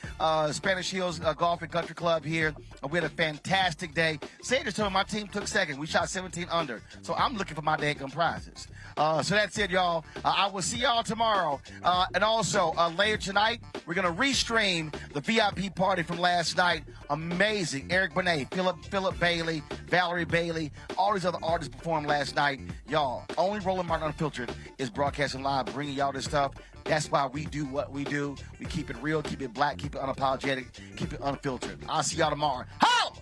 Spanish Hills Golf and Country Club here. We had a fantastic day. Cedric told me my team took second. We shot 17 under. So I'm looking for my daggum prizes. So that's it, y'all. I will see y'all tomorrow. And also, later tonight, we're going to restream the VIP party from last night. Amazing. Eric Benet, Philip Bailey, Valerie Bailey, all these other artists performed last night. Y'all, only Roland Martin Unfiltered is broadcasting live, bringing y'all this stuff. That's why we do what we do. We keep it real, keep it black, keep it unapologetic, keep it unfiltered. I'll see y'all tomorrow. Holla!